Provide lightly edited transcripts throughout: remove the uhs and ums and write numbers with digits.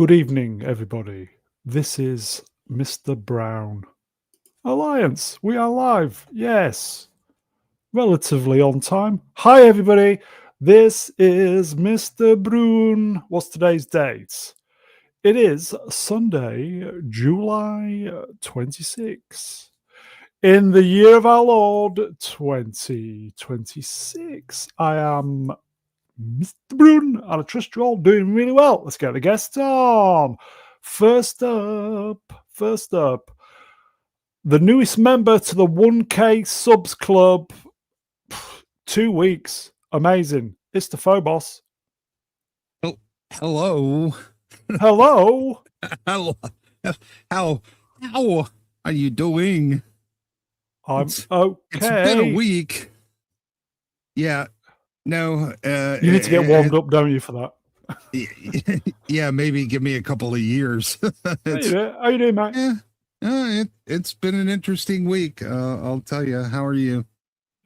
Good evening, everybody. This is Mr. Brown Alliance. We are live. Yes. Relatively on time. Hi, everybody. This is Mr. Brown. What's today's date? It is Sunday, July 26th. In the year of our Lord 2026. I am Mr. Brown, and I trust you're all doing really well. Let's get the guests on. First up, the newest member to the 1K subs club. 2 weeks. Amazing. It's the Phobos. Oh, hello. Hello. Hello. How are you doing? I'm okay. It's been a week. Yeah. No. You need to get warmed up, don't you, for that? Yeah, maybe give me a couple of years. How you doing, mate? Yeah. It's been an interesting week. I'll tell you. How are you?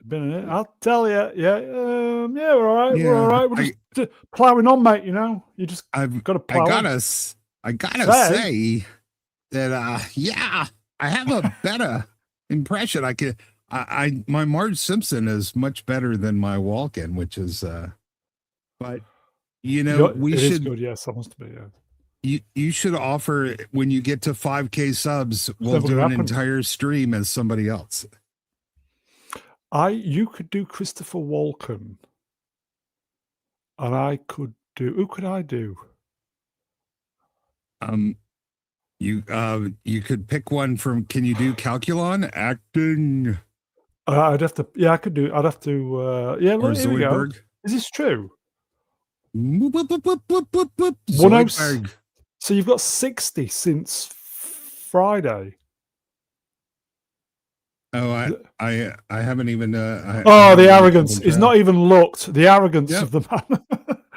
Been in it. I'll tell you. Yeah. We're all right. Yeah, We're all right. We're just plowing on, mate. You know, you just got to plow. I gotta say that. I have a better impression. My Marge Simpson is much better than my walk-in, which is. But you know, it is good. Yes, I must be. Yeah. You should offer when you get to 5K subs. We'll do an entire stream as somebody else. You could do Christopher Walken, and I could do. Who could I do? You could pick one from. Can you do Calculon acting? I'd have to. Yeah, I could do. I'd have to. Yeah, or here we go. Zoidberg. Is this true? 106. So you've got 60 since Friday. Oh, I haven't even. The arrogance! He's not even looked. The arrogance of the man.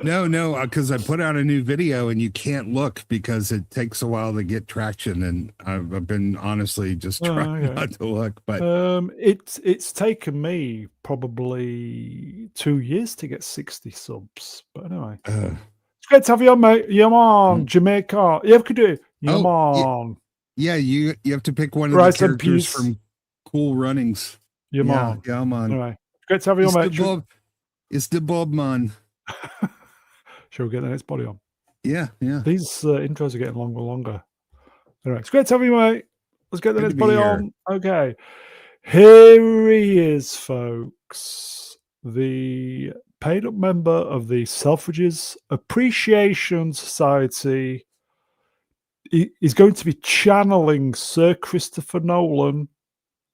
No, because I put out a new video and you can't look because it takes a while to get traction, and I've been honestly just trying not to look. But it's taken me probably 2 years to get 60 subs. But anyway, it's great to have you on, mate. You're on Jamaica. You could do it. You're on. Yeah, you have to pick one of the characters from Cool Runnings. You're on. Yeah, I'm on. Anyway, great to have you on, mate. It's the Bob man. Shall we get the next body on? Yeah. These intros are getting longer and longer. Anyway, it's great to have you, mate. Let's get the next body on. Okay. Here he is, folks. The paid up member of the Selfridges Appreciation Society. He's going to be channeling Sir Christopher Nolan.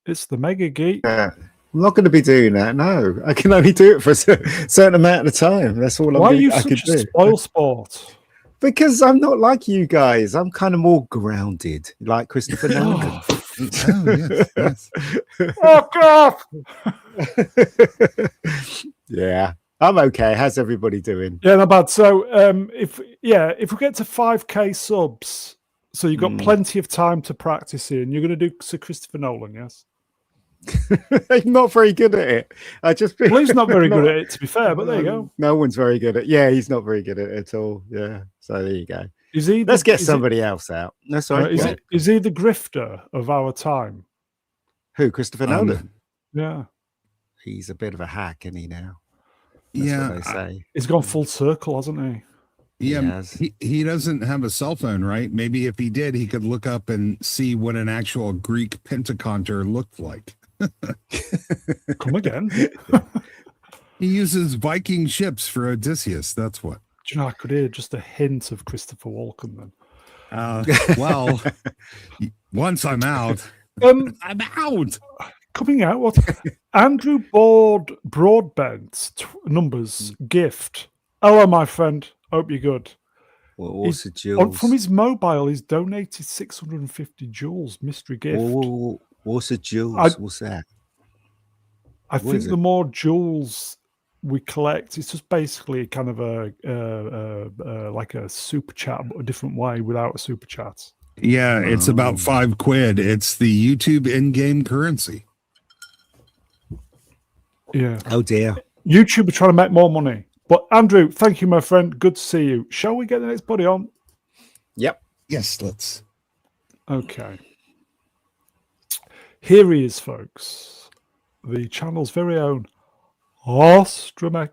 It's the Mega Geek. I'm not going to be doing that. No, I can only do it for a certain amount of time. That's all. Why are you such a spoil sport? Because I'm not like you guys. I'm kind of more grounded, like Christopher Nolan. Yes. Oh God! Yeah, I'm okay. How's everybody doing? Yeah, not bad. So, if we get to 5K subs, so you've got plenty of time to practice in. You're going to do Sir Christopher Nolan, yes? I'm not very good at it. Well, he's not very good at it, to be fair, but there you go. No one's very good at. Yeah, he's not very good at it at all. Yeah, so there you go. Let's get somebody else out. That's all right. Is he the grifter of our time? Who, Christopher Nolan? Yeah, he's a bit of a hack, isn't he now? That's what they say. He's gone full circle, hasn't he? Yeah, he doesn't have a cell phone, right? Maybe if he did, he could look up and see what an actual Greek pentaconter looked like. Come again? He uses Viking ships for Odysseus. That's what. Do you know, I could hear just a hint of Christopher Walken then. Well, once I'm out, I'm out. Coming out, what? Andrew Broadbent's numbers gift. Hello, my friend. Hope you're good. Well, what's Jules? From his mobile, he's donated 650 joules. Mystery gift. What's a Jules? What's that? I think the more joules we collect, it's just basically kind of like a super chat, but a different way without a super chat. Yeah, it's about £5. It's the YouTube in-game currency. Yeah. Oh dear. YouTube are trying to make more money. But Andrew, thank you, my friend. Good to see you. Shall we get the next buddy on? Yep. Yes, let's. Okay. Here he is, folks. The channel's very own Astromech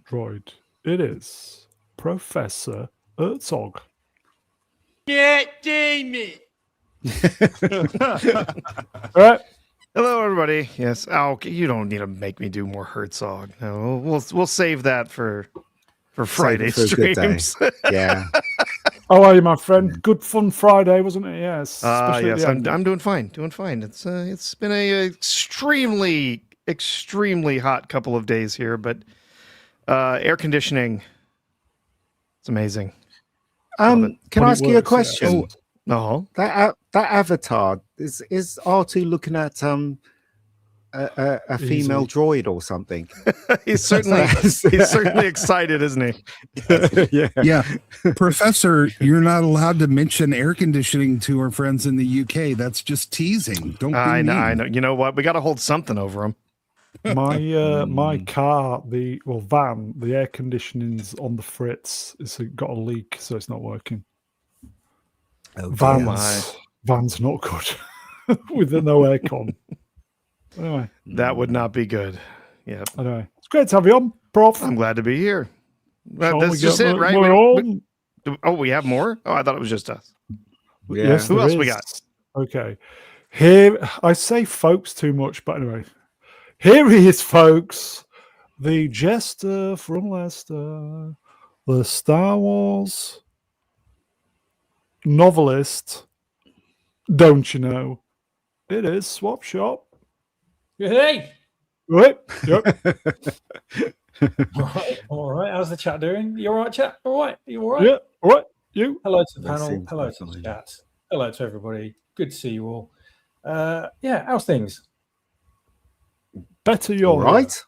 droid. It is Professor Herzog. God damn it! All right. Hello, everybody. Yes. Oh, you don't need to make me do more Herzog. No, we'll save that for Friday streams. Yeah. How are you, my friend? Good fun Friday, wasn't it? Yes. Yes, I'm doing fine. Doing fine. It's been a extremely hot couple of days here, but air conditioning, it's amazing. Can I ask you a question? No. That avatar is R2 looking at a female droid or something? he's certainly excited, isn't he? Yeah. Professor, you're not allowed to mention air conditioning to our friends in the UK. That's just teasing. Don't be I know. mean. You know what? We got to hold something over them. My car, the van, the air conditioning's on the fritz. It's got a leak, so it's not working. Oh, Van's not good with no aircon. Anyway, that would not be good. Yeah. Anyway, it's great to have you on, Prof. I'm glad to be here. That's just it, right? We have more? Oh, I thought it was just us. Yeah. Yes, who else we got? Okay. Here, I say folks too much, but anyway. Here he is, folks. The jester from Leicester. The Star Wars novelist. Don't you know? It is Swap Shop. Hey! Right? Yep. All right. How's the chat doing? You all right, chat? All right? You all right? Yeah. All right. You? Hello to the panel. Hello to the chat. Hello to everybody. Good to see you all. Yeah, how's things? Better, you're right.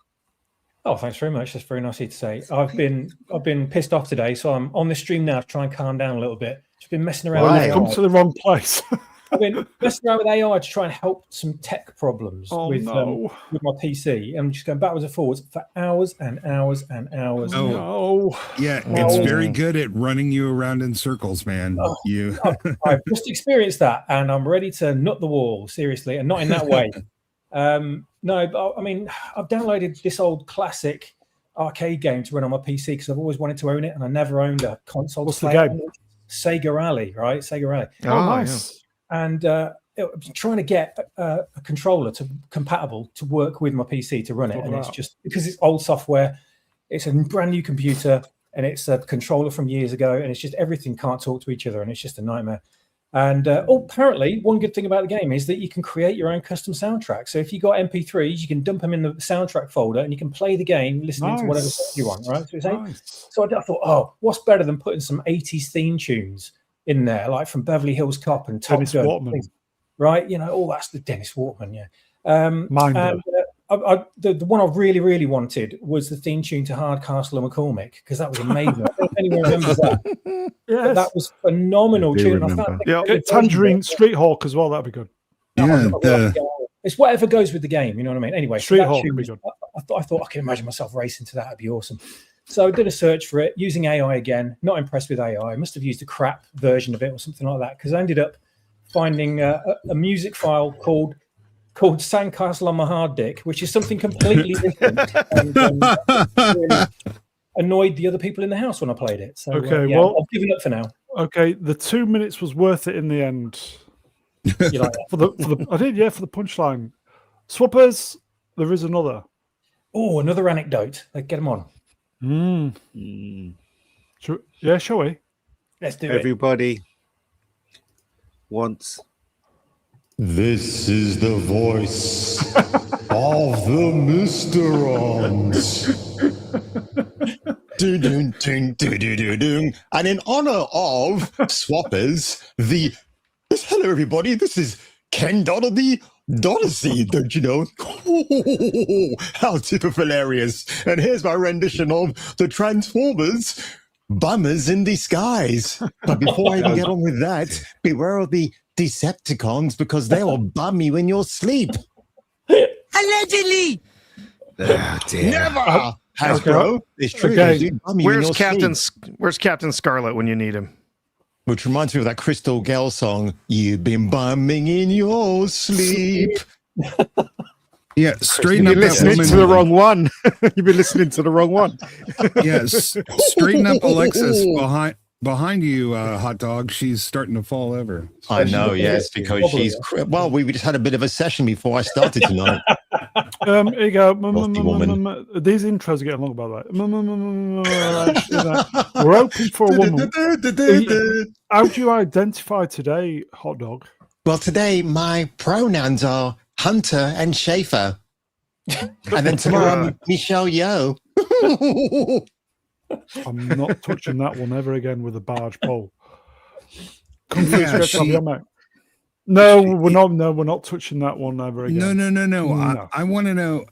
Oh, thanks very much. That's very nice of you to say. I've been pissed off today, so I'm on the stream now to try and calm down a little bit. Just been messing around. Well, you've come to the wrong place. I've been messing around with AI to try and help some tech problems with my PC. I'm just going backwards and forwards for hours and hours and hours. Oh, no. Yeah, it's very good at running you around in circles, man. I've just experienced that, and I'm ready to nut the wall, seriously, and not in that way. No, but I mean, I've downloaded this old classic arcade game to run on my PC because I've always wanted to own it, and I never owned a console. What's the game? Sega Rally, right? Sega Rally. Oh, nice. Yeah. And trying to get a controller compatible to work with my PC to run it, and it's just because it's old software. It's a brand new computer, and it's a controller from years ago, and it's just everything can't talk to each other, and it's just a nightmare. And apparently, one good thing about the game is that you can create your own custom soundtrack. So if you got MP3s, you can dump them in the soundtrack folder, and you can play the game listening to whatever you want, right? So I thought, oh, what's better than putting some 80s theme tunes in there, like from Beverly Hills Cop and Top Gun, right? You know, that's the Dennis Waterman, yeah. And the one I really, really wanted was the theme tune to Hardcastle and McCormick, because that was amazing. I don't know if anyone remembers that. Yes. That was phenomenal tune. Get Tangerine Street Hawk as well. That'd be good. It's whatever goes with the game. You know what I mean? Anyway, Street Hawk would be good. I thought I can imagine myself racing to that. That'd be awesome. So I did a search for it using AI again. Not impressed with AI. I must have used a crap version of it or something like that, because I ended up finding a music file called Sandcastle on my hard dick, which is something completely different. And really annoyed the other people in the house when I played it. So well, I've given up for now. Okay, the 2 minutes was worth it in the end. You like that? I did, for the punchline. Swappers, there is another. Oh, another anecdote. Get them on. Shall we? Let's do it. Everybody wants. This is the voice of the Mysterons. And in honor of Swappers, hello everybody, this is Ken Donnelly Donacy, don't you know? How typical hilarious. And here's my rendition of the Transformers Bummers in Disguise. But before I even get on with that, beware of the Decepticons, because they will bum you in your sleep. Allegedly! Oh, dear. Never! Hasbro, it's true. Okay. Where's Captain Scarlet when you need him? Which reminds me of that Crystal Gale song, "You've been bumming in your sleep." Yeah, straighten You've up been that listening woman. to the wrong one. You've been listening to the wrong one. Yes, straighten up Alexis behind you, hot dog. She's starting to fall over. I know, yes, because she's... Well, we just had a bit of a session before I started tonight. Here you go. Wealthy woman. These intros are getting long, by the way. We're open for a woman. How do you identify today, hot dog? Well, today my pronouns are Hunter and Schaefer. And then tomorrow, Michelle Yeoh. I'm not touching that one ever again with a barge pole. No, we're not. No, we're not touching that one ever again. No. I want to know.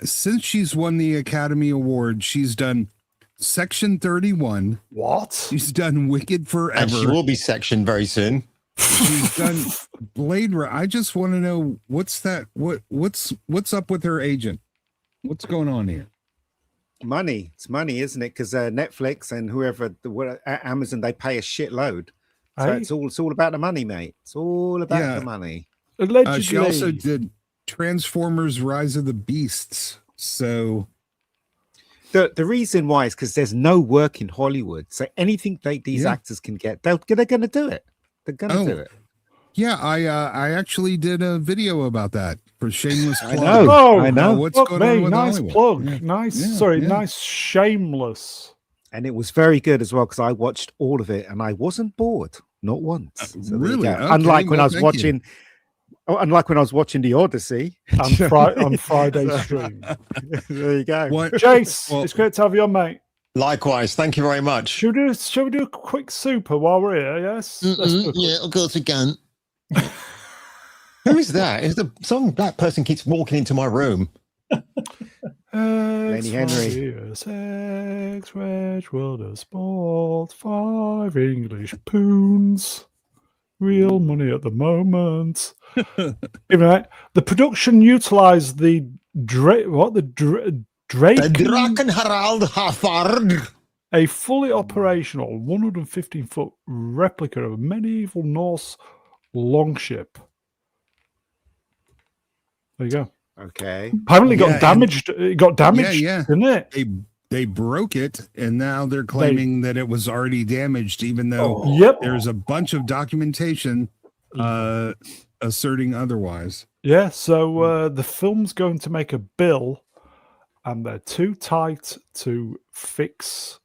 Since she's won the Academy Award, she's done Section 31. What? She's done Wicked Forever, And she will be sectioned very soon. She's done Blade Runner. I just want to know what's that? What's up with her agent? What's going on here? Money. It's money, isn't it? Because Netflix and whoever, Amazon, they pay a shitload. So it's all about the money, mate. It's all about the money. Allegedly. She also did Transformers: Rise of the Beasts. So the reason why is because there's no work in Hollywood. So anything these actors can get, they're going to do it. They're going to do it. Yeah, I actually did a video about that for shameless plug. I know. What's going on with nice Hollywood? plug. Yeah. Nice. Nice shameless. And it was very good as well because I watched all of it and I wasn't bored, not once. So really? Okay, unlike when I was watching. Unlike when I was watching The Odyssey on Friday stream. There you go. Jace, it's great to have you on, mate. Likewise, thank you very much. Shall we do a quick super while we're here? Yes. Yeah, of course we can. Who is that? Is some black person keeps walking into my room? Lenny Henry. X World of Sport, 5 English poons. Real money at the moment. Right. The production utilized the Draken Harald Hafard, a fully operational 115-foot replica of a medieval Norse longship. There you go. Okay. Apparently got damaged. It got damaged, didn't it? They broke it, and now they're claiming that it was already damaged, even though there's a bunch of documentation asserting otherwise. Yeah, so the film's going to make a bill, and they're too tight to fix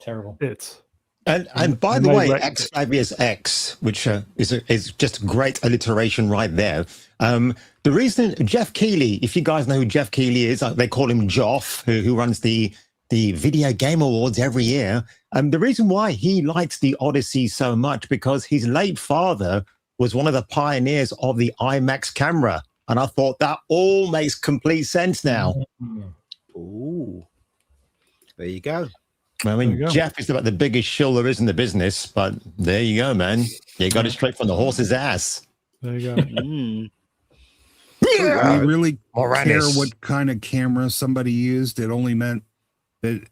it. And by the way, X5SX, which is just great alliteration right there. The reason Jeff Keighley, if you guys know who Jeff Keighley is, they call him Joff, who runs the Video Game Awards every year. The reason why he likes the Odyssey so much because his late father was one of the pioneers of the IMAX camera, and I thought that all makes complete sense now. Ooh, there you go. I mean, Jeff is about the biggest shill there is in the business, but there you go, man. You got it straight from the horse's ass. There you go. We really Moranis. care what kind of camera somebody used. It only meant that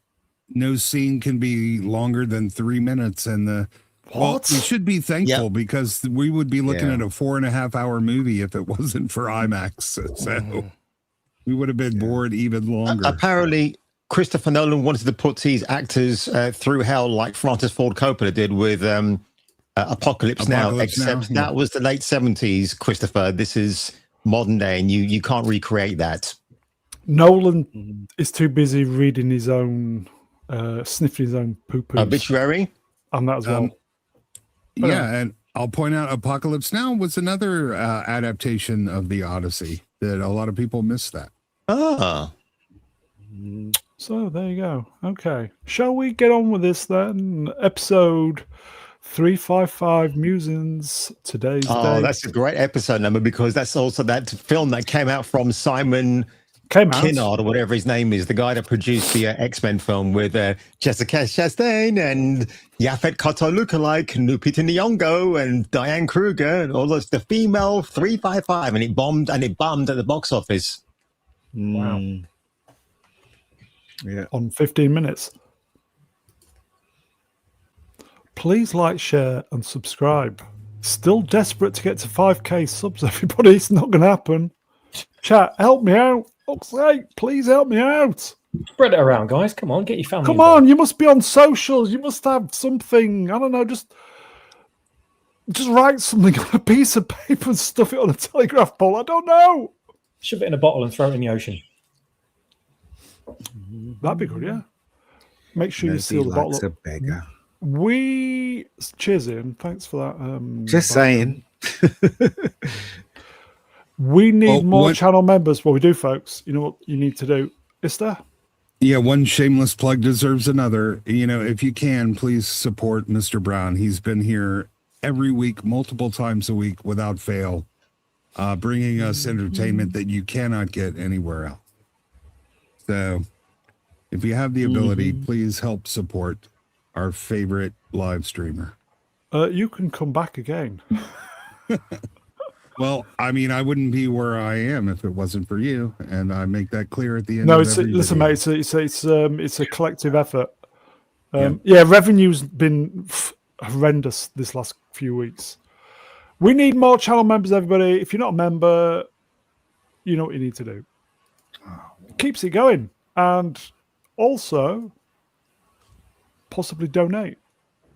no scene can be longer than 3 minutes. And we should be thankful because we would be looking at a 4.5 hour movie if it wasn't for IMAX. So we would have been bored even longer. Apparently, Christopher Nolan wanted to put these actors through hell like Francis Ford Coppola did with Apocalypse Now, except that was the late 70s, Christopher. This is modern day, and you can't recreate that. Nolan is too busy reading his own, sniffing his own poo-poo. Obituary? And that as well. And I'll point out Apocalypse Now was another adaptation of the Odyssey that a lot of people missed that. So there you go. Okay. Shall we get on with this then? Episode 355 Musings, today's day. Oh, that's a great episode number because that's also that film that came out from Simon Kinnard or whatever his name is, the guy that produced the X-Men film with Jessica Chastain and Yaphet Kotto lookalike, Lupita Nyong'o and Diane Kruger and all those, the female 355, and it bombed and it bummed at the box office. Wow. Yeah. On 15 minutes. please like, share, and subscribe. Still desperate to get to 5k subs, everybody. It's not going to happen. Chat, help me out. Fuck's sake, please help me out. Spread it around, guys. Come on, get your family. Come on, you must be on socials. You must have something. I don't know, just write something on a piece of paper and stuff it on a telegraph pole. I don't know. Shove it in a bottle and throw it in the ocean. That'd be good, yeah. Make sure you seal the bottle up. A beggar. Cheers, Ian. Thanks for that. Just saying. We need more channel members. Well, we do, folks. You know what you need to do? Is there? Yeah, one shameless plug deserves another. You know, if you can, please support Mr. Brown. He's been here every week, multiple times a week, without fail, bringing us entertainment that you cannot get anywhere else. So, if you have the ability, please help support our favorite live streamer. You can come back again. Well, I mean, I wouldn't be where I am if it wasn't for you, and I make that clear at the end. No, of every listen, video. mate. It's a collective effort. Yeah, revenue's been horrendous this last few weeks. We need more channel members, everybody. If you're not a member, you know what you need to do. Keeps it going, and also possibly donate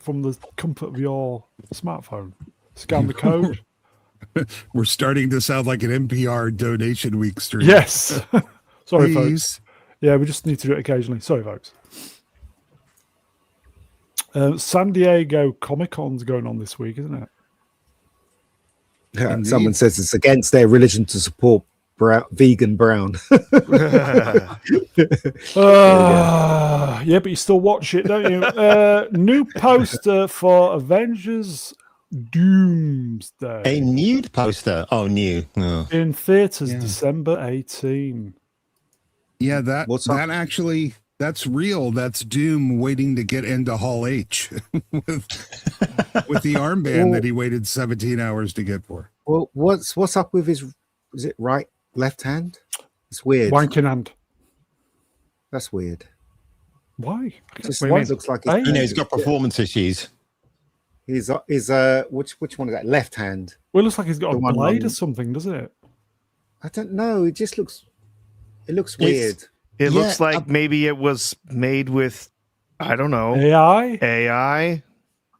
from the comfort of your smartphone. Scan the code. We're starting to sound like an NPR donation week stream. Yes. Sorry, Please. folks. Yeah, we just need to do it occasionally. Sorry, folks. San Diego Comic-Con's going on this week, isn't it? Yeah, someone says it's against their religion to support vegan brown. Yeah, but you still watch it, don't you? New poster for Avengers Doomsday. A nude poster. Oh, new. Oh. In theaters, December 18. Yeah, that's real. That's Doom waiting to get into Hall H with the armband that he waited 17 hours to get for. Well, what's up with his? Is it right, left hand? It's weird. Wanking hand. That's weird. Why? Just one looks like he's got performance issues. He's which one is that? Left hand. Well, it looks like he's got a blade or something, doesn't it? I don't know. It just looks. It looks weird. It looks like maybe it was made with, I don't know, AI.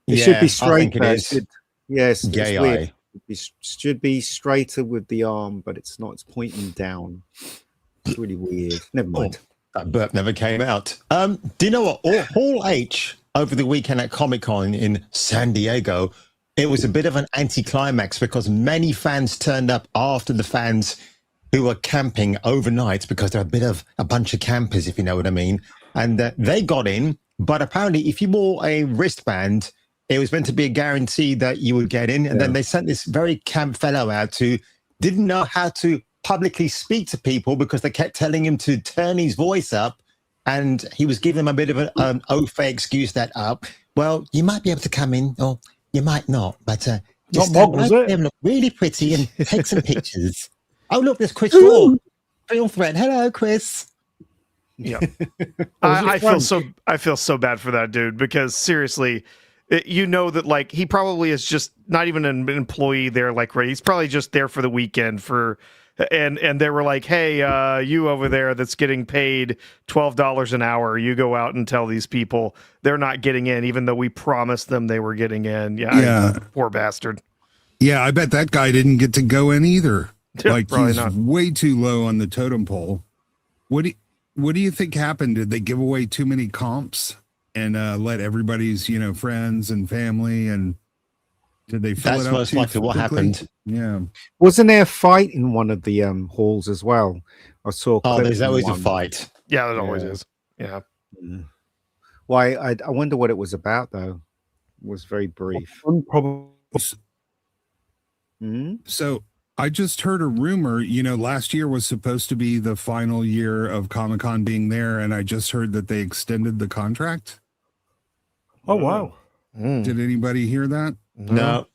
It should be straight. It is. Yes, it's AI. weird. It should be straighter with the arm, but it's not. It's pointing down. It's really weird. Never mind. That burp never came out. Do you know what? Hall H over the weekend at Comic-Con in San Diego, it was a bit of an anticlimax because many fans turned up after the fans who were camping overnight, because they're a bunch of campers, if you know what I mean. And they got in, but apparently if you wore a wristband, it was meant to be a guarantee that you would get in. And then they sent this very camp fellow out who didn't know how to publicly speak to people because they kept telling him to turn his voice up. And he was giving them a bit of an au fait excuse that well, you might be able to come in or you might not, but just look really pretty and take some pictures. Oh, look, there's Chris Wall. Real threat. Hello, Chris. Yeah. I feel so bad for that dude, because seriously, you know that like he probably is just not even an employee there, like, right? He's probably just there for the weekend and they were like, hey, you over there that's getting paid $12 an hour, you go out and tell these people they're not getting in, even though we promised them they were getting in. Yeah. Poor bastard. Yeah, I bet that guy didn't get to go in either. Like, he's not. way too low on the totem pole. What do you think happened? Did they give away too many comps and let everybody's, friends and family, and did they fill That's it up most likely what happened. Yeah. Wasn't there a fight in one of the halls as well? I saw. There's always a fight. Yeah, there always is. Yeah. Why? I wonder what it was about, though. It was very brief. So I just heard a rumor, last year was supposed to be the final year of Comic-Con being there, and I just heard that they extended the contract. Oh, wow. Did anybody hear that? No.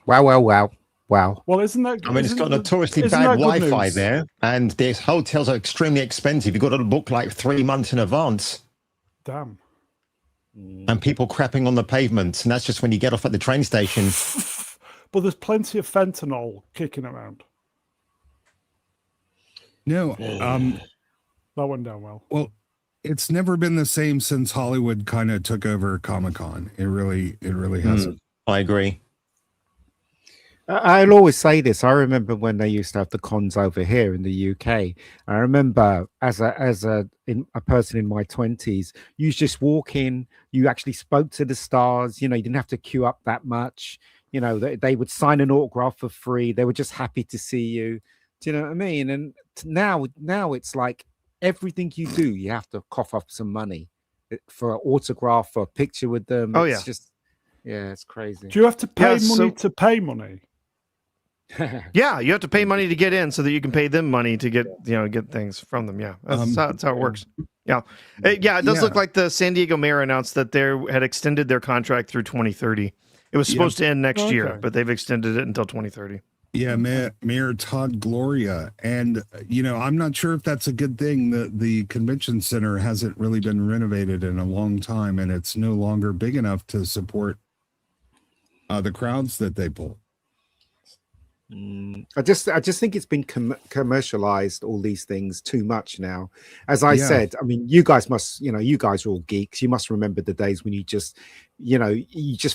Wow. Well, isn't that... it's got notoriously bad Wi-Fi there, and these hotels are extremely expensive. You've got to book like 3 months in advance. Damn. and people crapping on the pavements, and that's just when you get off at the train station. But there's plenty of fentanyl kicking around. No, That went down well. Well, it's never been the same since Hollywood kind of took over Comic-Con. It really hasn't. I agree. I'll always say this. I remember when they used to have the cons over here in the UK. I remember as a person in my 20s, you just walk in, you actually spoke to the stars, you didn't have to queue up that much. They would sign an autograph for free. They were just happy to see you. Do you know what I mean? And now it's like everything you do, you have to cough up some money for an autograph, for a picture with them. Oh, it's just, it's crazy. Do you have to pay money to pay money? Yeah, you have to pay money to get in so that you can pay them money to get get things from them. Yeah, that's how it works. Yeah, it does look like the San Diego mayor announced that they had extended their contract through 2030. It was supposed to end next year, but they've extended it until 2030. Yeah, Mayor Todd Gloria. And, I'm not sure if that's a good thing. The convention center hasn't really been renovated in a long time, and it's no longer big enough to support the crowds that they pull. I just think it's been commercialized, all these things, too much now. As I said, I mean, you guys must, you guys are all geeks. You must remember the days when you just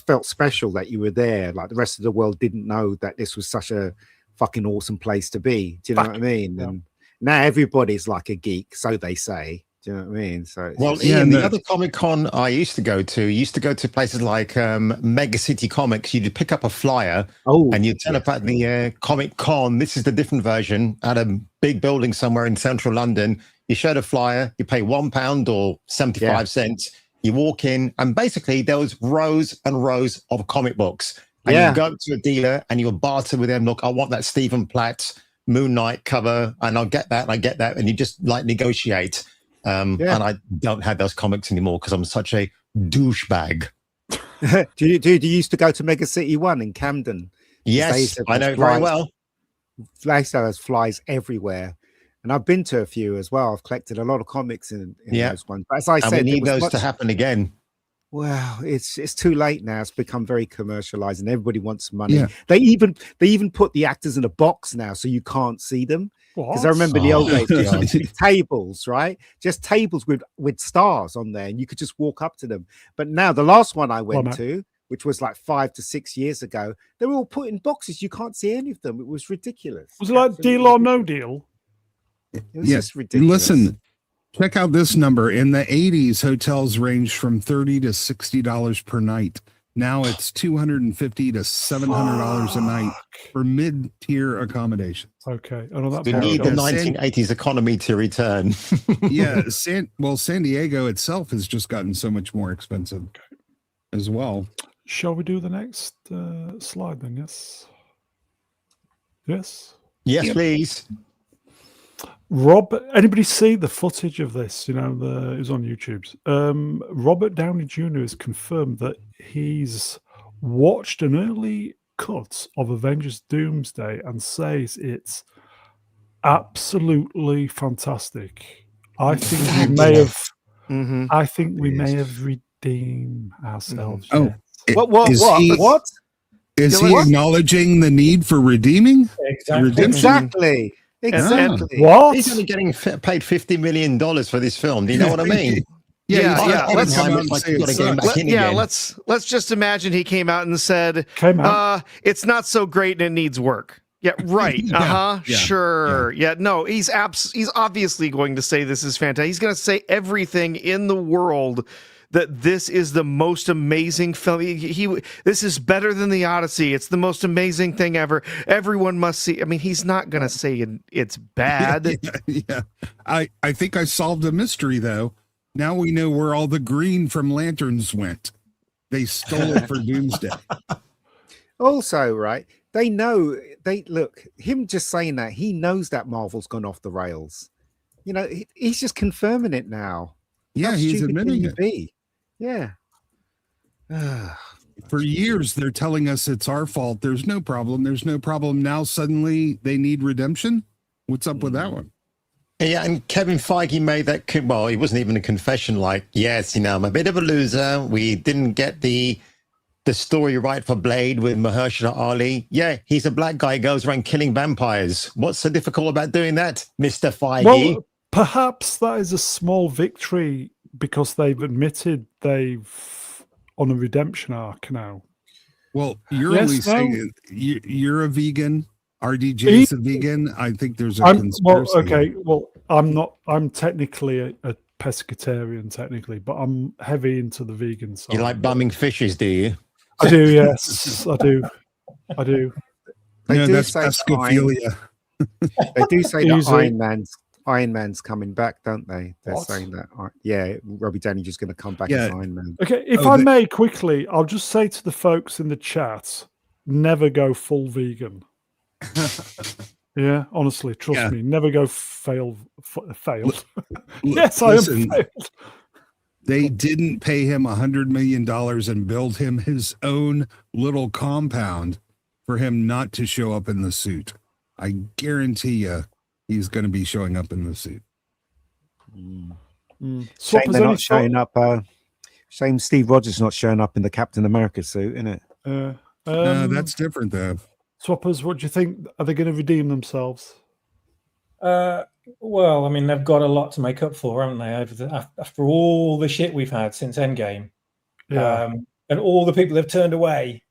felt special that you were there. Like the rest of the world didn't know that this was such a fucking awesome place to be. Do you know what I mean? Yeah. And now everybody's like a geek, so they say. Do you know what I mean? So Ian, the other Comic-Con I used to go to places like Mega City Comics. You'd pick up a flyer and you'd turn up at the Comic-Con. This is the different version at a big building somewhere in central London. You show the flyer, you pay £1 or 75 cents. You walk in, and basically there was rows and rows of comic books. And you go to a dealer and you barter with them. Look, I want that Stephen Platt Moon Knight cover, and I'll get that, and I get that, and you just like negotiate. And I don't have those comics anymore because I'm such a douchebag. do you used to go to Mega City 1 in Camden? Yes, I know very well. There's flies everywhere. And I've been to a few as well. I've collected a lot of comics in those ones. But as I said, we need those to happen again. Well, it's too late now. It's become very commercialized, and everybody wants money. Yeah. They even put the actors in a box now, so you can't see them. Because I remember the old days, tables, right? Just tables with stars on there, and you could just walk up to them. But now the last one I went to, which was like 5 to 6 years ago, they were all put in boxes. You can't see any of them. It was ridiculous. Was it like Deal or No Deal? It was just ridiculous. Listen, check out this number. In the 80s, hotels ranged from $30 to $60 per night. Now it's $250 to $700 a night for mid-tier accommodations. Okay. We need the 1980s economy to return. San Diego itself has just gotten so much more expensive as well. Shall we do the next slide then? Yes. Yes. Yes, please. Rob, anybody see the footage of this? It was on YouTube. Robert Downey Jr. has confirmed that he's watched an early cut of Avengers Doomsday and says it's absolutely fantastic. I think we may have. I think we may have redeemed ourselves. Oh, what? Is he acknowledging the need for redeeming? Exactly. Exactly. What? He's only getting paid $50 million for this film. Do you know what I mean? Let's just imagine he came out and said, "It's not so great and it needs work." Yeah, right. Sure. Yeah. No, he's obviously going to say this is fantastic. He's going to say everything in the world that this is the most amazing film. This is better than the Odyssey. It's the most amazing thing ever. Everyone must see. I mean, he's not going to say it's bad. Yeah. I think I solved a mystery, though. Now we know where all the green from lanterns went. They stole it for Doomsday. Also, right, they know, look, him just saying that, he knows that Marvel's gone off the rails. He's just confirming it now. Yeah, he's admitting it. Yeah. For years, they're telling us it's our fault. There's no problem. There's no problem. Now, suddenly, they need redemption? What's up with that one? Yeah, and Kevin Feige made that. Well, it wasn't even a confession. Like, yes, I'm a bit of a loser. We didn't get the story right for Blade with Mahershala Ali. Yeah, he's a black guy, goes around killing vampires. What's so difficult about doing that, Mr. Feige? Well, perhaps that is a small victory because they've admitted they've on a redemption arc now. Well, you're only saying you're a vegan. RDJ is a vegan. I think there's a conspiracy. Well, I'm not. I'm technically a pescatarian, technically, but I'm heavy into the vegan side. You like bumming fishes, do you? I do, yes, I do. That's pescophilia. They do say that Iron Man's coming back, don't they? They're saying that. Robbie Downey just going to come back as Iron Man. Okay, if I may quickly, I'll just say to the folks in the chat, never go full vegan. Yeah, honestly, trust me, never go failed. Yes, I am failed. They didn't pay him $100 million and build him his own little compound for him not to show up in the suit. I guarantee you he's going to be showing up in the suit. Shame they're not showing up. Shame Steve Rogers not showing up in the Captain America suit, isn't it? That's different, though. Swappers, what do you think? Are they going to redeem themselves? Well, I mean, they've got a lot to make up for, haven't they? After all the shit we've had since Endgame, and all the people they've turned away.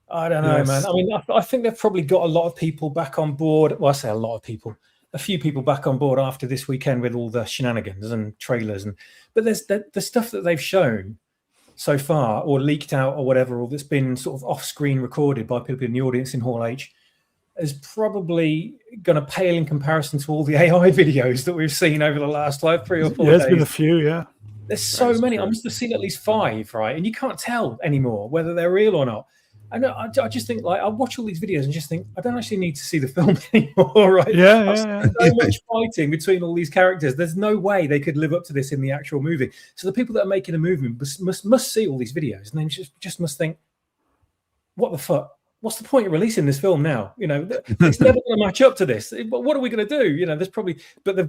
I don't know, man. I mean, I think they've probably got a lot of people back on board. Well, I say a lot of people, a few people back on board after this weekend with all the shenanigans and trailers, but there's the stuff that they've shown so far, or leaked out, or whatever, or that's been sort of off-screen recorded by people in the audience in Hall H, is probably going to pale in comparison to all the AI videos that we've seen over the last 3 or 4 days. There's been a few, yeah. There's so many. I must have seen at least 5, right? And you can't tell anymore whether they're real or not. I just think, like, I watch all these videos and just think, I don't actually need to see the film anymore, right? Yeah. So much fighting between all these characters. There's no way they could live up to this in the actual movie. So the people that are making a movie must see all these videos, and then just must think, what the fuck? What's the point of releasing this film now? It's never going to match up to this. But what are we going to do? There's probably, but they're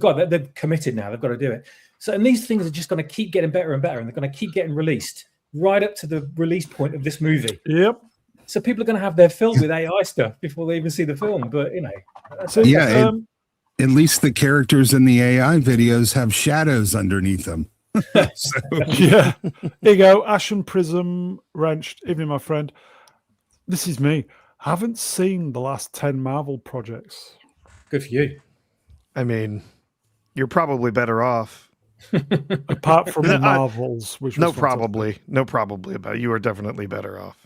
committed now. They've got to do it. So, and these things are just going to keep getting better and better, and they're going to keep getting released right up to the release point of this movie. Yep. So people are going to have their fill with AI stuff before they even see the film. But at least the characters in the AI videos have shadows underneath them. Yeah. Here you go. Ashen Prism Wrenched. Evening, my friend. This is me. Haven't seen the last 10 Marvel projects. Good for you. I mean, you're probably better off. Apart from the Marvels, which was probably about it. You are definitely better off.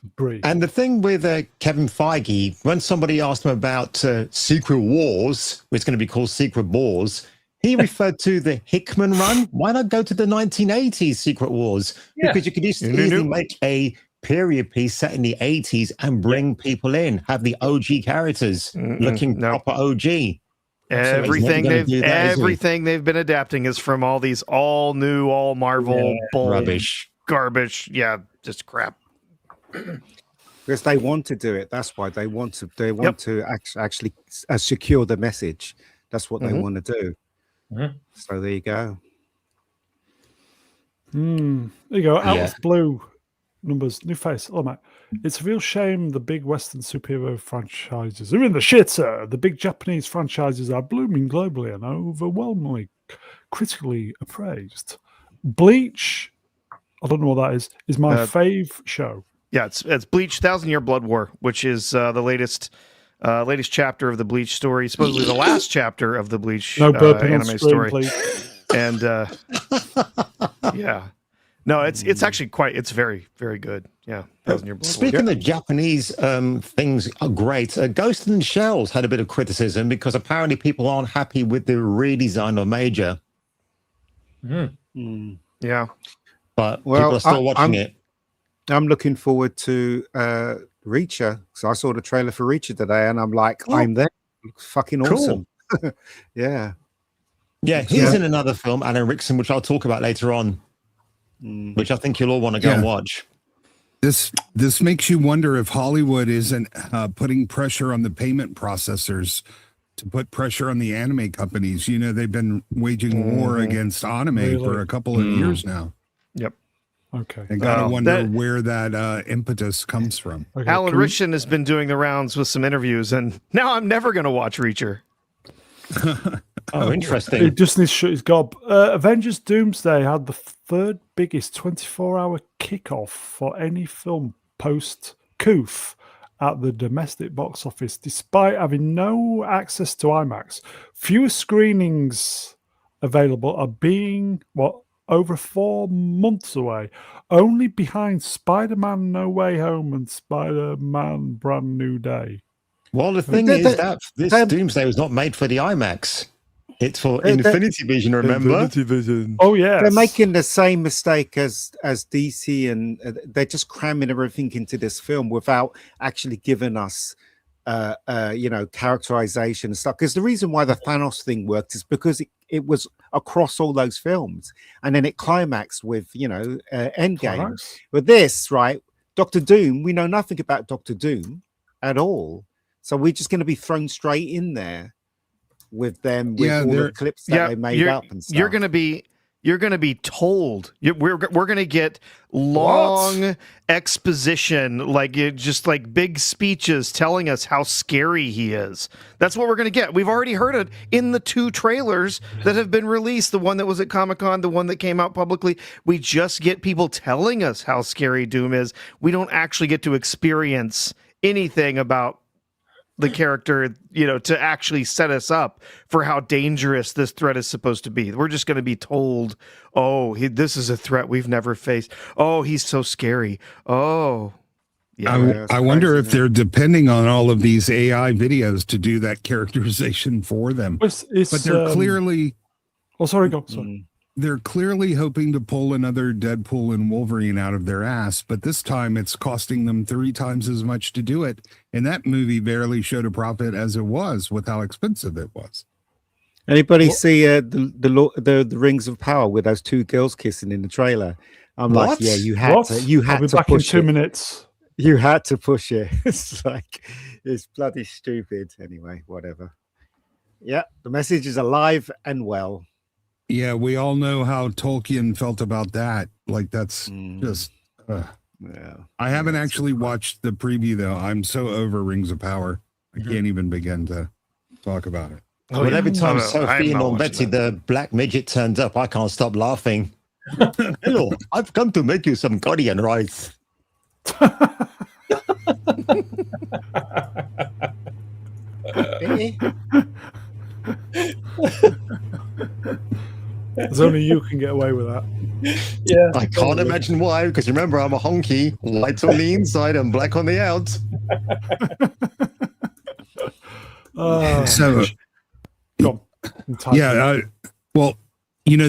And the thing with Kevin Feige, when somebody asked him about Secret Wars, which is going to be called Secret Wars, he referred to the Hickman run. Why not go to the 1980s Secret Wars? Yeah. Because you could easily make a period piece set in the 80s and bring people in, have the OG characters looking proper OG. Everything they've been adapting is from all these all new, all Marvel rubbish, garbage. Yeah, just crap. Because they want to do it. That's why they want to actually secure the message. That's what they want to do. So there you go. There you go. Atlas Blue numbers, new face. Oh my! It's a real shame the big Western superhero franchises are in the shitter. The big Japanese franchises are blooming globally and are overwhelmingly critically appraised. Bleach, I don't know what that is my fave show. Yeah, it's Bleach: 1,000-Year Blood War, which is the latest chapter of the Bleach story, supposedly the last chapter of the Bleach anime story. Please. And yeah. No, it's actually it's very, very good. Yeah. 1,000-Year Blood War. Speaking of Japanese things are great. Ghost in the Shells had a bit of criticism because apparently people aren't happy with the redesign of Major. Yeah. But people are still watching it. I'm looking forward to Reacher. So I saw the trailer for Reacher today and I'm like, I'm there. Looks fucking awesome. Yeah. Yeah, he's in another film, Alan Rickson, which I'll talk about later on. Which I think you'll all want to go and watch. This makes you wonder if Hollywood isn't putting pressure on the payment processors to put pressure on the anime companies. You know, they've been waging war against anime for a couple of years now. Yep. Okay. And gotta wonder where that impetus comes from. Okay, Alan Richardson has been doing the rounds with some interviews, and now I'm never going to watch Reacher. Oh, interesting. He just needs to shut his gob. Avengers Doomsday had the third biggest 24-hour kickoff for any film post-Coof at the domestic box office, despite having no access to IMAX. Fewer screenings available are being, over 4 months away, only behind Spider-Man No Way Home and Spider-Man Brand New Day. Well, the thing is that this Doomsday was not made for the IMAX. It's for Infinity Vision, remember? Infinity Vision. Oh, yeah. They're making the same mistake as DC, and they're just cramming everything into this film without actually giving us, characterization and stuff. Because the reason why the Thanos thing worked is because it was across all those films, and then it climaxed with, Endgame. With this, right, Doctor Doom, we know nothing about Doctor Doom at all. So we're just going to be thrown straight in there with them, with all the clips that they made up and stuff. You're going to be told. We're going to get long exposition, just like big speeches telling us how scary he is. That's what we're going to get. We've already heard it in the 2 trailers that have been released. The one that was at Comic-Con, the one that came out publicly. We just get people telling us how scary Doom is. We don't actually get to experience anything about the character, to actually set us up for how dangerous this threat is supposed to be. We're just going to be told, this is a threat we've never faced. Oh, he's so scary. Oh, yeah. I wonder if they're depending on all of these AI videos to do that characterization for them. But they're clearly... Oh, sorry, go. Sorry. They're clearly hoping to pull another Deadpool and Wolverine out of their ass, but this time it's costing them 3 times as much to do it. And that movie barely showed a profit as it was with how expensive it was. Anybody see the Rings of Power with those 2 girls kissing in the trailer? I'm like, yeah, you had to push it. 2 minutes. You had to push it. It's bloody stupid. Anyway, whatever. Yeah, the message is alive and well. Yeah, we all know how Tolkien felt about that. That's just... yeah. I haven't actually watched the preview, though. I'm so over Rings of Power. I can't even begin to talk about it. Well, every time Sophie and Betsy, the black midget, turns up, I can't stop laughing. Hello, I've come to make you some Guardian rice. There's only you can get away with that. Yeah, I can't imagine why, because remember, I'm a honky, white on the inside and black on the out.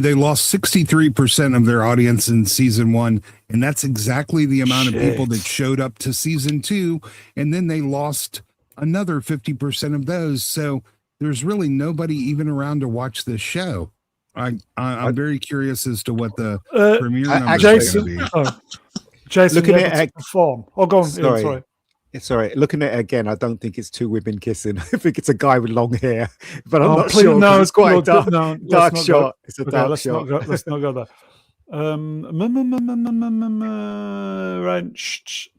They lost 63% of their audience in season 1, and that's exactly the amount of people that showed up to season 2, and then they lost another 50% of those. So there's really nobody even around to watch this show. I'm very curious as to what the premiere numbers are going to be. Jason, looking at it perform. Oh, go on. Sorry. Sorry, looking at it again, I don't think it's 2 women kissing. I think it's a guy with long hair, but I'm not sure. No, it's quite dark shot. Go. It's a dark shot. Let's not go there. Right,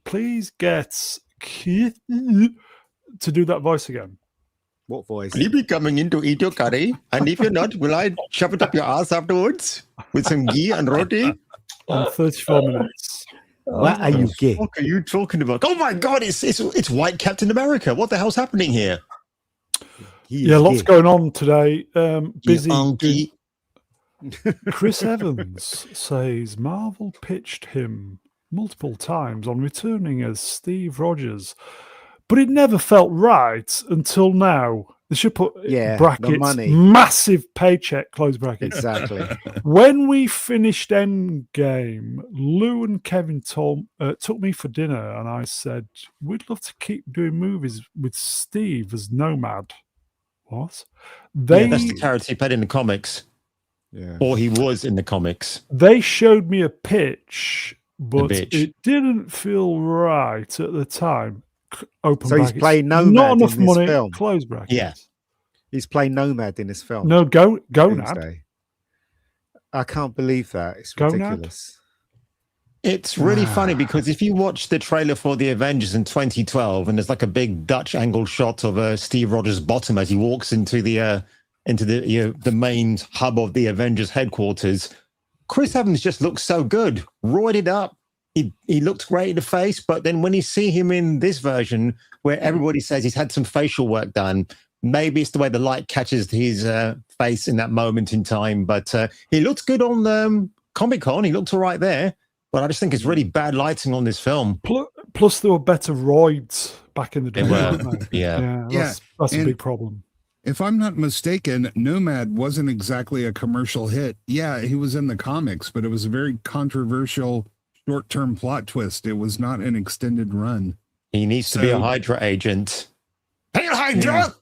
please get Keith to do that voice again. What voice? Will you be coming in to eat your curry? And if you're not, will I shove it up your ass afterwards with some ghee and roti? 34 minutes. What are you getting? What are you talking about? Oh my God, it's White Captain America. What the hell's happening here? Lots going on today. Busy. Chris Evans says Marvel pitched him multiple times on returning as Steve Rogers, but it never felt right until now. They should put brackets, money. Massive paycheck, close brackets. Exactly. When we finished Endgame, Lou and Kevin took me for dinner, and I said, we'd love to keep doing movies with Steve as Nomad. What? That's the character he played in the comics. Yeah. Or he was in the comics. They showed me a pitch, but it didn't feel right at the time. Open brackets. He's playing Nomad. Not enough in money. Film. Close brackets. Yeah. He's playing Nomad in this film. No, Gonad. Doomsday. I can't believe that. It's Gonad? ridiculous. It's really funny because if you watch the trailer for the Avengers in 2012, and there's like a big Dutch angle shot of Steve Rogers' bottom as he walks into the main hub of the Avengers headquarters, Chris Evans just looks so good, roided up. He looked great in the face, but then when you see him in this version, where everybody says he's had some facial work done, maybe it's the way the light catches his face in that moment in time. But he looked good on Comic-Con. He looked all right there. But I just think it's really bad lighting on this film. Plus, there were better roids back in the day. Weren't they? Yeah. That's a big problem. If I'm not mistaken, Nomad wasn't exactly a commercial hit. Yeah, he was in the comics, but it was a very controversial short-term plot twist. It was not an extended run. He needs to be a Hydra agent. Hail Hydra!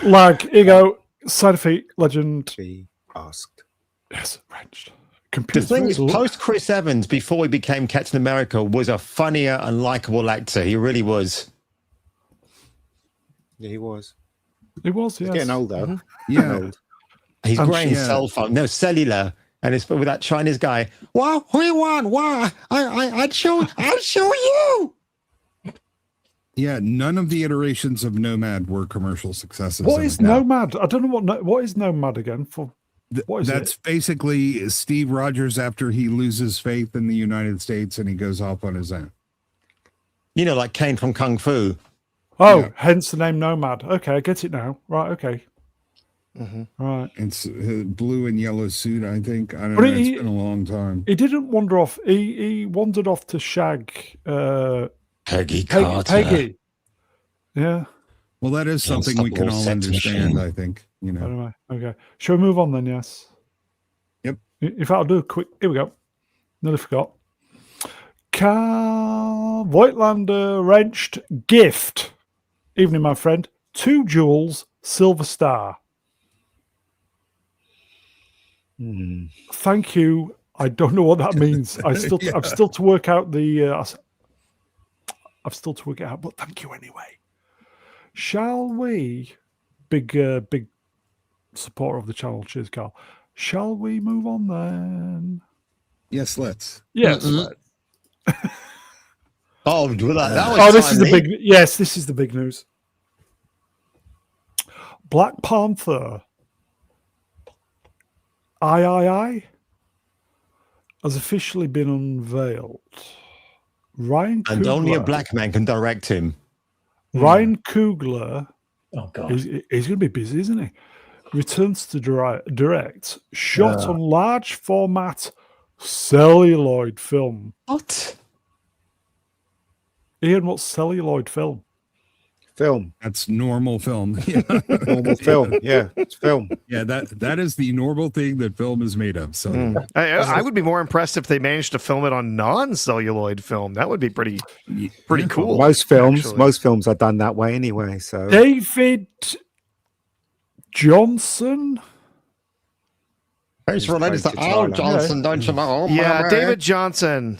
Lag, here you go. Side effect, legend. Be asked. Yes, wrenched. The thing is, post Chris Evans, before he became Captain America, was a funnier and likable actor. He really was. Yeah, he was. He was, yes. He's getting old, though. Yeah. Old. He's growing cell phone. No, cellular. And it's with that Chinese guy. What? Who you want? What? I'd show you. Yeah, none of the iterations of Nomad were commercial successes. What is Nomad? I don't know what is Nomad again for. What is That's it? basically Steve Rogers after he loses faith in the United States and he goes off on his own. You know, like Kane from Kung Fu. Oh, hence the name Nomad. Okay, I get it now. Right, okay. Right. It's a blue and yellow suit, I think. I don't But know. It's been a long time. He didn't wander off. He wandered off to shag Peggy Carter. Peggy. Yeah. Well, that is something we can all understand, I think. You know. Anyway, okay. Shall we move on then? Yes. Yep. In fact, I'll do a quick. Here we go. Nearly forgot. Voigtlander wrenched gift. Evening, my friend. 2 jewels, silver star. Thank you. I don't know what that means. I've still to work out the. I've still to work it out, but thank you anyway. Shall we? Big supporter of the channel. Cheers, Carl. Shall we move on then? Yes, let's. Yes. Oh, that was this is the big. Yes, this is the big news. Black Panther. I has officially been unveiled. Ryan Coogler, and only a black man can direct him. Ryan Coogler. Oh God, he's going to be busy, isn't he? Returns to direct, shot on large format celluloid film. What? Ian, what's celluloid film? Film. That's normal film. Yeah. Normal film. Yeah, it's film. Yeah, that is the normal thing that film is made of. So I would be more impressed if they managed to film it on non-celluloid film. That would be pretty cool. Most films are done that way anyway. So David Johnson. It's related to Al Johnson, don't you know? Yeah, David Johnson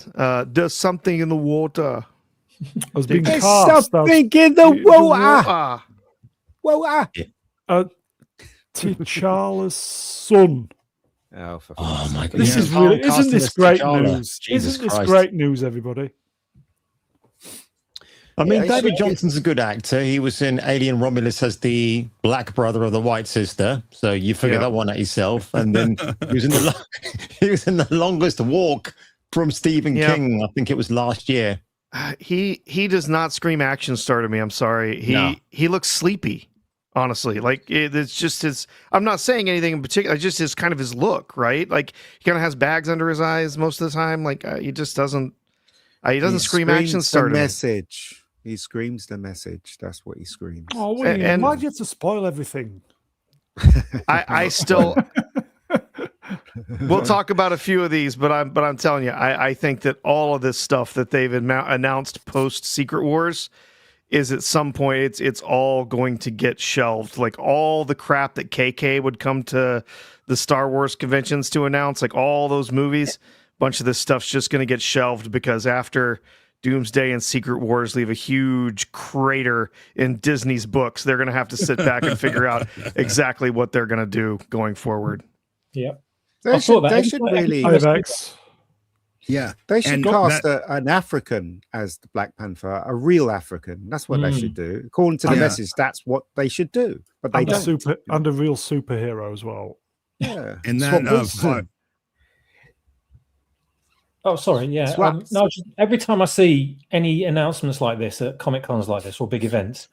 does something in the water. Has been There's cast something in the water. Water. T'Challa's son. Oh my God! This is really. Isn't this great news? Isn't this great news, everybody? I mean, David Johnson's a good actor. He was in Alien Romulus as the black brother of the white sister. So you figure that one out yourself. And then he was in the longest walk from Stephen King. I think it was last year. He does not scream action star to me. I'm sorry. He looks sleepy. Honestly, like it's just his. I'm not saying anything in particular. Just his kind of his look, right? Like he kind of has bags under his eyes most of the time. Like he just doesn't. He doesn't scream action star to message. He screams the message. That's what he screams. Oh, William, why'd you have to spoil everything? I still. We'll talk about a few of these, but I'm telling you, I think that all of this stuff that they've announced post Secret Wars is at some point it's all going to get shelved. Like all the crap that KK would come to the Star Wars conventions to announce, like all those movies, a bunch of this stuff's just going to get shelved because after Doomsday and Secret Wars leave a huge crater in Disney's books. They're going to have to sit back and figure out exactly what they're going to do going forward. Yep. They should really. Yeah, They should cast an African as the Black Panther, a real African. That's what they should do. According to the message, that's what they should do. But they don't. And a real superhero as well. Yeah. And that Oh, sorry. Yeah. No, every time I see any announcements like this at Comic Cons like this or big events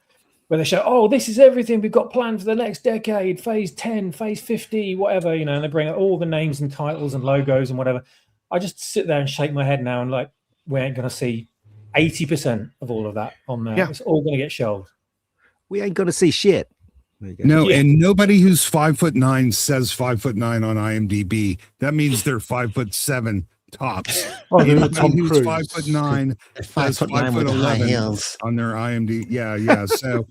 where they show, oh, this is everything we've got planned for the next decade, phase 10, phase 50, whatever, you know, and they bring out all the names and titles and logos and whatever. I just sit there and shake my head now and like, we ain't going to see 80% of all of that on there. Yeah. It's all going to get shelved. We ain't going to see shit. No, and nobody who's 5'9" says 5'9" on IMDb. That means they're 5'7" tops. Oh, Anybody who's 5'9" says 5'11" on their IMDb. Yeah. So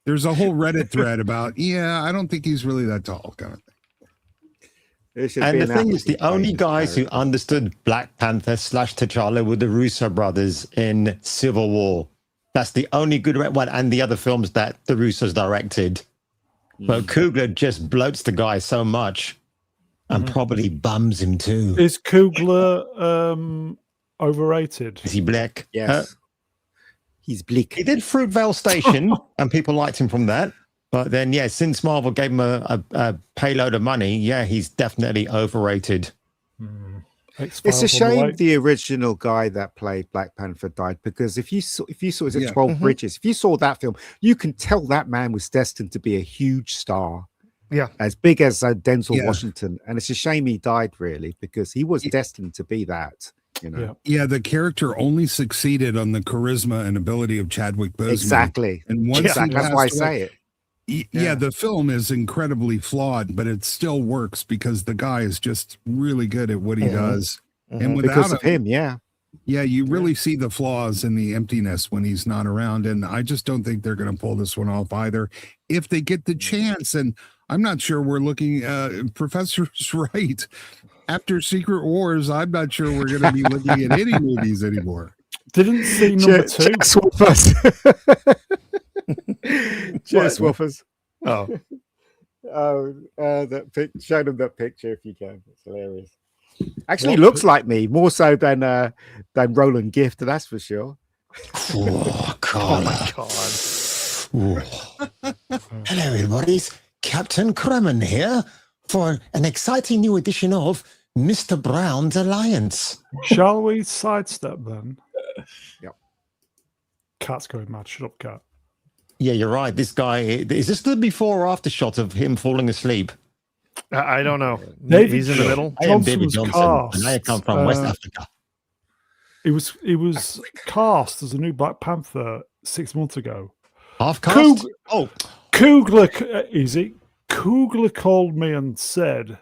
there's a whole Reddit thread about, I don't think he's really that tall, kind of thing. And the thing is, the only guys who understood Black Panther / T'Challa were the Russo brothers in Civil War. That's the only good one, and the other films that the Russos directed. But Coogler just bloats the guy so much and probably bums him too. Is Coogler overrated? Is he black? Yes. He's bleak. He did Fruitvale Station, and people liked him from that. But then, since Marvel gave him a payload of money, he's definitely overrated. It's a shame the original guy that played Black Panther died, because if you saw 12 Bridges, if you saw that film, you can tell that man was destined to be a huge star. Yeah. As big as Denzel Washington. And it's a shame he died, really, because he was destined to be that. You know? Yeah, the character only succeeded on the charisma and ability of Chadwick Boseman. Exactly. And once that's why I say it. The film is incredibly flawed, but it still works because the guy is just really good at what he does. And because of him, you really see the flaws and the emptiness when he's not around. And I just don't think they're going to pull this one off either if they get the chance. And I'm not sure we're looking, Professor's right. After Secret Wars, I'm not sure we're going to be looking at any movies anymore. Didn't see number 2. Cheers, Swaffers. Oh. Show them that picture if you can. It's hilarious. Actually, looks like me more so than Roland Gift. That's for sure. Oh my God! Hello, everybody. Captain Kremen here for an exciting new edition of Mr. Brown's Alliance. Shall we sidestep then? Yep. Cat's going mad. Shut up, Cat. Yeah, you're right. This guy, is this the before or after shot of him falling asleep? I don't know. He's in the middle. I am David Johnson, and I come from West Africa. He was cast as a new Black Panther 6 months ago. Half cast? Coogler called me and said,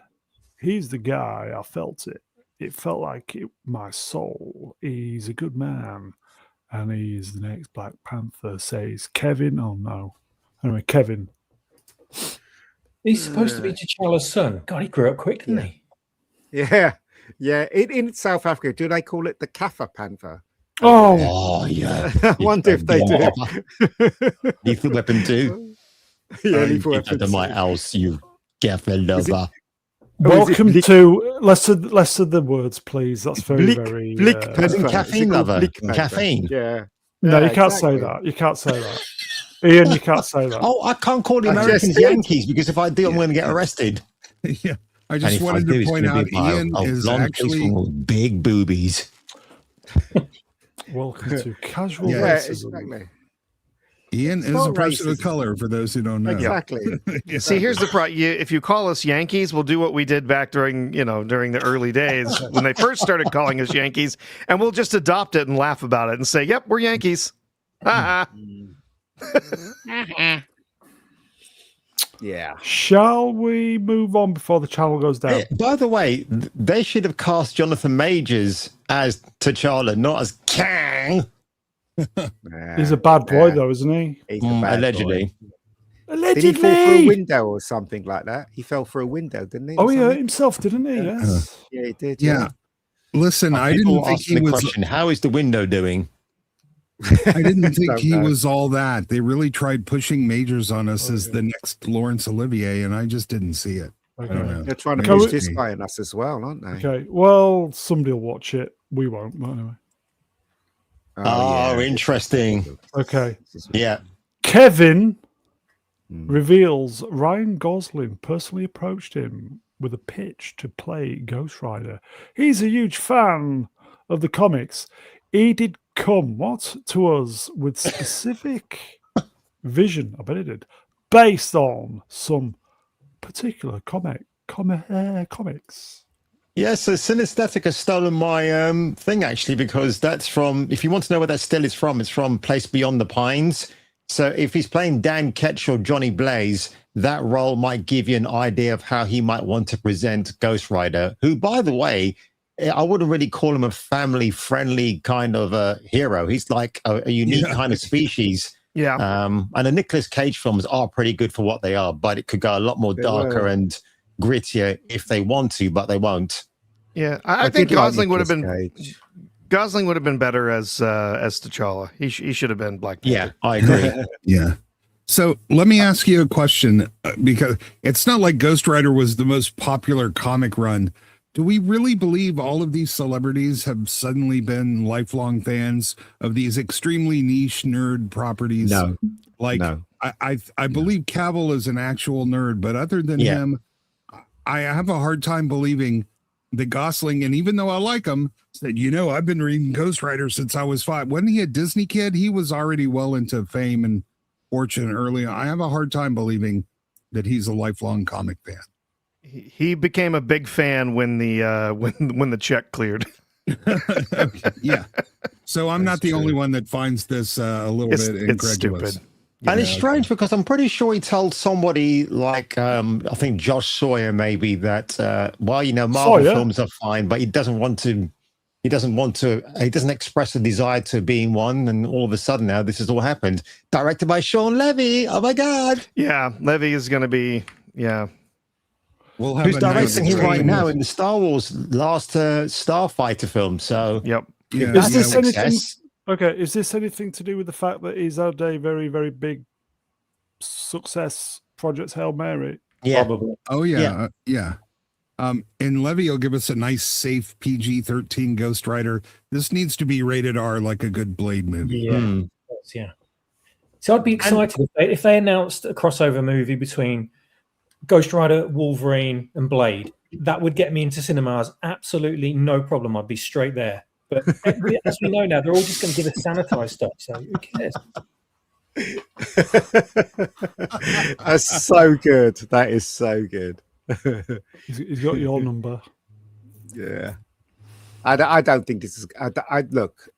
he's the guy. I felt it. It felt like my soul. He's a good man. And he's the next Black Panther, says Kevin. Oh, no. Anyway, Kevin. He's supposed to be T'Challa's son. God, he grew up quick, didn't he? Yeah. Yeah. In South Africa, do they call it the Kaffir Panther? Oh yeah. I wonder if they do. Lethal Weapon 2. Yeah, Lethal Weapon 2. My house, you Kaffir lover. Welcome to less of the words, please. That's very caffeine lover. Caffeine. Yeah. No, you can't say that. You can't say that. Ian, you can't say that. Oh, I can't call the Americans Yankees because if I do, I'm going to get arrested. Yeah. I just wanted to point out Ian is actually big boobies. Welcome to casual racism. Exactly. Ian is a person of color, for those who don't know. Exactly. See, here's the problem. If you call us Yankees, we'll do what we did back during the early days when they first started calling us Yankees, and we'll just adopt it and laugh about it and say, "Yep, we're Yankees." Yeah. Shall we move on before the channel goes down? By the way, they should have cast Jonathan Majors as T'Challa, not as Kang. He's a bad boy, though, isn't he? He's a bad allegedly. Boy. Did he fall through a window or something like that? He fell through a window, didn't he? Oh, he hurt himself, didn't he? Yes. Yeah, he did. Yeah. Listen, I didn't think he was. Question, how is the window doing? I didn't think Don't he know. was all that. They really tried pushing Majors on us as the next Laurence Olivier, and I just didn't see it. I don't know. They're trying to Maybe push it's this me. guy on us as well, aren't they? Okay. Well, somebody will watch it. We won't. But anyway. Oh, interesting. Okay. Yeah. Kevin reveals Ryan Gosling personally approached him with a pitch to play Ghost Rider. He's a huge fan of the comics. He did come to us with specific vision, I bet he did, based on some particular comics. Yeah, so Synesthetic has stolen my thing, actually, because that's from, if you want to know where that still is from, it's from Place Beyond the Pines. So if he's playing Dan Ketch or Johnny Blaze, that role might give you an idea of how he might want to present Ghost Rider, who, by the way, I wouldn't really call him a family-friendly kind of a hero. He's like a unique kind of species. Yeah. And the Nicolas Cage films are pretty good for what they are, but it could go a lot more darker and grittier if they want to, but they won't. Yeah, I think Gosling would have been better as T'Challa. He should have been Black Panther. Yeah, I agree. Yeah. So let me ask you a question, because it's not like Ghost Rider was the most popular comic run. Do we really believe all of these celebrities have suddenly been lifelong fans of these extremely niche nerd properties? No. Like, No. I believe Cavill is an actual nerd, but other than him, I have a hard time believing that Gosling, and even though I like him, said, I've been reading Ghost Rider since I was 5. Wasn't he a Disney kid? He was already well into fame and fortune early on. I have a hard time believing that he's a lifelong comic fan. He became a big fan when the check cleared. Okay, yeah. So I'm not the only one that finds this a little bit incredulous. It's stupid. And it's strange because I'm pretty sure he told somebody like, I think Josh Sawyer maybe that, Marvel films are fine, but he doesn't express a desire to being one. And all of a sudden now this has all happened. Directed by Sean Levy. Oh my God. Yeah. Levy is going to be, We'll have who's directing him right now in the Star Wars last Starfighter film. So, yep. Yeah, Is this anything? Okay, is this anything to do with the fact that he's had a very, very big success project, Hail Mary? Yeah. Probably. Oh, yeah. Yeah. And Levy will give us a nice, safe PG-13 Ghost Rider. This needs to be rated R like a good Blade movie. Yeah. Yeah. So I'd be excited if they announced a crossover movie between Ghost Rider, Wolverine, and Blade. That would get me into cinemas. Absolutely no problem. I'd be straight there. But as we know now, they're all just going to give us sanitized stuff. So who cares? That's so good. That is so good. He's got your number. Yeah. I don't think this is. I look,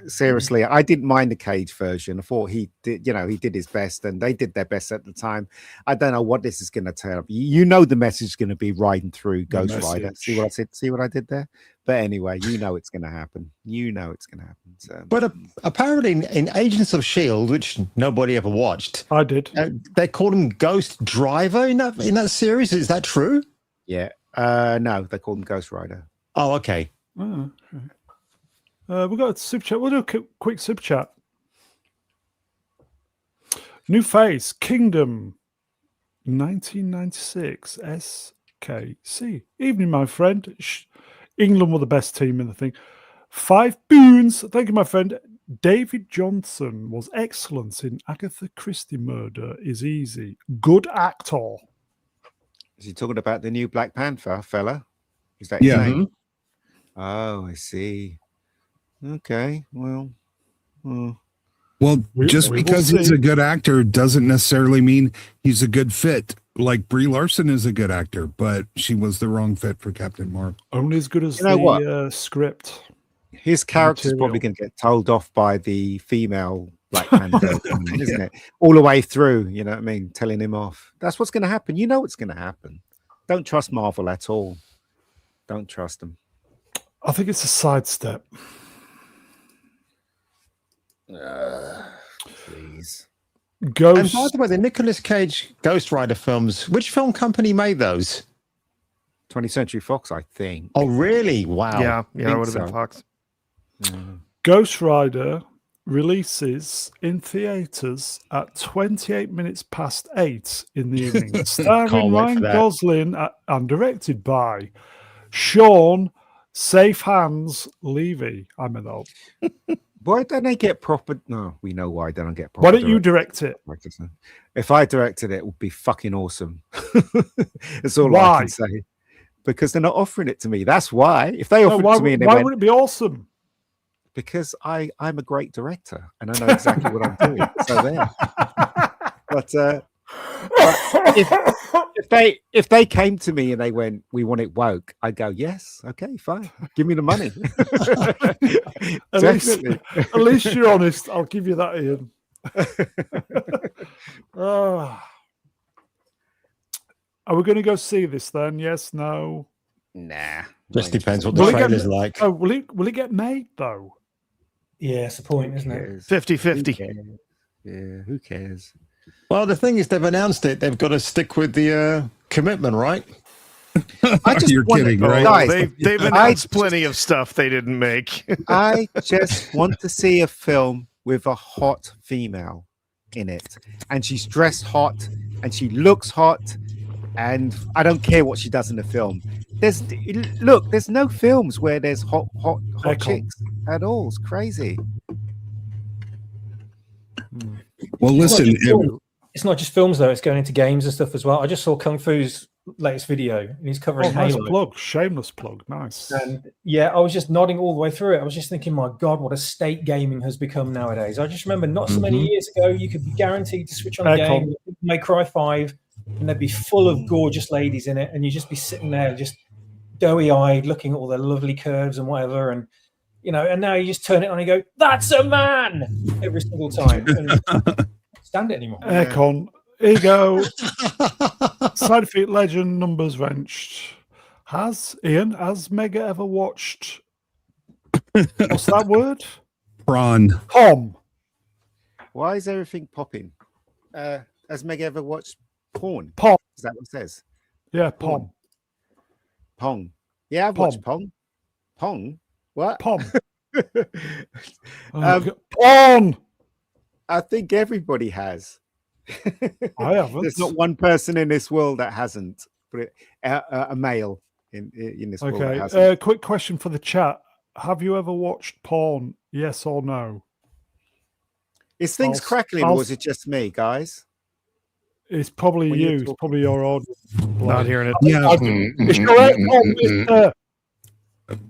seriously, I didn't mind the Cage version. I thought he did, he did his best, and they did their best at the time. I don't know what this is going to turn up. The message is going to be riding through Ghost Rider. See what I said? See what I did there? But anyway, it's going to happen. It's going to happen. So. But apparently in Agents of S.H.I.E.L.D., which nobody ever watched, I did. They called him Ghost Driver in that series. Is that true? Yeah. No, they called him Ghost Rider. Oh, okay. Oh, okay. We've got a super chat. We'll do a quick super chat. New face, Kingdom, 1996, SKC. Evening, my friend. England were the best team in the thing. 5 boons. Thank you, my friend. David Johnson was excellent in Agatha Christie Murder is Easy. Good actor. Is he talking about the new Black Panther fella? Is that his name? Oh, I see. Okay, well, just because he's a good actor doesn't necessarily mean he's a good fit. Like Brie Larson is a good actor, but she was the wrong fit for Captain Marvel. Only as good as the script. His character's probably going to get told off by the female Black Panther, isn't it? All the way through, you know what I mean? Telling him off. That's what's going to happen. You know what's going to happen. Don't trust Marvel at all. Don't trust them. I think it's a sidestep. Please. Ghost. And by the way, the Nicolas Cage Ghost Rider films, which film company made those? 20th Century Fox, I think. Oh, really? Wow. Yeah, it would have been Fox. Ghost Rider releases in theaters at 28 minutes past 8 in the evening, starring Can't wait for Ryan that. Gosling and directed by Sean Safe Hands Levy. I mean, though. Why don't they get proper? No, we know why they don't get proper. Why don't you direct it? If I directed it, it would be fucking awesome. That's all I Why? can say. Because they're not offering it to me. That's why. If they offered it to me, and they why went, would it be awesome? because I'm a great director and I know exactly what I'm doing. So there. But if they came to me and they went, we want it woke, I'd go, yes, okay, fine, give me the money. Definitely. At least you're honest. I'll give you that, Ian. Are we going to go see this then? Yes, no. Nah. Just depends what the trailer's like. Oh, will it get made though? Yeah, it's the point, isn't it? 50-50. Yeah, who cares? Well, the thing is, they've announced it. They've got to stick with the commitment, right? You're kidding, right? Guys, They've announced plenty of stuff they didn't make. I just want to see a film with a hot female in it, and she's dressed hot, and she looks hot, and I don't care what she does in the film. There's no films where there's hot chicks at all. It's crazy. Well, listen, It's not just films though; it's going into games and stuff as well. I just saw Kung Fu's latest video, and he's covering nice Halo. plug, shameless plug, nice. And yeah, I was just nodding all the way through it. I was just thinking, my God, what a state gaming has become nowadays. I just remember not so many years ago, you could be guaranteed to switch on a game, May Cry 5, and they'd be full of gorgeous ladies in it, and you'd just be sitting there just doughy-eyed, looking at all the lovely curves and whatever, and and now you just turn it on and you go, "That's a man!" every single time. And I can't stand it anymore. Aircon, here you go. Side Defeat Legend, numbers wrenched. Has Mega ever watched? What's that word? prawn. Pom. Why is everything popping? Has Meg ever watched porn? Pom. Is that what it says? Yeah, Pom. Pong. Yeah, I've watched Pong. Pong? What? Pom. Pong! I think everybody has. I haven't. There's not one person in this world that hasn't. But a male in this world that hasn't. Okay. Quick question for the chat. Have you ever watched porn? Yes or no? Is things crackling or is it just me, guys? It's probably you. It's probably your audience. Not hearing it. Yeah. It's correct.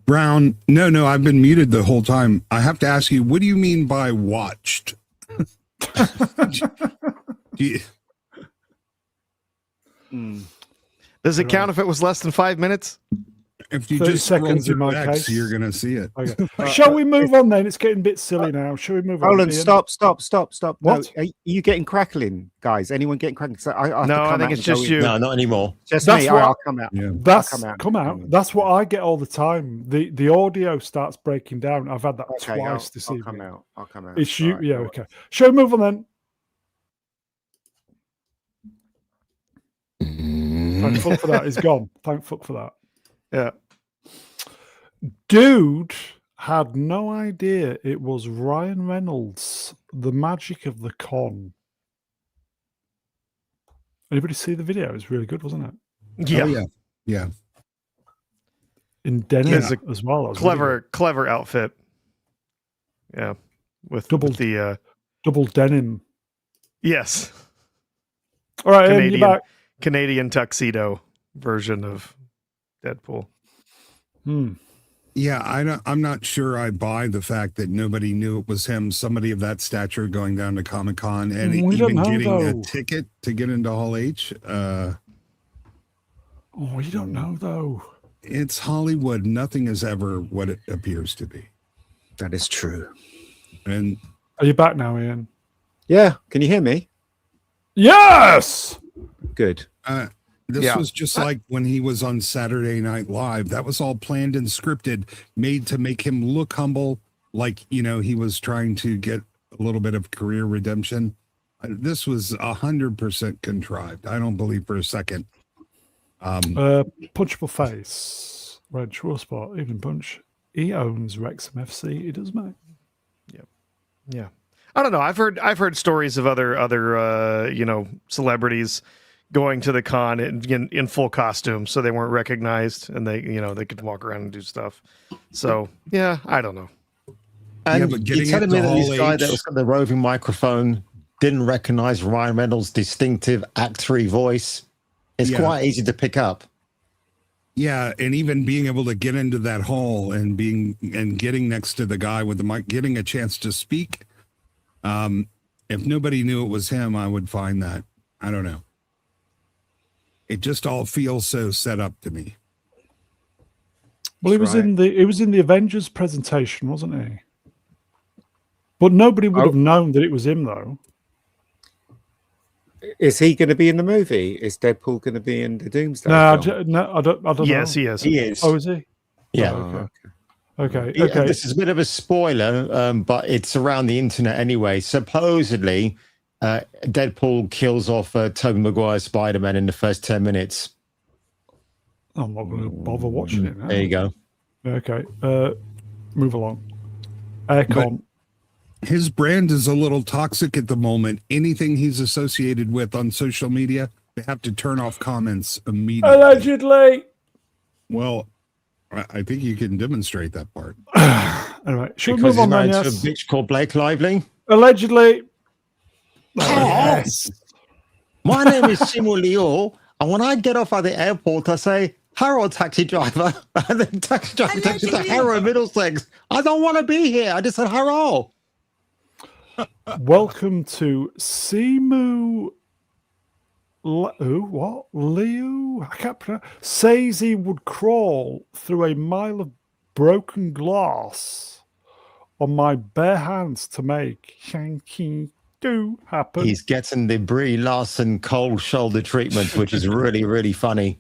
Brown. No, I've been muted the whole time. I have to ask you, what do you mean by watched? Does it count if it was less than 5 minutes? If you 30 just seconds scroll in my through X, case. you're gonna see it. Okay. Shall we move on then? It's getting a bit silly now. Shall we move on? Hold on, stop. What? No, are you getting crackling, guys? Anyone getting crackling? So I think it's just you. No, not anymore. Just That's me. what- I'll come out. Yeah. Come out. That's what I get all the time. The audio starts breaking down. I've had that twice this I'll evening. I'll come out. It's you. All right, Yeah. all right. Okay. Shall we move on then? Thank fuck for that. He's gone. Thank fuck for that. Yeah. Dude had no idea it was Ryan Reynolds, the magic of the con. Anybody see the video? It was really good, wasn't it? Yeah. Oh, yeah. In denim It's a as well. That was Clever outfit. Yeah. With Double- the double denim. yes. All right, Ian, you're back. Canadian tuxedo version of Deadpool. Yeah, I'm not sure I buy the fact that nobody knew it was him, somebody of that stature going down to Comic-Con and We don't even know, getting a though. ticket to get into Hall H. Oh, you don't know though. It's Hollywood. Nothing is ever what it appears to be. That is true. And Are you back now, Ian? Yeah. Can you hear me? Yes. Good. this was just like when he was on Saturday Night Live. That was all planned and scripted, made to make him look humble, like, you know, he was trying to get a little bit of career redemption. This was 100% contrived. I don't believe for a second. Punchable Face, Red Shore Spot, Evening Punch. He owns Wrexham FC. He does, mate. Yep. Yeah, I don't know. I've heard stories of other celebrities going to the con in full costume, so they weren't recognized, and they could walk around and do stuff. So yeah, I don't know. And but you're getting telling it me to that this Hall guy H- that was got the roving microphone didn't recognize Ryan Reynolds' distinctive actory voice? It's quite easy to pick up. Yeah, and even being able to get into that hall and getting next to the guy with the mic, getting a chance to speak. If nobody knew it was him, I would find that. I don't know. It just all feels so set up to me. Well, he was in the Avengers presentation, wasn't he? But nobody would have known that it was him, though. Is he going to be in the movie? Is Deadpool going to be in the Doomsday film? I don't know. Yes, he is. He is. Oh, is he? Yeah. Oh, okay. Yeah, this is a bit of a spoiler, but it's around the internet anyway. Supposedly, Deadpool kills off Tobey Maguire's Spider-Man in the first 10 minutes. I'm not going to bother watching it now. There you go. Okay. Move along. Aircon. His brand is a little toxic at the moment. Anything he's associated with on social media, they have to turn off comments immediately. Allegedly. Well, I think you can demonstrate that part. Anyway, should Because we move on he's then? married to a Yes. bitch called Blake Lively. Allegedly. Yes. My name is Simu Leo, and when I get off at the airport, I say, "Hello, taxi driver." And the taxi driver takes me to Harrow, Middlesex. I don't want to be here. I just said hello. Welcome to Simu. What? Leo? I can't pronounce. Says he would crawl through a mile of broken glass on my bare hands to make Shanky do happen. He's getting the Brie Larson cold shoulder treatment, which is really, really funny.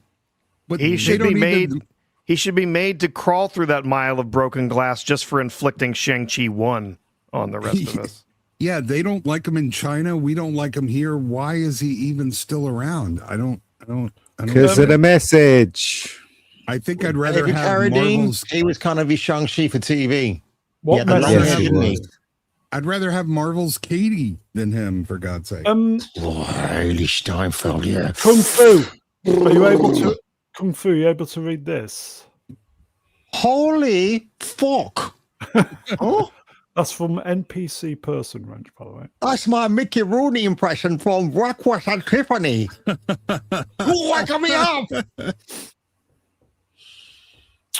But He they should be don't made. even- He should be made to crawl through that mile of broken glass just for inflicting Shang-Chi 1 on the rest of us. Yeah, they don't like him in China. We don't like him here. Why is he even still around? I don't Because of the message. I think I'd rather David have Carradine, Marvel's. he was kind of his Shang-Chi for TV. What Yeah, the long message? Yes, hair, he didn't he? was. I'd rather have Marvel's Katie than him, for God's sake. Holy Steinfeld, yeah. Kung Fu. Are you able to Kung Fu? Are you able to read this? Holy fuck. Oh, That's from NPC Person Wrench, by the way. that's my Mickey Rooney impression from Breakfast at Tiffany. Wake me up.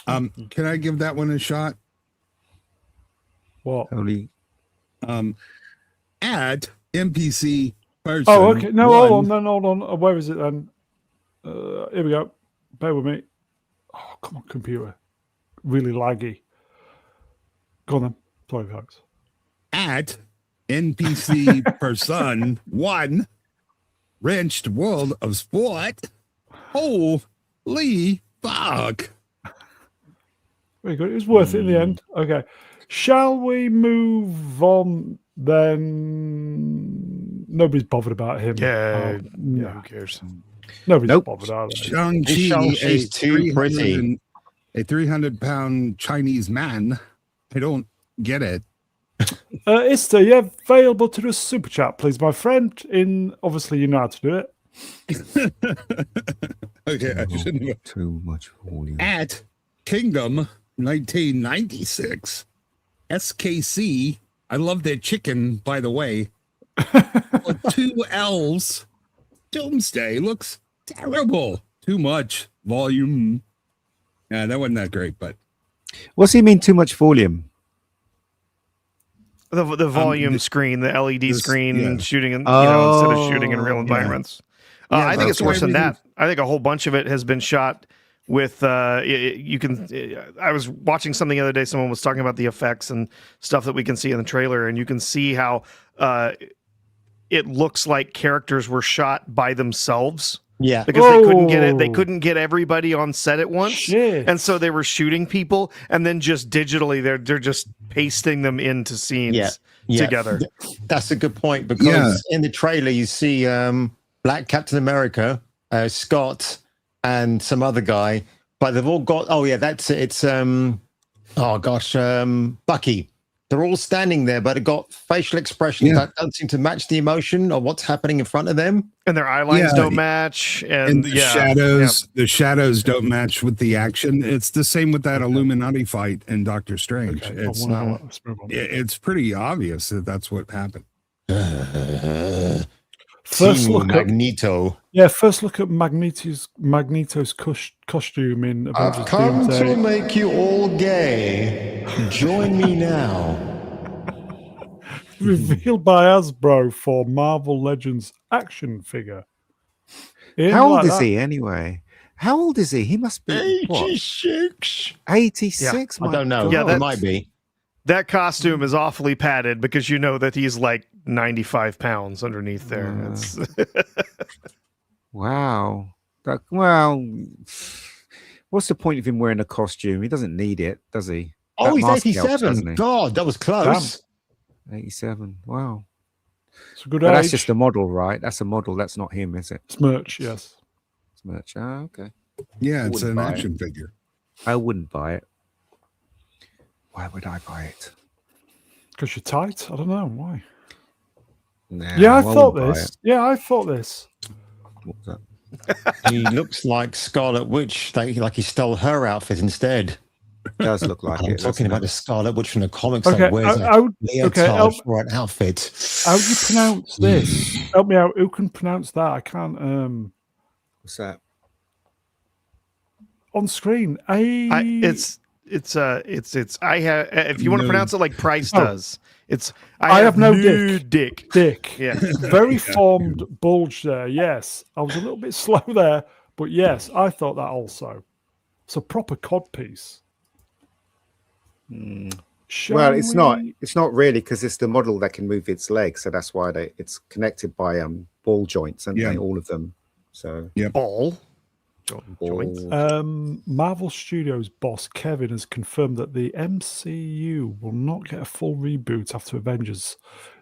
Can I give that one a shot? What? Only Add NPC person. Oh, okay. No, hold one. on. Then hold on. Where is it then? Here we go. Bear with me. Oh, come on, computer. Really laggy. Go on then. Sorry, folks. At NPC person one, wrenched world of sport. Holy fuck. Very good. It was worth it in the end. Okay. Shall we move on then? Nobody's bothered about him. Yeah, No. who cares? Nobody's Nope. bothered, are they? Shang-Chi, Shang-Chi's too pretty. A 300-pound Chinese man. I don't get it. Ista, yeah, available to do a super chat, please, my friend. Obviously, you know how to do it. Okay, I shouldn't have. too much volume. At Kingdom 1996, SKC. I love their chicken, by the way. With 2 L's. Doomsday looks terrible. Too much volume. Yeah, that wasn't that great, but What's he mean? Too much volume? The volume the- screen, the LED screen, yeah. shooting in, instead of shooting in real Oh, environments. Yeah, I think it's that's worse why than we- that. I think a whole bunch of it has been shot with. You can. I was watching something the other day. Someone was talking about the effects and stuff that we can see in the trailer, and you can see how it looks like characters were shot by themselves. Yeah. Because they couldn't get it. They Oh. couldn't get everybody on set at once. Shit. And so they were shooting people, and then just digitally they're just pasting them into scenes Yeah. together. That's a good point because in the trailer you see Black Captain America, Scott, and some other guy, but they've all got. Oh yeah, that's it. It's Bucky. They're all standing there, but it got facial expressions that don't seem to match the emotion of what's happening in front of them. And their eye lines don't match. And the shadows don't match with the action. It's the same with that Illuminati fight in Doctor Strange. Okay. It's pretty obvious that that's what happened. First look Magneto. First look at Magneto's costume in Avengers. I've come to make you all gay. Join me now. Revealed by Hasbro for Marvel Legends action figure. How old is he anyway? How old is he? He must be 86. 86. I don't know. Yeah, it might be. That costume is awfully padded because you know that he's like 95 pounds underneath there. Wow. What's the point of him wearing a costume? He doesn't need it, does he? Oh, he's 87. God, that was close. Damn. 87. Wow. It's a good But age. that's just a model, right? That's a model. That's not him, is it? Smirch, yes. Smirch. Oh, okay. Yeah, it's an action figure. I wouldn't buy it. Why would I buy it? Because you're tight? I don't know. Why? Nah, Yeah, I thought wouldn't buy this. it. Yeah, I thought this. What was that? He looks like Scarlet Witch. Like he stole her outfit instead. Does look like I'm it. talking about the Scarlet Witch from the comics. Okay, that wears a leotard for an outfit. How do you pronounce this? Help me out. Who can pronounce that? I can't. What's that? On screen. If you want to pronounce it like Price does, it's I have no dick. Dick. Yeah. Very formed bulge there. Yes. I was a little bit slow there, but yes, I thought that also. It's a proper cod piece. Well, it's not. It's not really because it's the model that can move its legs, so that's why it's connected by ball joints, and all of them. So ball joints. Marvel Studios boss Kevin has confirmed that the MCU will not get a full reboot after Avengers.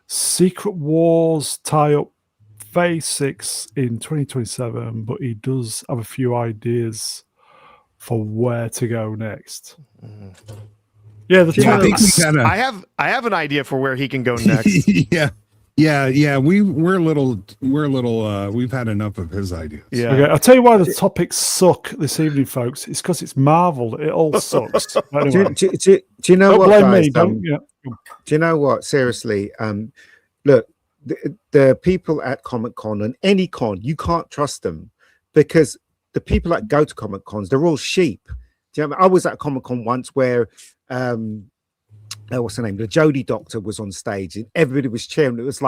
Secret Wars tie up Phase 6 in 2027, but he does have a few ideas for where to go next. Yeah, I have an idea for where he can go next. Yeah. We're a little. We've had enough of his ideas. Yeah. Okay, I'll tell you why the topics suck this evening, folks. It's because it's Marvel. It all sucks. Anyway. Do you know don't what? Blame Guys, me, don't, yeah. Do you know what? Seriously, look, the people at Comic Con and any con, you can't trust them because the people that go to Comic Cons, they're all sheep. Do you know what I mean? I was at Comic Con once where what's her name? The Jodie Doctor was on stage and everybody was cheering. It was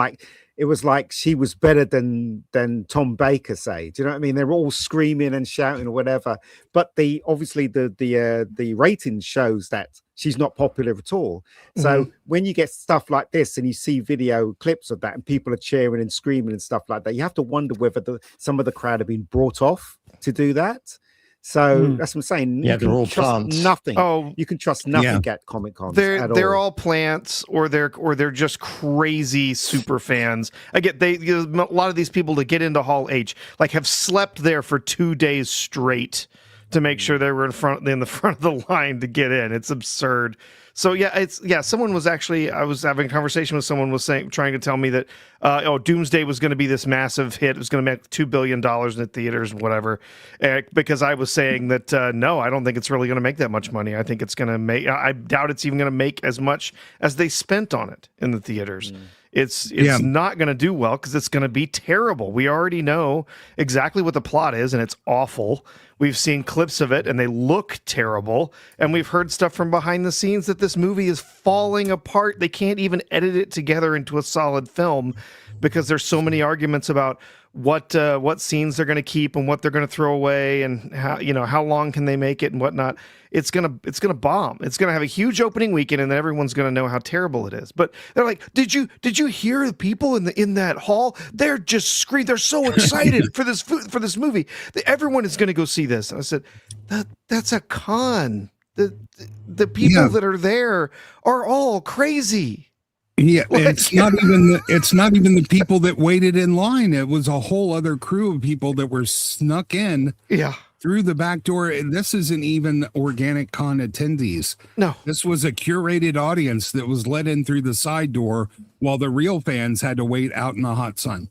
like she was better than Tom Baker, say. Do you know what I mean? They were all screaming and shouting or whatever. But obviously the ratings shows that she's not popular at all. So when you get stuff like this and you see video clips of that and people are cheering and screaming and stuff like that, you have to wonder whether some of the crowd have been brought off to do that. So that's what I'm saying. Yeah, they're all plants. Nothing. Oh, you can trust nothing at Comic Con. They're all plants, or they're just crazy super fans. I get a lot of these people to get into Hall H have slept there for 2 days straight to make sure they were in the front of the line to get in. It's absurd. So someone was I was having a conversation with someone trying to tell me that Doomsday was going to be this massive hit. It was going to make $2 billion in the theaters and whatever. Because I was saying that no, I don't think it's really going to make that much money. I think it's going to make. I doubt it's even going to make as much as they spent on it in the theaters. It's not going to do well because it's going to be terrible. We already know exactly what the plot is, and it's awful. We've seen clips of it, and they look terrible. And we've heard stuff from behind the scenes that this movie is falling apart. They can't even edit it together into a solid film because there's so many arguments about what scenes they're going to keep and what they're going to throw away, and how long can they make it and whatnot. It's gonna bomb. It's gonna have a huge opening weekend, and then everyone's gonna know how terrible it is. But they're like, did you hear the people in that hall? They're just screaming. They're so excited for this movie. Everyone is gonna go see this. And I said, that's a con. The people that are there are all crazy. Yeah, it's not even the people that waited in line. It was a whole other crew of people that were snuck in. Yeah. through the back door. And this isn't even organic con attendees. No, this was a curated audience that was let in through the side door while the real fans had to wait out in the hot sun.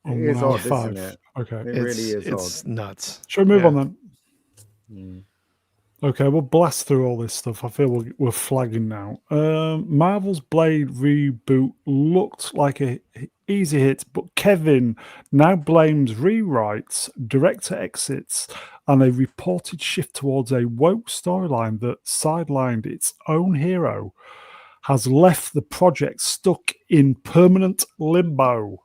It is odd, isn't it? Okay. It really is it's odd. nuts. Shall we move on then? Mm. Okay, we'll blast through all this stuff. I feel we're flagging now. Marvel's Blade reboot looked like a easy hit, but Kevin now blames rewrites, director exits, and a reported shift towards a woke storyline that sidelined its own hero has left the project stuck in permanent limbo.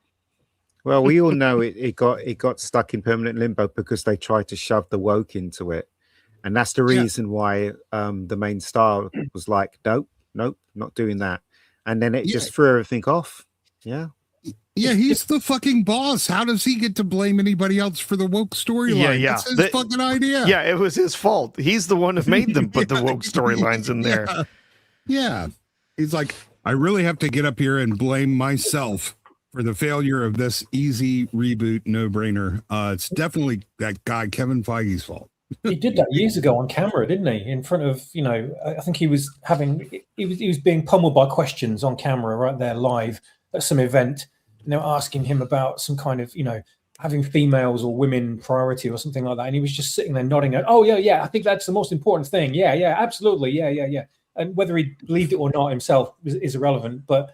Well, we all know it got stuck in permanent limbo because they tried to shove the woke into it. And that's the reason why the main star was like, nope, not doing that. And then it just threw everything off. Yeah. Yeah, he's the fucking boss. How does he get to blame anybody else for the woke storyline? Yeah. It's his fucking idea. Yeah, it was his fault. He's the one who made them put the woke storylines in there. Yeah. He's like, I really have to get up here and blame myself for the failure of this easy reboot no-brainer. It's definitely that guy, Kevin Feige's fault. He did that years ago on camera, didn't he? In front of, I think he was being pummeled by questions on camera right there live at some event. And they were asking him about some kind of, having females or women priority or something like that. And he was just sitting there nodding at, oh, yeah, I think that's the most important thing. Yeah, absolutely. Yeah. And whether he believed it or not himself is irrelevant. But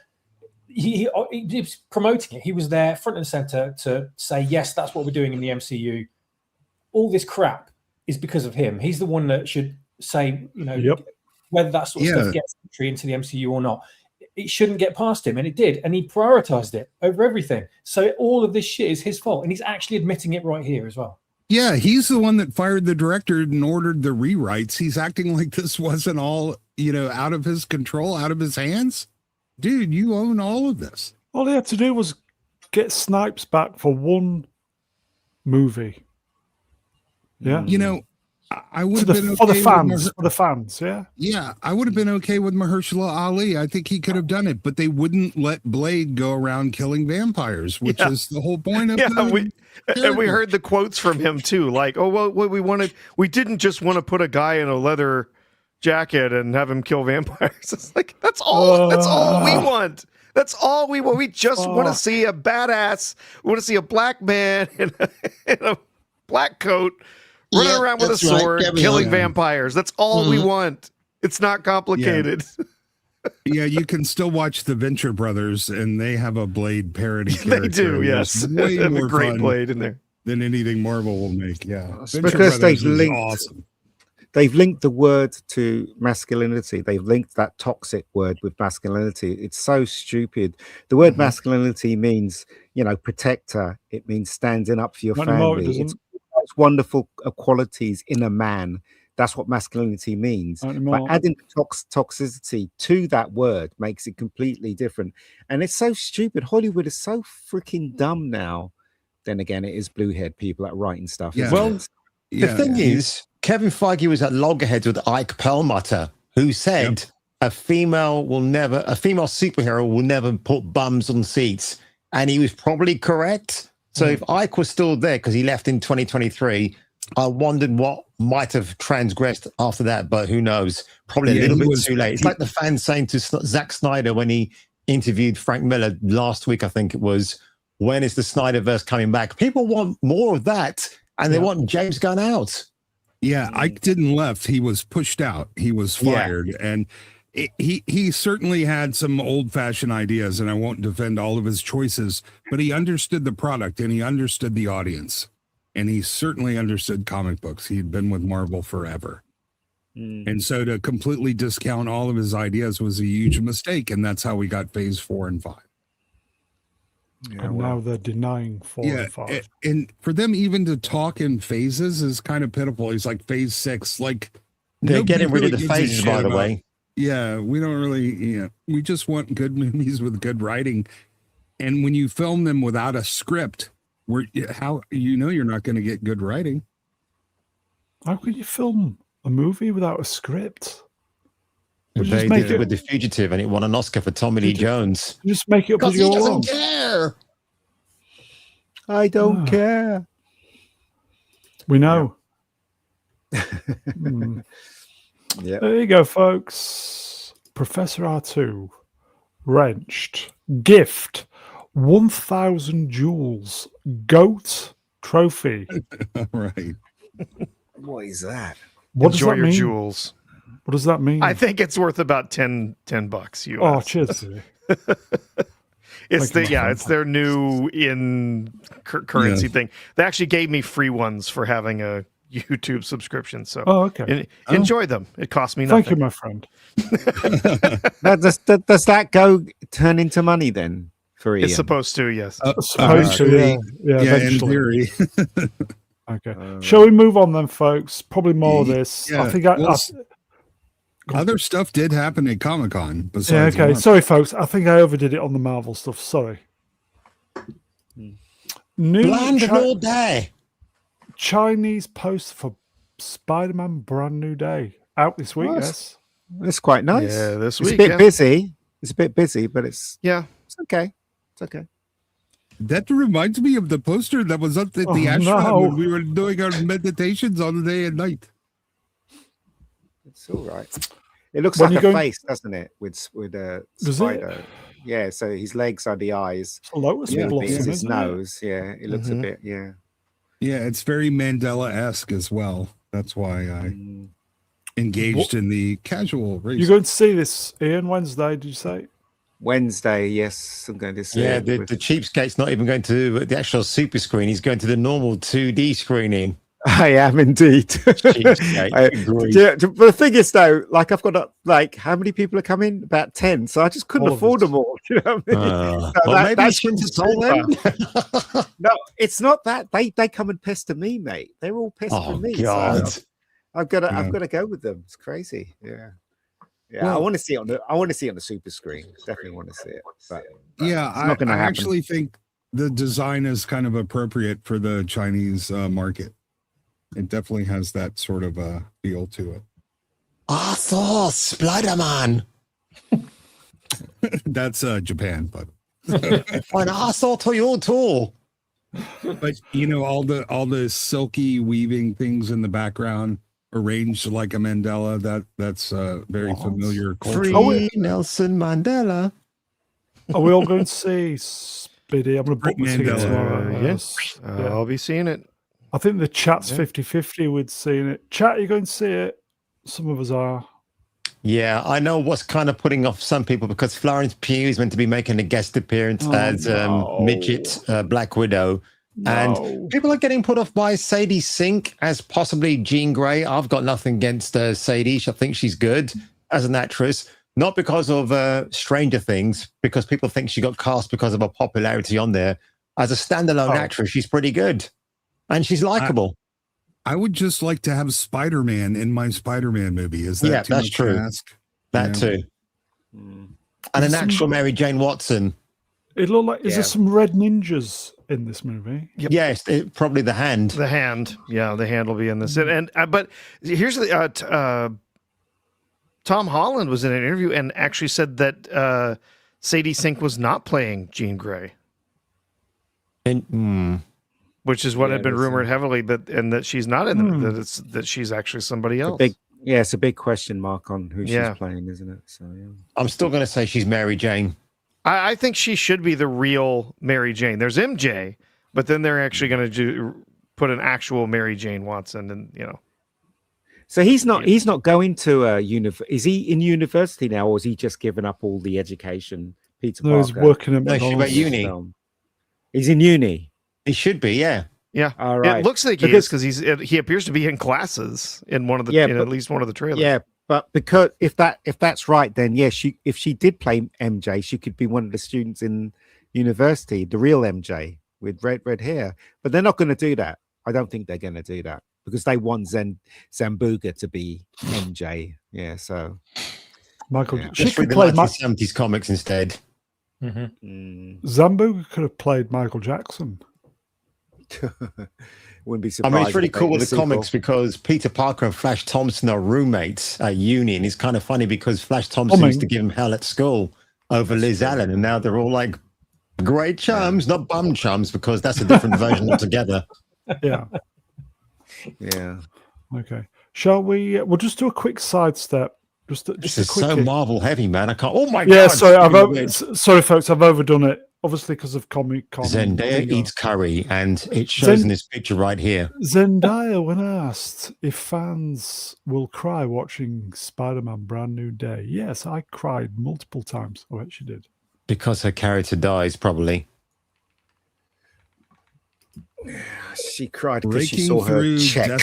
he was promoting it. He was there front and center to say, yes, that's what we're doing in the MCU. All this crap is because of him. He's the one that should say, whether that sort of stuff gets entry into the MCU or not. It shouldn't get past him, and it did, and he prioritized it over everything. So all of this shit is his fault, and he's actually admitting it right here as well. Yeah, he's the one that fired the director and ordered the rewrites. He's acting like this wasn't all, out of his control, out of his hands. Dude, you own all of this. All he had to do was get Snipes back for one movie. Yeah. I would have been okay for the fans, yeah. Yeah, I would have been okay with Mahershala Ali. I think he could have done it, but they wouldn't let Blade go around killing vampires, which is the whole point of we heard the quotes from him too, like, oh well, we didn't just want to put a guy in a leather jacket and have him kill vampires. It's like that's all we want. That's all we want. We just want to see a badass. We want to see a black man in a black coat running around with a sword, killing vampires. That's all we want. It's not complicated. Yeah, you can still watch the Venture Brothers, and they have a Blade parody character. They do, yes. Way they have more a great fun Blade in there than anything Marvel will make. Yeah, because they've linked. Awesome. They've linked the word to masculinity. They've linked that toxic word with masculinity. It's so stupid. The word masculinity means, protector. It means standing up for your family. It's wonderful qualities in a man. That's what masculinity means. But adding toxicity to that word makes it completely different. And it's so stupid. Hollywood is so freaking dumb now. Then again, it is blue-haired people that are writing stuff. Yeah. Well, the thing is, Kevin Feige was at loggerheads with Ike Perlmutter, who said a female superhero will never put bums on seats. And he was probably correct. So if Ike was still there, because he left in 2023, I wondered what might have transgressed after that, but who knows? Probably a little bit too late. It's like the fans saying to Zack Snyder when he interviewed Frank Miller last week, I think it was, when is the Snyderverse coming back? People want more of that, and they want James Gunn out. Yeah, Ike didn't left. He was pushed out. He was fired. And he certainly had some old-fashioned ideas, and I won't defend all of his choices, but he understood the product, and he understood the audience. And he certainly understood comic books. He had been with Marvel forever. And so to completely discount all of his ideas was a huge mistake. And that's how we got phase 4 and 5. Yeah, and now they're denying 4 and 5. And for them even to talk in phases is kind of pitiful. It's like phase 6. Like they're getting rid of the phases, by the way. Yeah, we don't really, we just want good movies with good writing. And when you film them without a script, how you're not going to get good writing. How can you film a movie without a script? They did it with The Fugitive, and it won an Oscar for Tommy Lee Jones. Just make it up as you go along. He doesn't care. I don't care. We know. Mm. Yeah. There you go, folks. Professor R2, wrenched, gift, 1,000 jewels, goat trophy. Right. What is that? What does Enjoy that your mean? jewels. What does that mean? I think it's worth about $10 US. Oh, cheers. Billy. It's Thank you, my friend. it's their new currency Yes. thing. They actually gave me free ones for having a YouTube subscription. So Oh, okay. enjoy them. It cost me nothing. Thank you, my friend. Now, does that go turn into money then for Ian? It's supposed to, yes. Supposed to, yeah. Yeah, Yeah, in eventually. theory. Okay. Shall we move on then, folks? Probably more of this. Yeah. I think Other stuff did happen at Comic-Con. yeah, okay. Sorry, folks. I think I overdid it on the Marvel stuff. Sorry. New Bland all day. Chinese poster for Spider-Man Brand New Day. Out this week, yes. It's quite nice. Yeah, this It's week. a bit busy. It's a bit busy, but it's okay. It's okay. That reminds me of the poster that was up at Oh, the ashram no. when we were doing our meditations all day and night. It's all right. It looks When like you a go- face, doesn't it? With a Does it? spider. Yeah, so his legs are the eyes. It's a lotus Yeah, blossom, It's his isn't it? nose. Yeah, it looks a bit. Yeah. Yeah, it's very Mandela-esque as well. That's why I engaged in the casual race. You're going to see this, Ian, Wednesday, did you say? Wednesday, yes, I'm going to see. Yeah, it the with- cheapskate's not even going to the actual super screen. He's going to the normal 2D screening. I am indeed. Cheapskate. Agreed. But the thing is, though, like I've got how many people are coming? About 10. So I just couldn't All of afford us. them all. You know what I mean? So Well, maybe that's you shouldn't sell them. No, it's not that. They come and pester me, mate. They're all pestering Oh, me. So God. I've got to go with them. It's crazy. Yeah. Yeah, I Well- want to see it on the super screen. Definitely want to see it. But Yeah, it's not going to I happen. actually think the design is kind of appropriate for the Chinese market. It definitely has that sort of feel to it. Arthur, Spider-Man. That's Japan, but An Arthur Toyota. but all the silky weaving things in the background arranged like a mandala. That's very familiar culture. Free Nelson Mandela. Are we all going to see Speedy? I'm going to book the ticket Mandela. tomorrow. Yes. Yeah. I'll be seeing it. I think the chat's 50-50 with seeing it. Chat, are you going to see it? Some of us are. Yeah, I know what's kind of putting off some people because Florence Pugh is meant to be making a guest appearance as Midget Black Widow. And people are getting put off by Sadie Sink as possibly Jean Grey. I've got nothing against Sadie. I think she's good as an actress. Not because of Stranger Things, because people think she got cast because of her popularity on there. As a standalone actress, she's pretty good. And she's likable. I would just like to have Spider-Man in my Spider-Man movie. Is that too that's much true. to ask? That too. And an actual Mary Jane Watson. It looked like, is there some red ninjas in this movie? Yes, probably the hand. The hand. Yeah, the hand will be in this. And but here's the Tom Holland was in an interview and actually said that Sadie Sink was not playing Jean Grey. Which is what had been rumored heavily, and that she's not in that she's actually somebody else. It's a big question mark on who she's playing, isn't it? So yeah. I'm still going to say she's Mary Jane. I think she should be the real Mary Jane. There's MJ, but then they're actually going to put an actual Mary Jane Watson, and So he's not going to is he in university now, or is he just given up all the education? Peter Parker. He's working at No, she's McDonald's. at uni. Film. He's in uni. He should be, yeah. Yeah, All right. It looks like he is because he appears to be in classes in one of the at least one of the trailers. Yeah, but because if that's right, then yes, if she did play MJ, she could be one of the students in university, the real MJ with red hair. But they're not going to do that. I don't think they're going to do that because they want Zambuga to be MJ. Yeah, so Michael, Yeah. she Just read could the play 1970s comics instead. Zambuga could have played Michael Jackson. wouldn't be I surprised. mean, it's really if they cool did with a the sequel. comics because Peter Parker and Flash Thompson are roommates at uni, and it's kind of funny because Flash Thompson used to give him hell at school over Liz Allen, and now they're all like great chums, not bum chums, because that's a different version altogether. Yeah. Yeah. Okay. Shall we? We'll just do a quick sidestep. Just This a is so quickie. Marvel heavy, man. I can't. Oh my Yeah, god! sorry, sorry, folks. I've overdone it. Obviously, because of Comic Con. Zendaya eats curry, and it shows in this picture right here. Zendaya, when asked if fans will cry watching Spider-Man: Brand New Day, yes, I cried multiple times. I bet she did. Because her character dies, probably. She cried because she saw her check.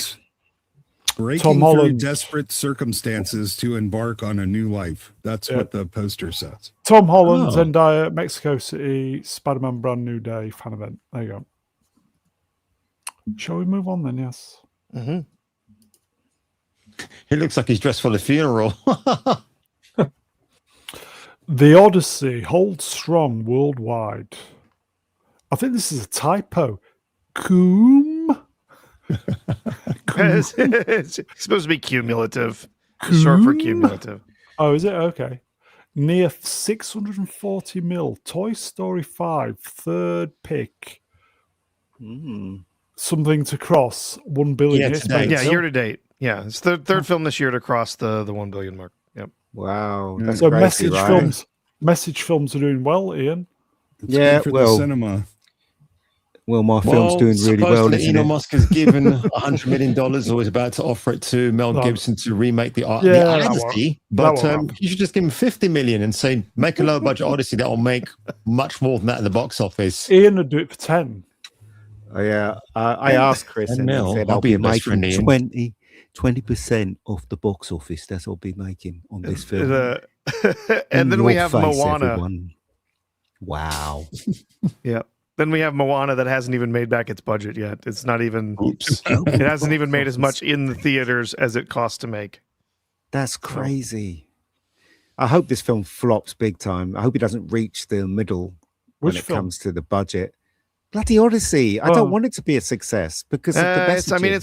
Breaking through desperate circumstances to embark on a new life. That's what the poster says. Tom Holland, Zendaya, Mexico City, Spider-Man: Brand New Day fan event. There you go. Shall we move on then? Yes. Mm-hmm. He looks like he's dressed for the funeral. The Odyssey holds strong worldwide. I think this is a typo. Coom. It's supposed to be cumulative. Short for cumulative. Oh, is it? Okay. Near 640 mil. Toy Story 5, third pick. Something to cross 1 billion. Yeah, year to date. Yeah, it's the third film this year to cross the 1 billion mark. Yep. Wow. That's so crazy, message films are doing well, Ian. It's for the cinema. Well, my film's doing really well. Elon Musk has given $100 million, or is about to offer it to Mel Gibson to remake the Odyssey. But you should just give him $50 million and say, make a low budget Odyssey that will make much more than that in the box office. Ian would do it for 10. Oh, yeah. I asked Chris and he said I'll be making 20% off the box office. That's what I'll be making on this film. And then we have Moana. Everyone. Wow. Yeah. Then we have Moana that hasn't even made back its budget yet. It's not even. Oops. It hasn't even made as much in the theaters as it cost to make. That's crazy. I hope this film flops big time. I hope it doesn't reach the middle when it comes to the budget. Bloody Odyssey. I don't want it to be a success because of the best. I mean,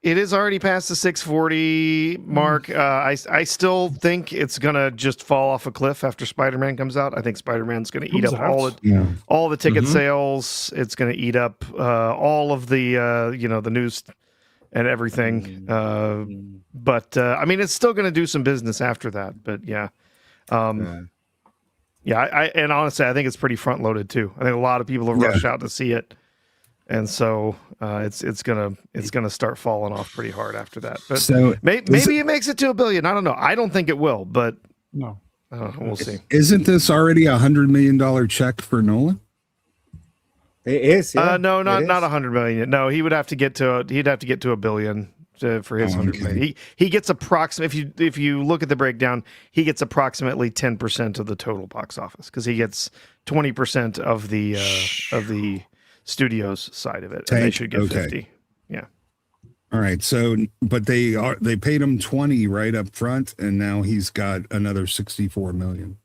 it is already past the 640 mark. I still think it's gonna just fall off a cliff after Spider-Man comes out. I think Spider-Man's gonna eat up all the ticket sales. It's gonna eat up all of the the news and everything. But I mean, it's still gonna do some business after that. But yeah. And honestly, I think it's pretty front loaded too. I think a lot of people have rushed out to see it. And so it's gonna start falling off pretty hard after that. But so maybe it makes it to $1 billion. I don't know. I don't think it will, but no, we'll see. Isn't this already $100 million check for Nolan? It is. Yeah. No, not $100 million. No, he'd have to get to $1 billion for his $100 million. He gets approximately. If you look at the breakdown, he gets approximately 10% of the total box office because he gets 20% of the studio's side of it, and they should get 50. Yeah. All right. So, but they paid him 20 right up front, and now he's got another 64 million.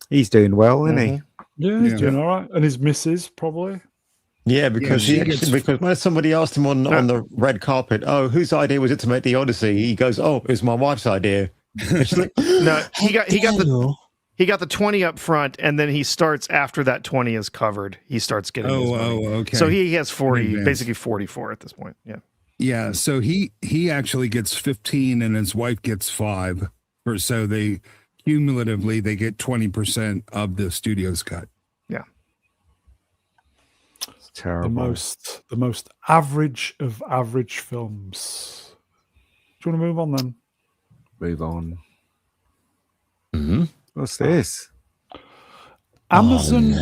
He's doing well, isn't he? Yeah, he's doing all right, and his missus probably. Yeah, because because when somebody asked him on the red carpet, "Oh, whose idea was it to make the Odyssey?" He goes, "Oh, it was my wife's idea." No, he got the 20 up front, and then he starts after that 20 is covered. He starts getting his money. Okay. So he has 40, basically 44 at this point. Yeah. Yeah. So he actually gets 15, and his wife gets 5, or so they cumulatively they get 20% of the studio's cut. Yeah. It's terrible. The most average of average films. Do you want to move on then? Move on. Mm-hmm. What's this? Amazon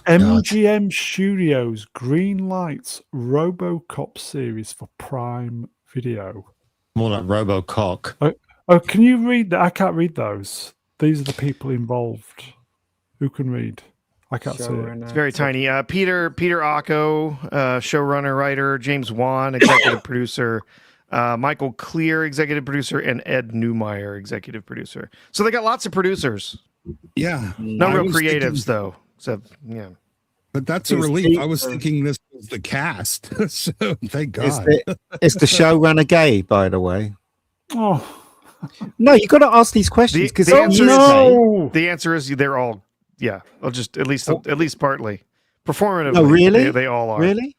MGM Studios green lights RoboCop series for Prime Video. More like RoboCock. Oh, can you read that? I can't read those. These are the people involved. Who can read? I can't see it. It's very tiny. Peter Ocko, showrunner, writer. James Wan, executive producer. Michael Clear, executive producer, and Ed Neumeier, executive producer. So they got lots of producers. Yeah. No real creatives, though. So, yeah. But that's a relief. I was thinking this was the cast. So thank God. Is the showrunner gay, by the way? Oh. No, you got to ask these questions because the answer is they're all, I'll just at least partly performatively. Oh, really? They all are. Really?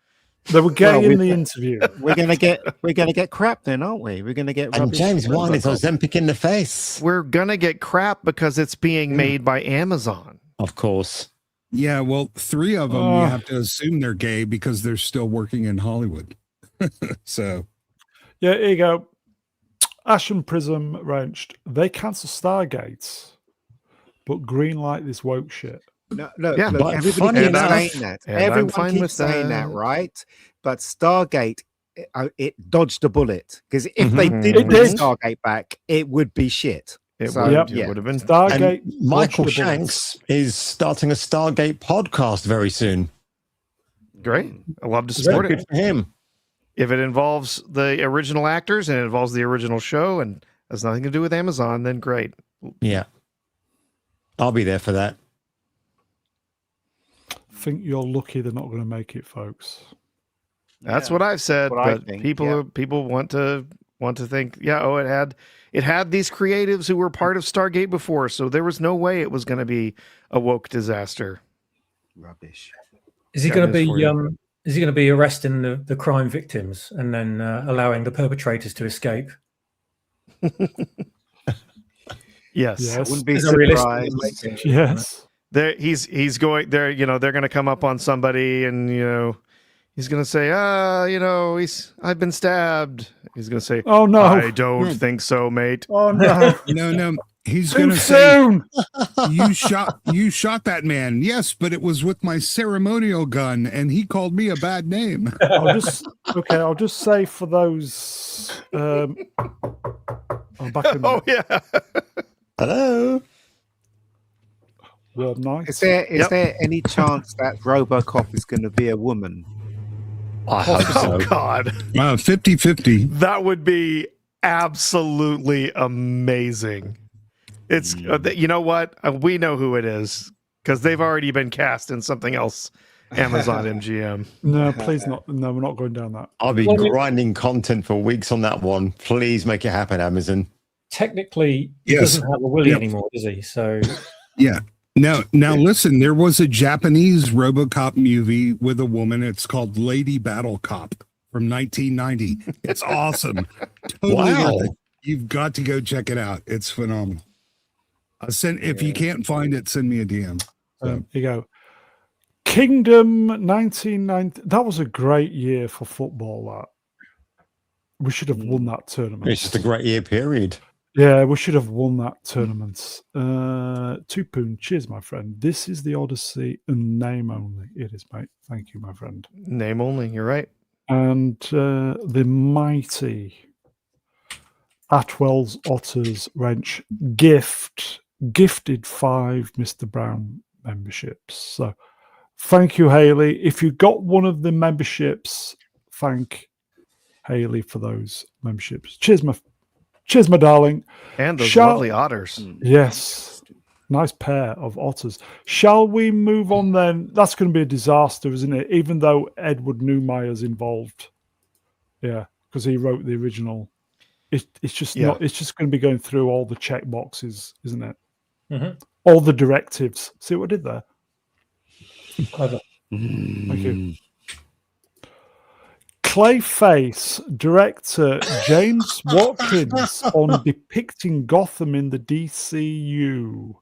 They were gay Well, in the interview. We're gonna get crap then, aren't we? We're gonna get And rubbish. James Wan is Ozempic in the face. We're gonna get crap because it's being made by Amazon. Of course. Yeah, well, 3 of them you have to assume they're gay because they're still working in Hollywood. So, Yeah, here you go. Ash and Prism wrenched. They cancel Stargate, but greenlight this woke shit. No, look, Yeah, look, but everybody funny keeps enough- saying that. and I'm Everyone fine keeps with saying that, that. right? But Stargate, it dodged a bullet because if they Mhm. did It bring did. Stargate back, it would be shit. It So, would, Yep. it would have been. Stargate. And Michael dodged the bullets. Shanks is starting a Stargate podcast very soon. Great. I love to support Good it. for him. If it involves the original actors and it involves the original show and has nothing to do with Amazon, then great. Yeah. I'll be there for that. Think you're lucky they're not going to make it, folks. That's what I've said. What I But think, people want to think, it had these creatives who were part of Stargate before, so there was no way it was going to be a woke disaster. Rubbish. Is he Got going to news be for you. is he going to be arresting the crime victims and then allowing the perpetrators to escape? Yes. Yes. Wouldn't be Is that realistic? surprised. Yes. He's going there, they're going to come up on somebody and he's going to say, I've been stabbed. He's going to say, Oh no. I don't think so, mate. Oh no. no, he's Too going to say, soon. you shot that man. Yes, but it was with my ceremonial gun and he called me a bad name. I'll just say for those. I'm back in Oh yeah. Hello. World Night. Is there Yep. any chance that RoboCop is going to be a woman? I hope Oh so. God. 50-50. That would be absolutely amazing. It's you know what? We know who it is because they've already been cast in something else. Amazon MGM. No, please not. No, we're not going down that. I'll be Well, grinding content for weeks on that one. Please make it happen, Amazon. Technically, he Yes. doesn't have a willy Yep. anymore, does he? So Yeah. Now listen, there was a Japanese RoboCop movie with a woman. It's called Lady Battle Cop from 1990. It's awesome. Totally Wow. worth it. You've got to go check it out. It's phenomenal. If you can't find it, send me a DM. Here you go. Kingdom 1990. That was a great year for football. That we should have won that tournament. It's just a great year period. Yeah, we should have won that tournament. Tupoon, cheers, my friend. This is the Odyssey and name only. It is, mate. Thank you, my friend. Name only. You're right. And the mighty Atwell's Otters Wrench gifted 5 Mr. Brown memberships. So thank you, Haley. If you got one of the memberships, thank Haley for those memberships. Cheers, my darling. And those Shall- lovely otters. Yes. Nice pair of otters. Shall we move on then? That's going to be a disaster, isn't it? Even though Edward Neumeyer's involved. Yeah, because he wrote the original. It's just Yeah. not. It's just going to be going through all the check boxes, isn't it? Mhm. All the directives. See what I did there? clever. Thank you. Clayface director James Watkins on depicting Gotham in the DCU.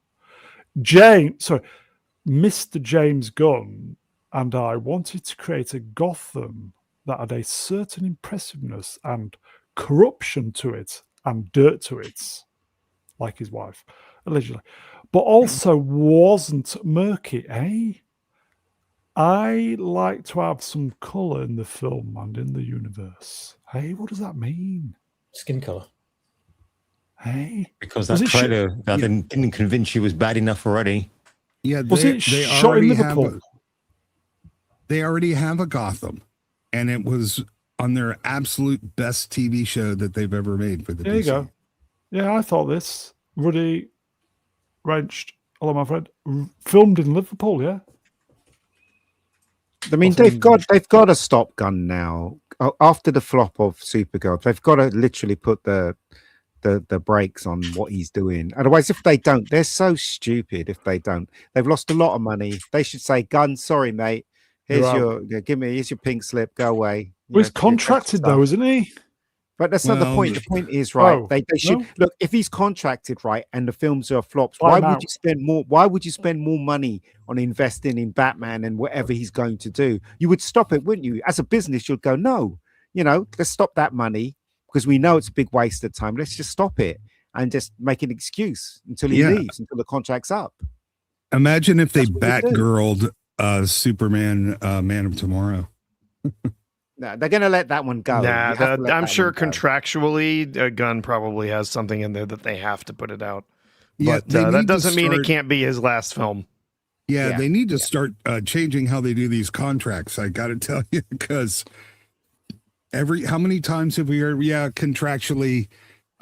Mr. James Gunn and I wanted to create a Gotham that had a certain impressiveness and corruption to it and dirt to it, like his wife, allegedly, but also wasn't murky, eh? I like to have some colour in the film and in the universe. Hey, what does that mean? Skin color. Hey, Because Was that it shot- trailer that didn't convince you was bad enough already. Yeah, was it shot in Liverpool? They already have a Gotham, and it was on their absolute best TV show that they've ever made for the There you DC. go. Yeah, I thought this. Ruddy Wrenched, hello, my friend. Filmed in Liverpool, yeah. I mean, they've got to stop Gunn now. After the flop of Supergirl, they've got to literally put the brakes on what he's doing. Otherwise, if they don't, they're so stupid. If they don't, they've lost a lot of money. They should say, "Gunn, sorry, mate. Here's your pink slip. Go away. Well, he's contracted though, isn't he? But that's not the point. The point is, right, they should no? look, if he's contracted, right, and the films are flops, why would you spend more money on investing in Batman and whatever he's going to do? You would stop it, wouldn't you? As a business, you'd go, no, let's stop that money because we know it's a big waste of time. Let's just stop it and just make an excuse until he leaves, until the contract's up. Imagine if they Batgirled Superman, Man of Tomorrow. No, they're going to let that one go. Nah, I'm sure contractually, Gunn probably has something in there that they have to put it out. But that doesn't mean it can't be his last film. Yeah, they need to start changing how they do these contracts. I got to tell you, because how many times have we heard, contractually,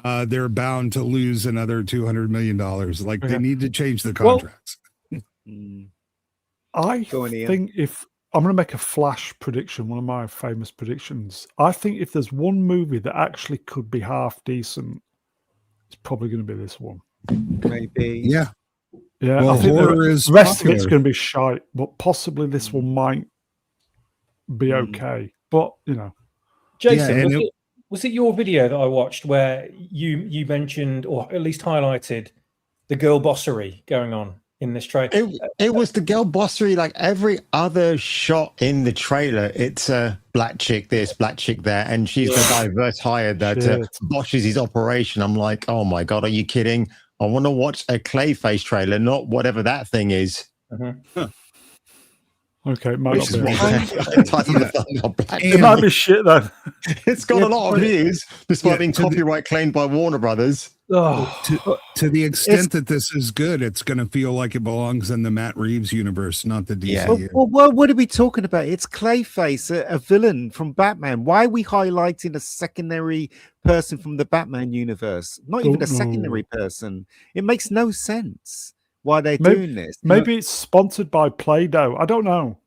they're bound to lose another $200 million. Like, they need to change the contracts. I think if I'm going to make a flash prediction, one of my famous predictions, I think if there's one movie that actually could be half decent, it's probably going to be this one. Maybe. Yeah. Well, I think the rest of it's going to be shite, but possibly this one might be okay. But, Jason, was it your video that I watched where you mentioned, or at least highlighted, the girl bossery going on in this trailer? It was the girl bossery, like every other shot in the trailer. It's a black chick this, black chick there, and she's the diverse hire that botches his operation. I'm like, oh my God, are you kidding? I want to watch a Clayface trailer, not whatever that thing is. Okay, it might not be. It might be shit then. It's got a lot of views, despite being copyright claimed by Warner Brothers. To the extent that this is good, it's going to feel like it belongs in the Matt Reeves universe, not the DC. Well, what are we talking about? It's Clayface, a villain from Batman. Why are we highlighting a secondary person from the Batman universe? Not even a secondary person. It makes no sense why they're doing this. Maybe it's sponsored by Play-Doh. I don't know.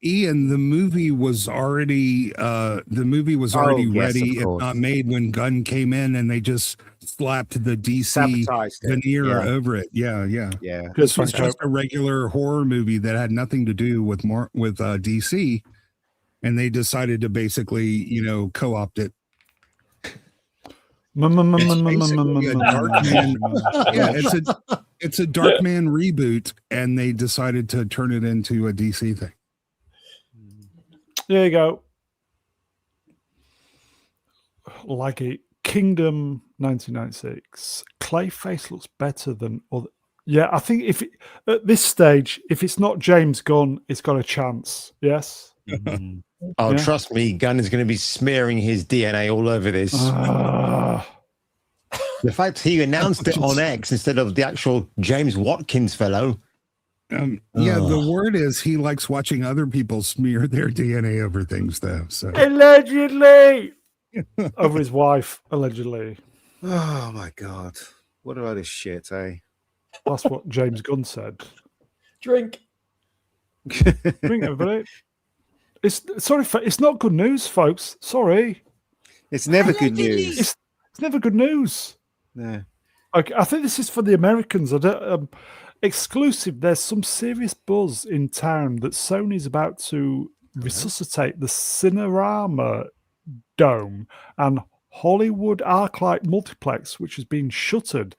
Ian, the movie was already ready, if not made, when Gunn came in, and they just slapped the DC veneer over it. Yeah. This was just a regular horror movie that had nothing to do with DC, and they decided to basically, co-opt it. It's a Darkman reboot, and they decided to turn it into a DC thing. There you go. Like it. Kingdom 1996. Clayface looks better than other. Yeah, I think at this stage, if it's not James Gunn, it's got a chance. Yes. Trust me, Gunn is going to be smearing his DNA all over this. The fact he announced it on X instead of the actual James Watkins fellow. The word is he likes watching other people smear their DNA over things, though. So allegedly over his wife, allegedly. Oh my God! What about this shit, eh? That's what James Gunn said. Drink, everybody. It's not good news, folks. Sorry, it's never good news. It's never good news. No, I think this is for the Americans. Exclusive, there's some serious buzz in town that Sony's about to resuscitate the Cinerama Dome and Hollywood ArcLight Multiplex, which has been shuttered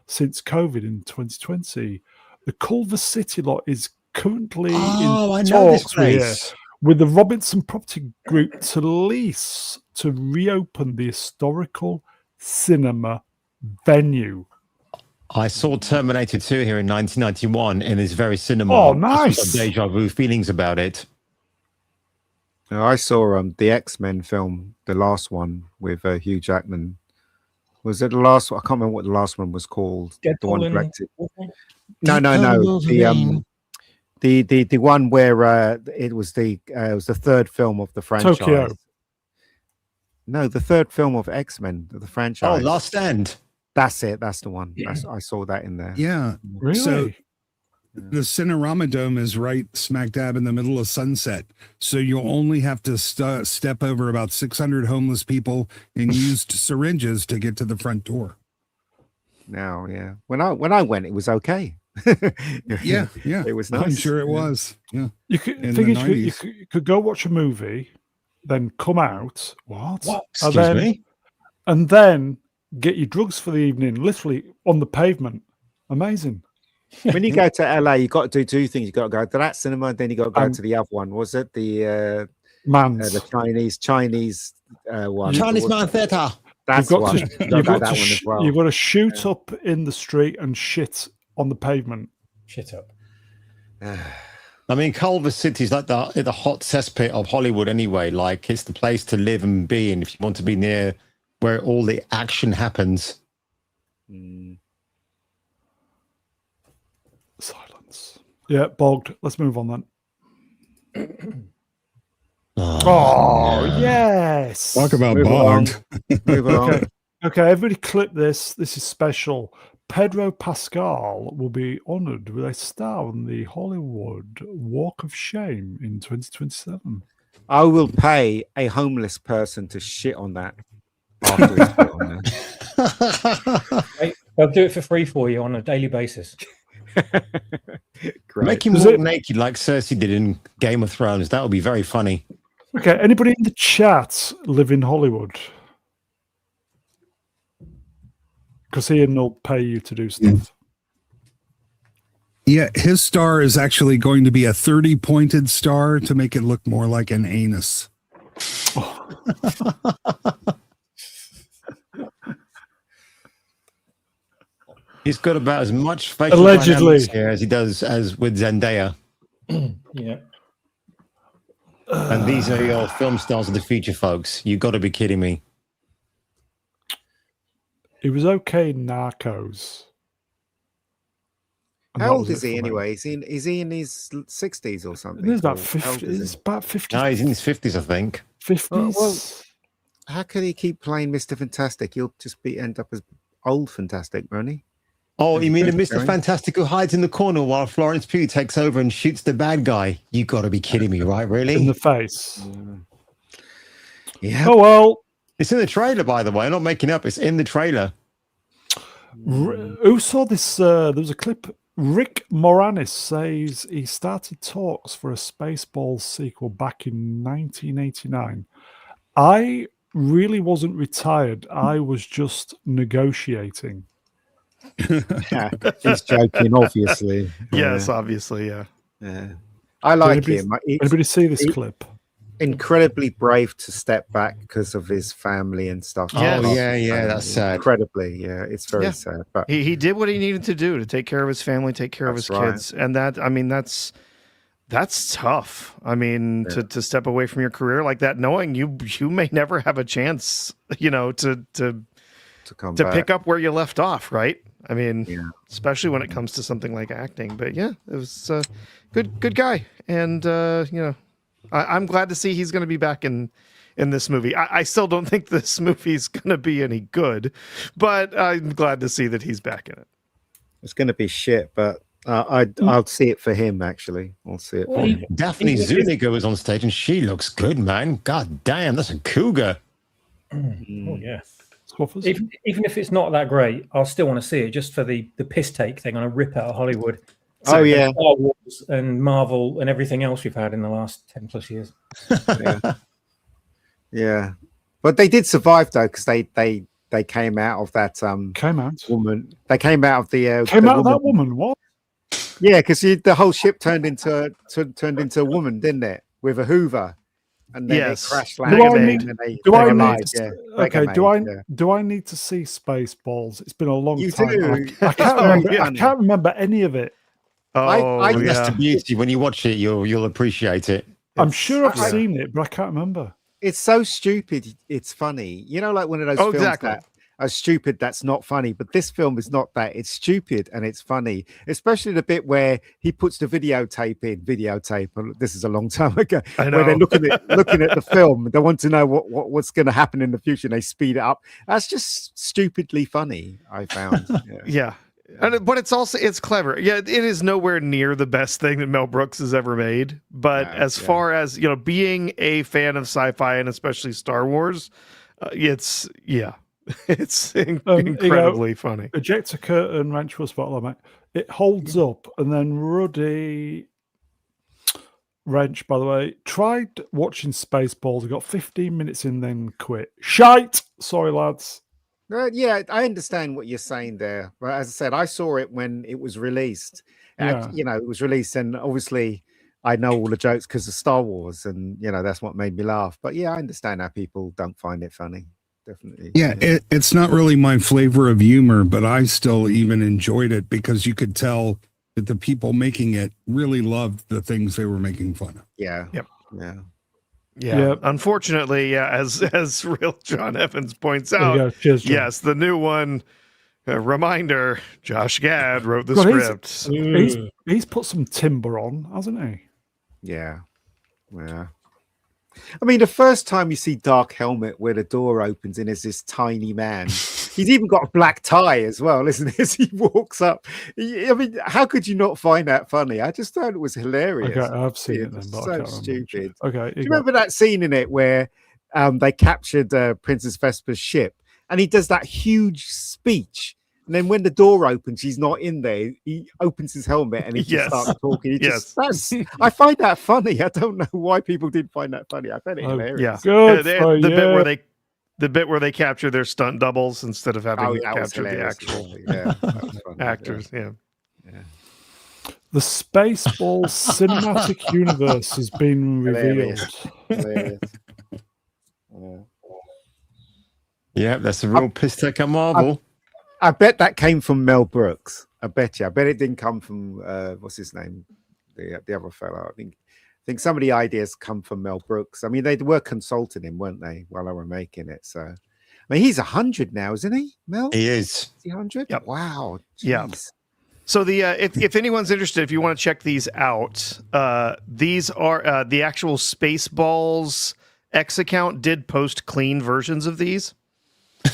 since COVID in 2020. The Culver City lot is currently in talks with the Robinson Property Group to lease to reopen the historical cinema venue. I saw Terminator 2 here in 1991 in this very cinema. Oh, nice. Some deja vu feelings about it. I saw the X-Men film, the last one with Hugh Jackman. Was it the last one? I can't remember what the last one was called. The one directed. No. The one where it was the third film of the franchise. Tokyo. No, the third film of X-Men, the franchise. Oh, Last Stand. That's it. That's the one. I saw that in there. Yeah. Really? So the Cinerama Dome is right smack dab in the middle of Sunset. So you'll only have to step over about 600 homeless people and used syringes to get to the front door. Now, yeah. When I went, it was okay. Yeah. It was I'm nice. sure it was. Yeah. You could In thing the is, you 90s. could go watch a movie, then come out. What? Excuse and then, me? And then get your drugs for the evening, literally on the pavement. Amazing. When you go to LA, you got to do two things. You got to go to that cinema, and then you got to go to the other one. Was it the Mans. the Chinese one? Chinese Man Theatre. That's you've got one. to, You you've gotta got go to, that one as well. you've got to shoot up in the street and shit on the pavement. Shit up. I mean, Culver City's like the hot cesspit of Hollywood anyway. Like, it's the place to live and be in if you want to be near where all the action happens. Silence. Yeah, bogged. Let's move on then. Yes. Talk about Move along. bogged. Move along. Okay, everybody clip this. This is special. Pedro Pascal will be honoured with a star on the Hollywood Walk of Shame in 2027. I will pay a homeless person to shit on that. After it's put on there. Hey, they'll do it for free for you on a daily basis. Great. Make him walk naked like Cersei did in Game of Thrones. That would be very funny. Okay, anybody in the chat live in Hollywood? Because Ian will pay you to do stuff. Yeah, his star is actually going to be a 30-pointed star to make it look more like an anus. He's got about as much facial Allegedly dynamics here as he does as with Zendaya. Yeah. And these are your film stars of the future, folks. You got to be kidding me. He was okay in Narcos. And How that old was is it he for me. anyway? Is he in his 60s or something? He's about Or how 50. old is He's he? about 50. No, he's in his 50s, I think. 50s. Well, how can he keep playing Mr. Fantastic? He'll just end up as old Fantastic, won't he? Oh, you mean the Mr. Going. Fantastic who hides in the corner while Florence Pugh takes over and shoots the bad guy? You got to be kidding me, right? in Really? the face. Yeah. Oh, well. It's in the trailer, by the way. I'm not making up. It's in the trailer. Who saw this? There was a clip. Rick Moranis says he started talks for a Spaceballs sequel back in 1989. I really wasn't retired. I was just negotiating. He's joking, obviously. Yes, obviously, yeah. Yeah. I like anybody, him. Anybody see this clip? Incredibly brave to step back because of his family and stuff. Yes. Oh, yeah, that's sad. Incredibly, yeah, it's very sad. But He did what he needed to do to take care of his family, take care of his That's right. kids, and that, I mean, that's tough. I mean, to step away from your career like that, knowing you may never have a chance, you know, to come back. pick up where you left off, right? I mean, especially when it comes to something like acting. But yeah, it was good guy, and you know, I'm glad to see he's going to be back in this movie. I still don't think this movie's going to be any good, but I'm glad to see that he's back in it. It's going to be shit, but I'll see it for him. Actually, I'll see it for him. Daphne Zuniga was on stage and she looks good, man. God damn, that's a cougar. Oh yeah. Even if it's not that great, I'll still want to see it just for the piss take thing on a rip out of Hollywood. Oh yeah, Star Wars and Marvel and everything else we've had in the last 10 plus years. Yeah, but they did survive though because they came out of that woman. They came out of that woman. What? Yeah, because the whole ship turned into a woman, didn't it? With a Hoover. And then it crashed landing. Do I need to see Spaceballs? It's been a long You time. do. I can't remember any of it. That's the beauty. When you watch it, you'll appreciate it. I'm sure I've seen it, but I can't remember. It's so stupid. It's funny. You know, like one of those films that are stupid. That's not funny. But this film is not that. It's stupid and it's funny, especially the bit where he puts the videotape in. This is a long time ago. I know. Where they're looking at the film. They want to know what's going to happen in the future. And they speed it up. That's just stupidly funny. I found. Yeah. But it's clever. Yeah, it is nowhere near the best thing that Mel Brooks has ever made. But as far as, you know, being a fan of sci-fi and especially Star Wars, it's It's incredibly funny. Ejector curtain wrench was spotlight, mate. It holds up, and then Ruddy wrench, by the way, tried watching Spaceballs. He got 15 minutes in, then quit. Shite! Sorry, lads. Yeah, I understand what you're saying there. But as I said, I saw it when it was released. Yeah. It was released, and obviously I know all the jokes because of Star Wars, and that's what made me laugh. But yeah, I understand how people don't find it funny. Definitely. Yeah, it's not really my flavor of humor, but I still even enjoyed it because you could tell that the people making it really loved the things they were making fun of. Yeah. Yep. Yeah. Yeah. Unfortunately, as real John Evans points out, Cheers, John. yes, the new one. Reminder: Josh Gad wrote the script. He's put some timber on, hasn't he? Yeah. Yeah. I mean, the first time you see Dark Helmet where the door opens and there's this tiny man, he's even got a black tie as well, isn't he? As he walks up. I mean, how could you not find that funny? I just thought it was hilarious. Okay, I've seen it then, but so I can't stupid. Okay. Do you remember that scene in it where they captured Princess Vesper's ship and he does that huge speech? And then when the door opens, he's not in there. He opens his helmet and he just starts talking. I find that funny. I don't know why people didn't find that funny. I found it hilarious. Yeah, good. The bit where they capture their stunt doubles instead of having to capture the actual actors. Yeah. The Spaceballs cinematic universe has been revealed. Hilarious. Yeah, that's a real piss take at Marvel. I bet that came from Mel Brooks. I bet you. I bet it didn't come from what's his name, the other fellow. I think some of the ideas come from Mel Brooks. I mean, they were consulting him, weren't they, while they were making it? So, I mean, he's 100 now, isn't he, Mel? He is. Is he 100? Yep. Wow. Jeez. Yeah. So if anyone's interested, if you want to check these out, these are the actual Spaceballs X account did post clean versions of these.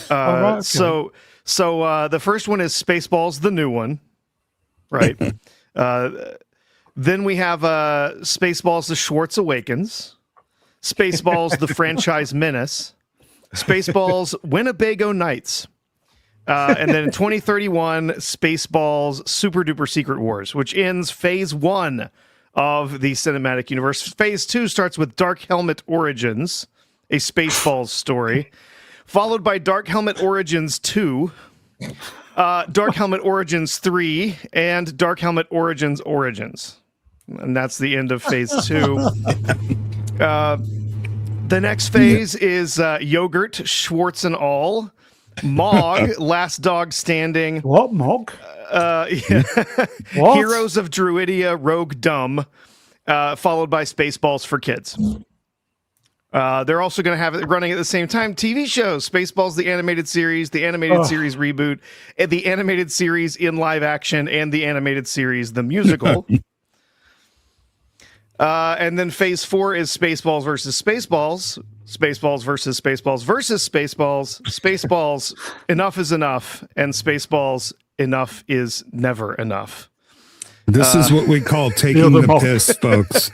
Right, okay. So the first one is Spaceballs, the new one, right? Then we have Spaceballs, the Schwartz Awakens, Spaceballs, the Franchise Menace, Spaceballs, Winnebago Nights, and then in 2031, Spaceballs, Super Duper Secret Wars, which ends Phase 1 of the cinematic universe. Phase 2 starts with Dark Helmet Origins, a Spaceballs story, followed by Dark Helmet Origins 2, Dark Helmet Origins 3, and Dark Helmet Origins Origins. And that's the end of Phase 2. The next phase is Yogurt, Schwartz and all, Mog, Last Dog Standing. What, Mog? What? Heroes of Druidia, Rogue Dumb, followed by Spaceballs for Kids. They're also going to have it running at the same time. TV shows, Spaceballs, the animated series, the animated series reboot, and the animated series in live action, and the animated series, the musical. And then Phase 4 is Spaceballs versus Spaceballs, Spaceballs versus Spaceballs versus Spaceballs, Spaceballs, Enough is Enough, and Spaceballs, Enough is Never Enough. This is what we call taking the piss, folks.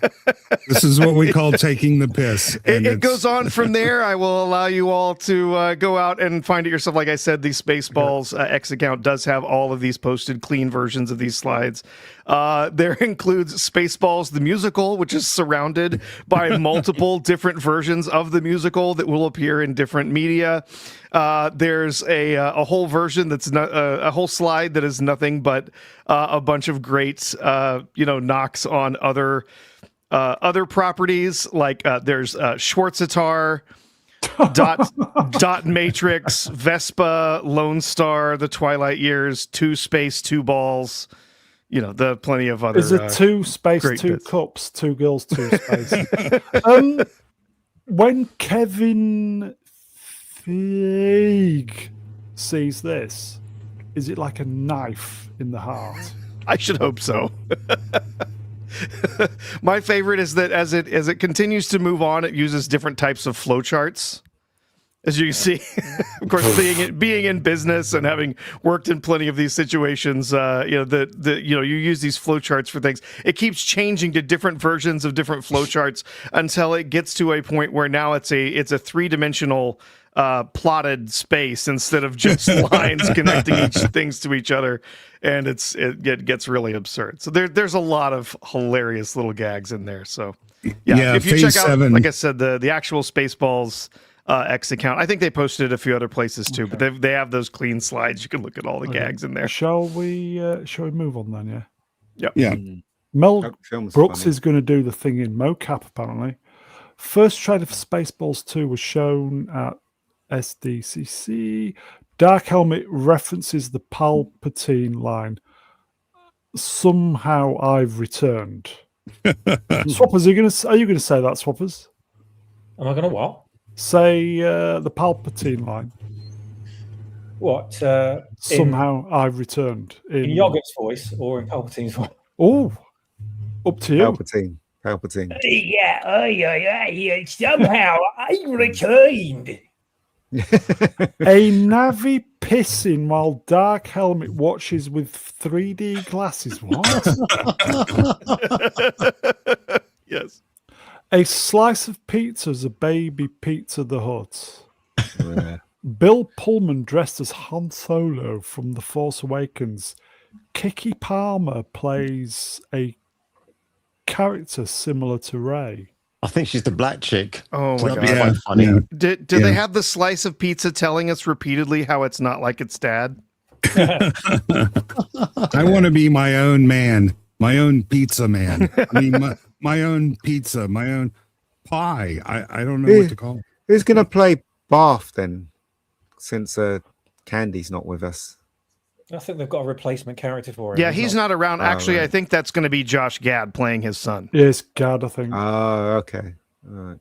This is what we call taking the piss. It goes on from there. I will allow you all to go out and find it yourself. Like I said, the Spaceballs X account does have all of these posted clean versions of these slides. There includes Spaceballs, the musical, which is surrounded by multiple different versions of the musical that will appear in different media. There's a whole version that's not a whole slide that is nothing but a bunch of great knocks on other properties. Like there's Schwartzitar, Dot Matrix, Vespa, Lone Star, The Twilight Years, Two Space, Two Balls. The plenty of other. Is it two space, two bits. cups, two girls, two space? When Kevin Feige sees this, is it like a knife in the heart? I should hope so. My favorite is that as it continues to move on, it uses different types of flowcharts As you can see, of course, being in business and having worked in plenty of these situations, you use these flowcharts for things. It keeps changing to different versions of different flowcharts until it gets to a point where now it's a 3-dimensional plotted space instead of just lines connecting things to each other, and it gets really absurd. So there's a lot of hilarious little gags in there. So yeah, if you check out, like I said, the actual Spaceballs X account. I think they posted it a few other places too, but they have those clean slides. You can look at all the gags in there. Shall we move on then? Yeah. Mel Brooks is going to do the thing in mocap apparently. First trailer for Spaceballs 2 was shown at SDCC. Dark Helmet references the Palpatine line. Somehow I've returned. Swappers, are you going to say that, Swappers? Am I going to what? Say the Palpatine line. What? Somehow I've returned. In Yogurt's voice or in Palpatine's voice? Oh, up to you. Palpatine. Yeah, somehow I returned. A Navi pissing while Dark Helmet watches with 3D glasses. What? Yes. A slice of pizza as a baby Pizza the Hut. Yeah. Bill Pullman dressed as Han Solo from The Force Awakens. Kiki Palmer plays a character similar to Rey. I think she's the black chick. Oh my God. Quite funny. Yeah. Do they have the slice of pizza telling us repeatedly how it's not like its dad? I want to be my own man, my own pizza man. I mean, my own pizza, my own pie. I don't know what to call it. Who's going to play Bath then, since Candy's not with us? I think they've got a replacement character for him. Yeah, he's not around. Actually, right. I think that's going to be Josh Gad playing his son. Yes, Gad, I think. Oh, okay. All right.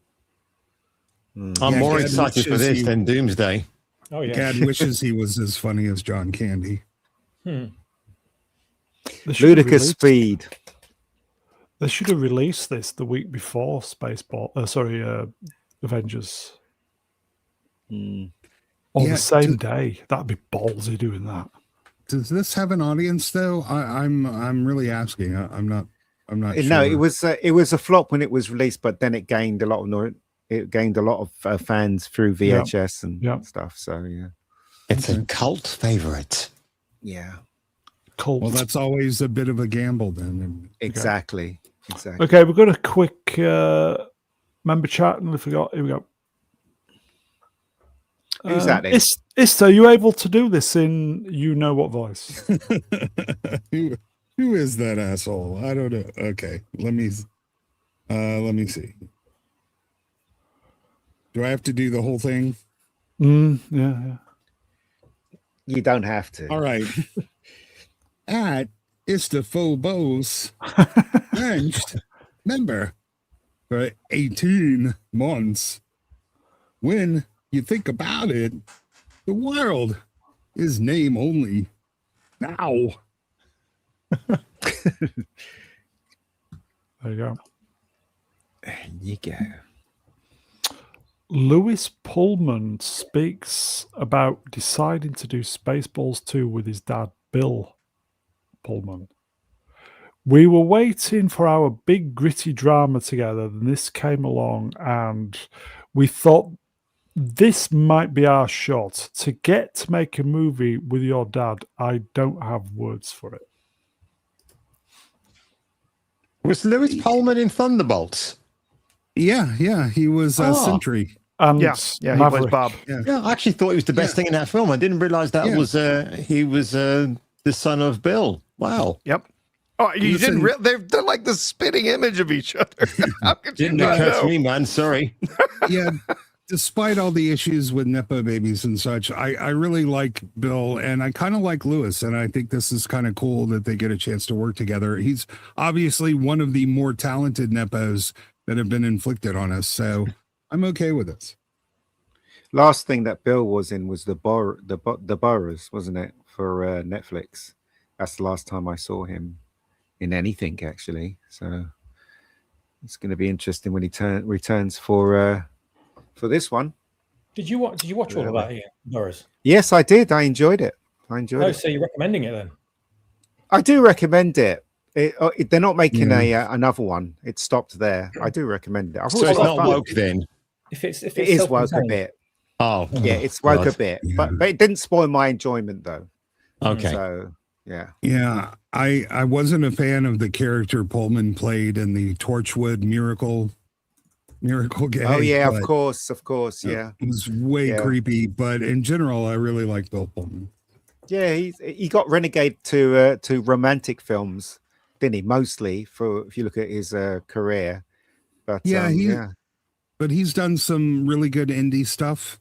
I'm more Gad excited for wishes this than Doomsday. Oh yeah. Gad wishes he was as funny as John Candy. Ludicrous speed. They should have released this the week before Avengers. Or the same day. That'd be ballsy doing that. Does this have an audience though? I'm really asking. I'm not No, sure. it was a flop when it was released, but then it gained a lot of fans through VHS and stuff. So yeah, It's a cult favorite. yeah, Cult. Well, that's always a bit of a gamble then. exactly. Okay, we've got a quick member chat, and we forgot. Here we go. Who's that? Then? Ista, are you able to do this in you know what voice? Who is that asshole? I don't know. Okay, let me see. Do I have to do the whole thing? Yeah. You don't have to. All right. At Istafobos benched member for 18 months. When you think about it, the world is name only. Now. There you go. There you go. Lewis Pullman speaks about deciding to do Spaceballs 2 with his dad, Bill Pullman. We were waiting for our big gritty drama together, and this came along, and we thought this might be our shot. To get to make a movie with your dad, I don't have words for it. Was Lewis Pullman in Thunderbolts? Yeah, he was Sentry. And Yeah, he plays Bob. Yeah, I actually thought he was the best thing in that film. I didn't realize that was he was the son of Bill. Wow. Yep. Oh, you didn't. They're like the spitting image of each other. How could you Didn't not occur know? to me, man. Sorry. Yeah, despite all the issues with Nepo babies and such, I really like Bill, and I kind of like Lewis, and I think this is kind of cool that they get a chance to work together. He's obviously one of the more talented Nepos that have been inflicted on us, so I'm okay with this. Last thing that Bill was in was the Boroughs, wasn't it, for Netflix? That's the last time I saw him in anything, actually. So it's going to be interesting when he returns for this one. Did you watch all of that, Ian Norris? Yes, I did. I enjoyed it. it. So you're recommending it then? I do recommend it. They're not making another one. It stopped there. I do recommend it. So it's not woke then. If it is woke a bit. Oh, yeah, it's woke a bit, but it didn't spoil my enjoyment though. Okay. So yeah. I wasn't a fan of the character Pullman played in the Torchwood Miracle Gang. Oh yeah, of course, yeah. It was way creepy, but in general, I really like Bill Pullman. Yeah, he got renegade to romantic films, didn't he? Mostly, for if you look at his career. But but he's done some really good indie stuff.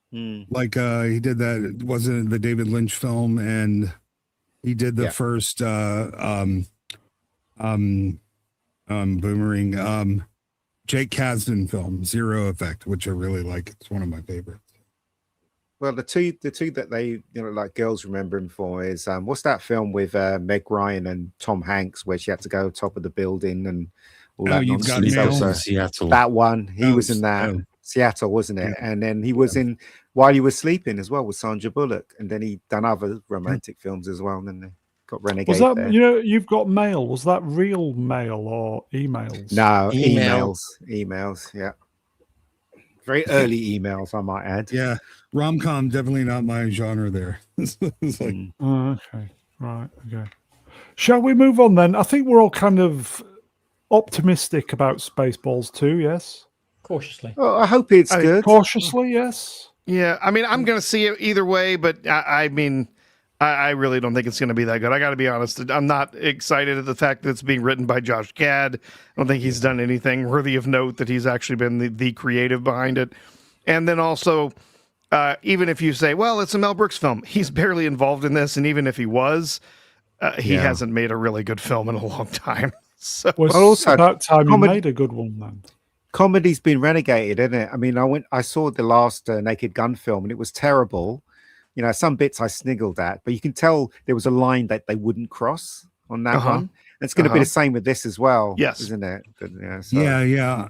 Like he did that, wasn't it the David Lynch film, and he did the first Boomerang Jake Kasdan film, Zero Effect, which I really like. It's one of my favorites. Well, the two that they like girls remember him for is what's that film with Meg Ryan and Tom Hanks where she had to go top of the building and all that nonsense. Seattle. That one, he was in that. Seattle, wasn't it? And then he was in While You Were Sleeping as well with Sandra Bullock, and then he done other romantic films as well. And then they got renegade. Was that there. you've got mail? Was that real mail or emails? No, emails. Yeah, very early emails, I might add. Yeah, rom-com definitely not my genre. There. It's like, okay, right, okay. Shall we move on then? I think we're all kind of optimistic about Spaceballs 2, yes? Cautiously. Oh, I hope it's good. Cautiously, yes. Yeah, I mean, I'm going to see it either way, but I mean, I really don't think it's going to be that good. I got to be honest. I'm not excited at the fact that it's being written by Josh Gad. I don't think he's done anything worthy of note that he's actually been the creative behind it. And then also, even if you say, well, it's a Mel Brooks film, he's barely involved in this. And even if he was, he hasn't made a really good film in a long time. So also about time you made a good one then. Comedy's been renegated, isn't it? I mean, I saw the last Naked Gun film and it was terrible. Some bits I sniggled at, but you can tell there was a line that they wouldn't cross on that one. And it's going to be the same with this as well, isn't it? But, yeah.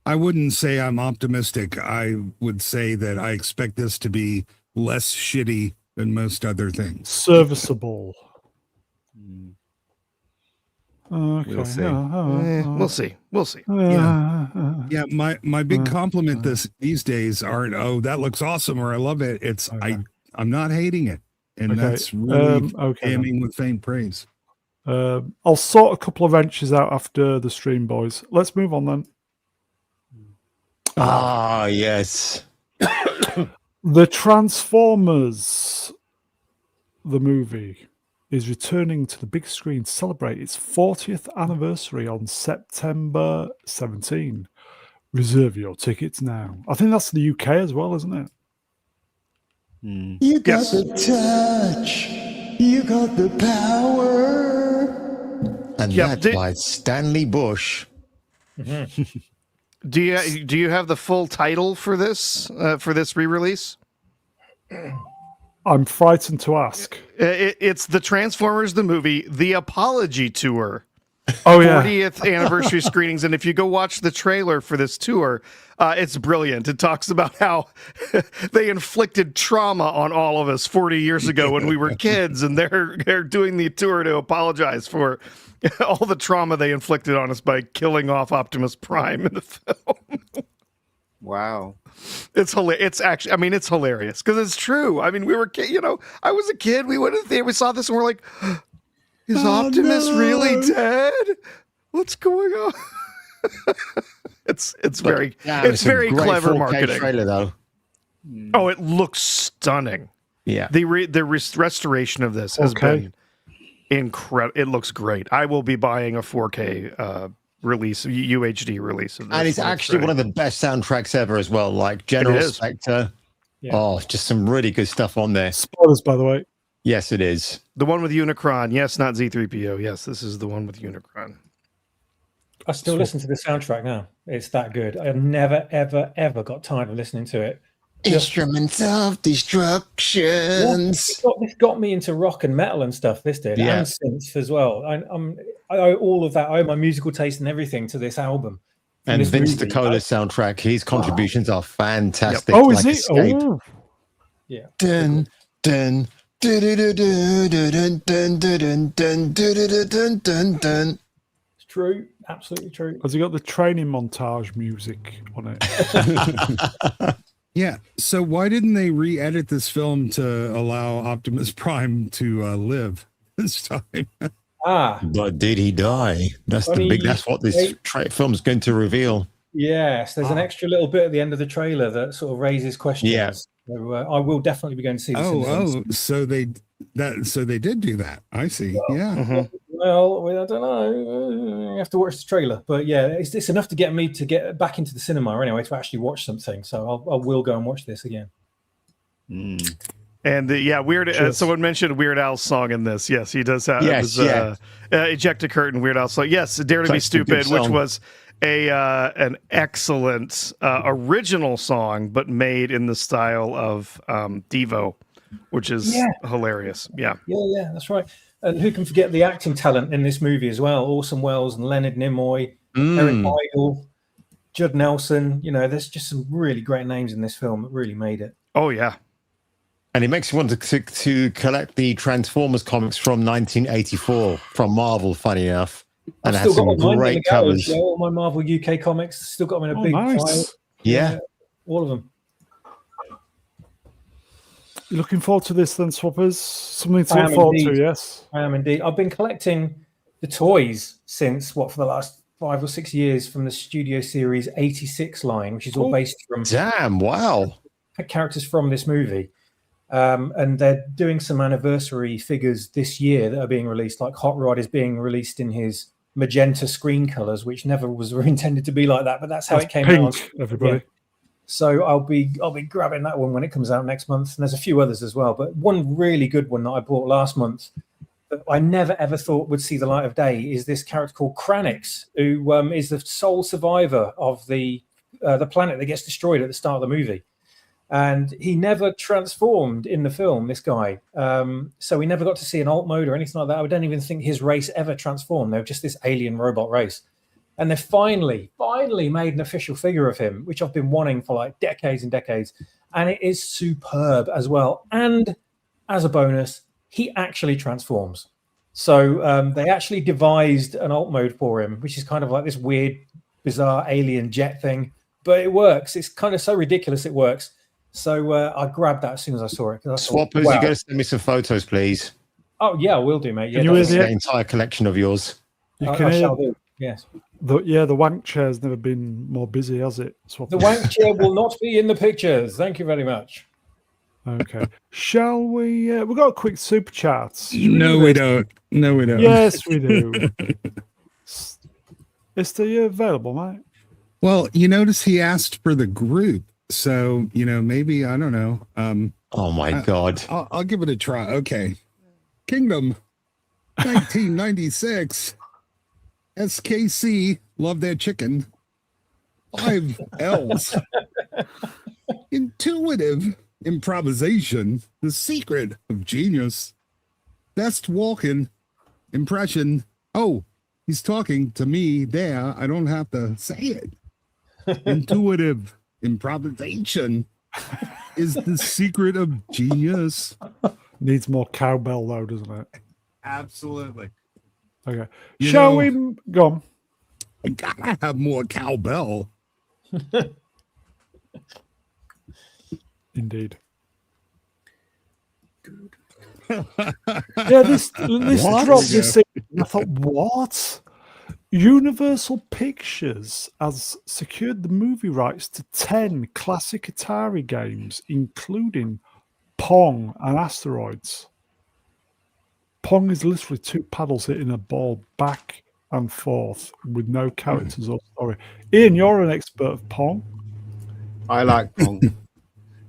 I wouldn't say I'm optimistic. I would say that I expect this to be less shitty than most other things. Serviceable. Okay. We'll see. We'll see. Yeah. My big compliment these days aren't that looks awesome or I love it. It's I'm not hating it, and that's really aiming with faint praise. I'll sort a couple of entries out after the stream, boys. Let's move on then. Yes. The Transformers, the movie, is returning to the big screen to celebrate its 40th anniversary on September 17. Reserve your tickets now. I think that's the UK as well, isn't it? You got the touch. You got the power. And that's by Stanley Bush. Do you have the full title for this re-release? I'm frightened to ask. It's the Transformers the movie, The Apology Tour. 40th anniversary screenings. And if you go watch the trailer for this tour, it's brilliant. It talks about how they inflicted trauma on all of us 40 years ago when we were kids, and they're doing the tour to apologize for all the trauma they inflicted on us by killing off Optimus Prime in the film. Wow. It's hilarious. It's actually, I mean, it's hilarious because it's true. I mean, we were, I was a kid. We went to the theater, we saw this, and we're like, is Optimus really dead? What's going on? It's very clever marketing. Trailer, though. Oh, it looks stunning. Yeah. The restoration of this has been incredible. It looks great. I will be buying a 4K release, UHD release of this. And it's actually one of the best soundtracks ever as well. Like General Spectre. Yeah. Oh, just some really good stuff on there. Spoilers, by the way. Yes, it is. The one with Unicron. Yes, not Z3PO. Yes, this is the one with Unicron. I still listen to the soundtrack now. It's that good. I've never, ever, ever got tired of listening to it. Instruments of destruction. This got me into rock and metal and stuff. This did, and synths as well. I owe all of that. I owe my musical taste and everything to this album. And Vince movie. DiCola's soundtrack, his contributions are fantastic. Oh, is like it? Escape. Oh, Yeah. Dun, dun, dun, dun, dun, dun, dun, dun, dun, dun, dun, dun. It's true. Absolutely true. has he got the training montage music on it? Yeah. So why didn't they re-edit this film to allow Optimus Prime to live this time? But did he die? That's that's what this film's going to reveal. Yes, there's an extra little bit at the end of the trailer that sort of raises questions. Yeah. So, I will definitely be going to see this. So they did do that. I see. Yeah. Well, I don't know. You have to watch the trailer, but yeah, it's enough to get me to get back into the cinema anyway to actually watch something. So I will go and watch this again. And someone mentioned Weird Al's song in this. Yes, he does have Eject a Curtain, Weird Al song. Yes, Dare to Be Stupid, which was an excellent original song, but made in the style of Devo, which is hilarious. Yeah, that's right. And who can forget the acting talent in this movie as well? Orson Welles and Leonard Nimoy, Eric Idle, Judd Nelson. You know, there's just some really great names in this film that really made it. Oh, yeah. And it makes you want to collect the Transformers comics from 1984 from Marvel, funny enough. And I've it has still got some mine great in the garage, covers. all my Marvel UK comics, still got them in a big pile. Yeah. All of them. You looking forward to this then, Swappers? Something to look forward to, yes? I am indeed. I've been collecting the toys since, for the last 5 or 6 years from the Studio Series 86 line, which is all based from... Damn, wow. Characters from this movie. And they're doing some anniversary figures this year that are being released, like Hot Rod is being released in his magenta screen colors, which never was intended to be like that, but that's how it came out. Everybody. Yeah. So I'll be grabbing that one when it comes out next month. And there's a few others as well, but one really good one that I bought last month that I never ever thought would see the light of day is this character called Kranix, who is the sole survivor of the planet that gets destroyed at the start of the movie. And he never transformed in the film, this guy. So we never got to see an alt mode or anything like that. I don't even think his race ever transformed. They were just this alien robot race. And they finally made an official figure of him, which I've been wanting for like decades and decades. And it is superb as well. And as a bonus, he actually transforms. So they actually devised an alt mode for him, which is kind of like this weird, bizarre alien jet thing. But it works. It's kind of so ridiculous it works. So I grabbed that as soon as I saw it. Swappers, you got to send me some photos, please. Oh, yeah, I will do, mate. Yeah, Can you hear the entire collection of yours. I shall do, yes. The wank chair's never been more busy, has it? Swappers? The wank chair will not be in the pictures. Thank you very much. Okay. Shall we? We've got a quick super chats. No, we don't. No, we don't. Yes, we do. Is the available, mate? Well, you notice he asked for the group. So, maybe, I don't know. Oh, my God. I'll give it a try. Okay. Kingdom, 1996. SKC, love their chicken. 5 L's. Intuitive improvisation, the secret of genius. Best walking impression. Oh, he's talking to me there. I don't have to say it. Intuitive improvisation is the secret of genius. Needs more cowbell, though, doesn't it? Absolutely. Okay. Shall we go on? I gotta have more cowbell. Indeed. Yeah, this dropped this thing. I thought, what? Universal Pictures has secured the movie rights to 10 classic Atari games, including Pong and Asteroids. Pong is literally 2 paddles hitting a ball back and forth with no characters or story. Ian, you're an expert of Pong. I like Pong.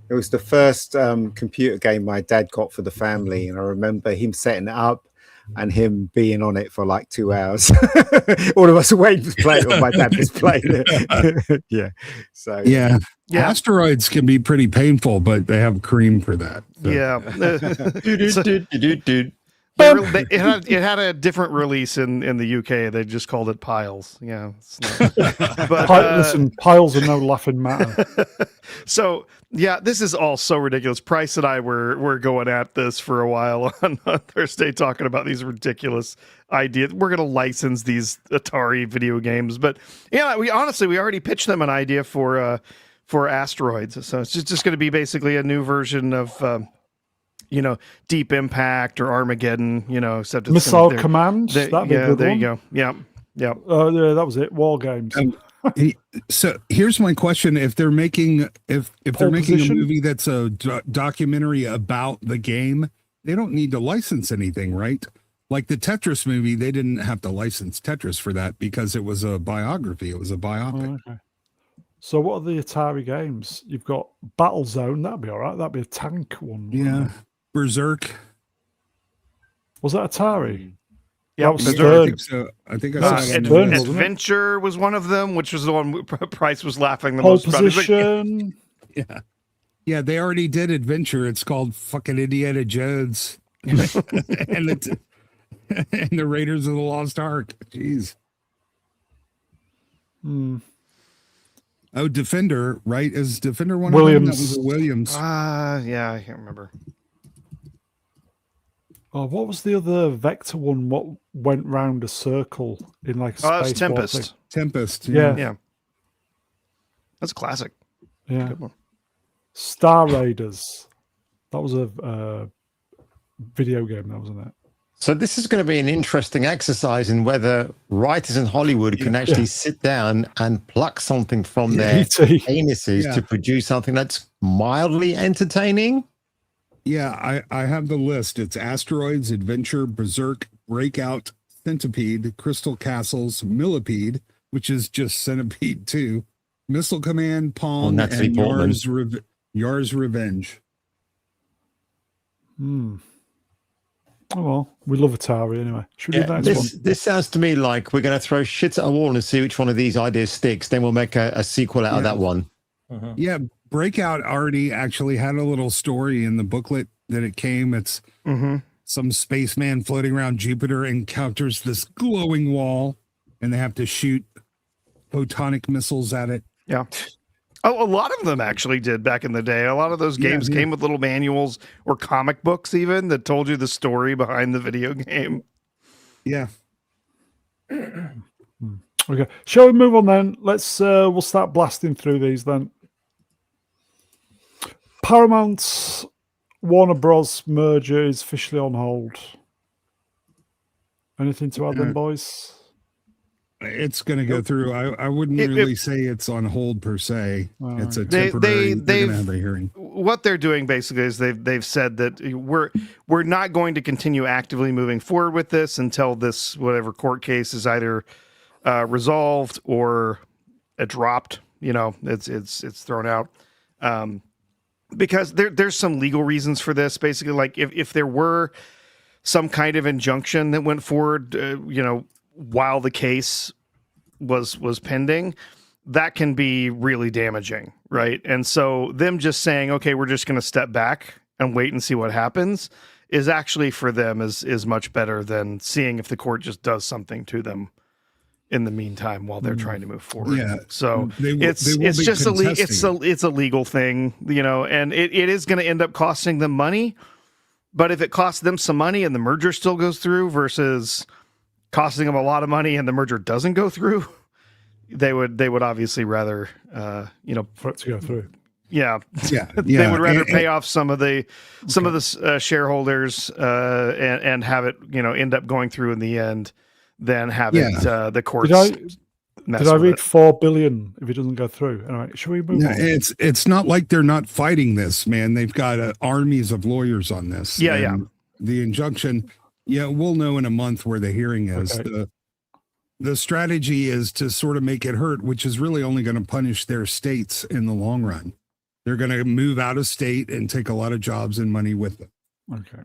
It was the first computer game my dad got for the family, and I remember him setting it up and him being on it for like 2 hours. All of us waiting to play it when my dad was playing it. Yeah. So yeah. Asteroids can be pretty painful, but they have cream for that. So. Yeah. It had a different release in the UK. They just called it Piles. Yeah, it's not, but listen, piles are no laughing matter. So yeah, this is all so ridiculous. Price and I were going at this for a while on Thursday, talking about these ridiculous ideas. We're going to license these Atari video games, but yeah, we already pitched them an idea for Asteroids. So it's just going to be basically a new version of. Deep Impact or Armageddon, except it's Missile Command. That'd be a good there one. you go. Yeah. Yeah, that was it. War games. So here's my question: if they're making a movie that's a documentary about the game, they don't need to license anything, right? Like the Tetris movie, they didn't have to license Tetris for that because it was a biography. It was a biopic. Oh, okay. So what are the Atari games? You've got Battlezone. That'd be all right. That'd be a tank one. Yeah. Berserk. Was that Atari? Yeah, that was Berserk. So I think I saw it. Adventure was one of them, which was the one Price was laughing the Pole most about. Position. Yeah, they already did Adventure. It's called fucking Indiana Jones and the Raiders of the Lost Ark. Jeez. Oh, Defender, right? Is Defender one Williams. of them? That was Williams. Yeah, I can't remember. Oh, what was the other Vector one? What went round a circle in like a space? Oh, that's Tempest. Thing? Tempest. Yeah. That's a classic. Yeah. Good one. Star Raiders. That was a video game, that wasn't it? So this is going to be an interesting exercise in whether writers in Hollywood can actually sit down and pluck something from their anuses to produce something that's mildly entertaining. Yeah, I have the list. It's Asteroids, Adventure, Berserk, Breakout, Centipede, Crystal Castles, Millipede, which is just Centipede 2, Missile Command, Palm, and Yar's Revenge. Oh, well, we love Atari anyway. Should we do the next one? This sounds to me like we're going to throw shit at a wall and see which one of these ideas sticks. Then we'll make a sequel out of that one. Yeah, Breakout already actually had a little story in the booklet that it came. It's some spaceman floating around Jupiter encounters this glowing wall, and they have to shoot photonic missiles at it. Yeah. Oh, a lot of them actually did back in the day. A lot of those games came with little manuals or comic books even that told you the story behind the video game. Yeah. Okay. Shall we move on then? We'll start blasting through these then. Paramount's Warner Bros. Merger is officially on hold. Anything to add then, boys? It's going to go through. I wouldn't really say it's on hold per se. It's a temporary. They're going to have a hearing. What they're doing basically is they've said that we're not going to continue actively moving forward with this until this whatever court case is either resolved or dropped. It's thrown out. Because there's some legal reasons for this. Basically, like if there were some kind of injunction that went forward, while the case was pending, that can be really damaging, right? And so them just saying, okay, we're just going to step back and wait and see what happens is actually for them is much better than seeing if the court just does something to them in the meantime while they're trying to move forward. Yeah. So it's just it's a legal thing, and it is going to end up costing them money. But if it costs them some money and the merger still goes through versus costing them a lot of money and the merger doesn't go through, they would obviously rather for it to go through. Yeah. They would rather pay off some of the shareholders and have it end up going through in the end than have it the courts. Did I read 4 billion if it doesn't go through? All right, should we move on? It's not like they're not fighting this, man. They've got armies of lawyers on this. Yeah. The injunction. Yeah, we'll know in a month where the hearing is. Okay. The strategy is to sort of make it hurt, which is really only going to punish their states in the long run. They're going to move out of state and take a lot of jobs and money with them. Okay.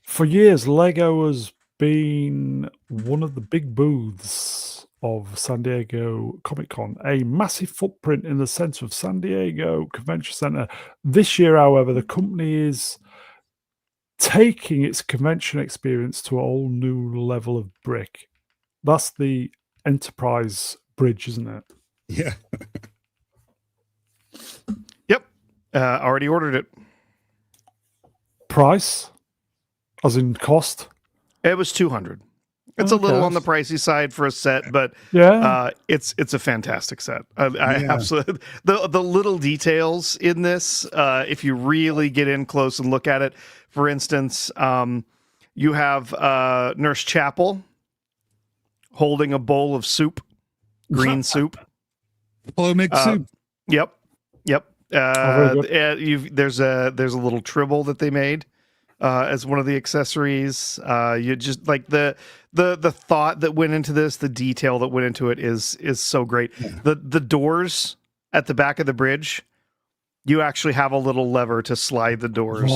For years, Lego has been one of the big booths of San Diego Comic-Con, a massive footprint in the center of San Diego Convention Center. This year, however, the company is taking its convention experience to a whole new level of brick. That's the Enterprise bridge, isn't it? Yeah. Yep. Already ordered it. Price, as in cost. It was $200. It's a little on the pricey side for a set, but it's a fantastic set. I absolutely the little details in this. If you really get in close and look at it, for instance, you have Nurse Chapel holding a bowl of soup, green soup. Hello, mix soup. Yep. There's a little tribble that they made as one of the accessories. You just like the thought that went into this, the detail that went into it is so great. The doors at the back of the bridge, you actually have a little lever to slide the doors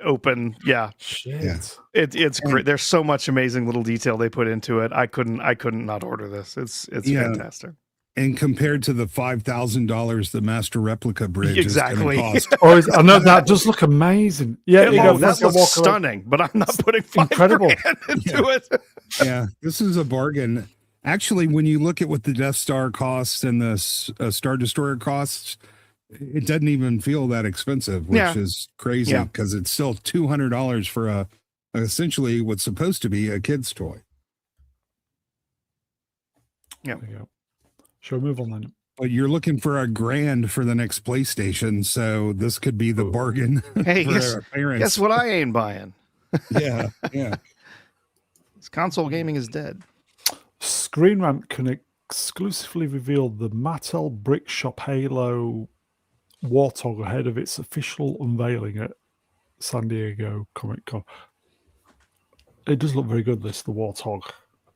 open. Yeah. Shit. It's great. There's so much amazing little detail they put into it. I couldn't not order this. It's fantastic. And compared to the $5,000 the Master Replica bridge exactly. is going to cost. I know that does look amazing. Yeah, that looks stunning, but I'm not putting $5,000 into it. Yeah, this is a bargain. Actually, when you look at what the Death Star costs and the Star Destroyer costs, it doesn't even feel that expensive, which is crazy because it's still $200 for essentially what's supposed to be a kid's toy. Yeah. Shall we move on then? But you're looking for $1,000 for the next PlayStation, so this could be the bargain. Hey, for parents. guess what I ain't buying? Yeah. This console gaming is dead. Screen Rant can exclusively reveal the Mattel Brick Shop Halo Warthog ahead of its official unveiling at San Diego Comic Con. It does look very good, the Warthog.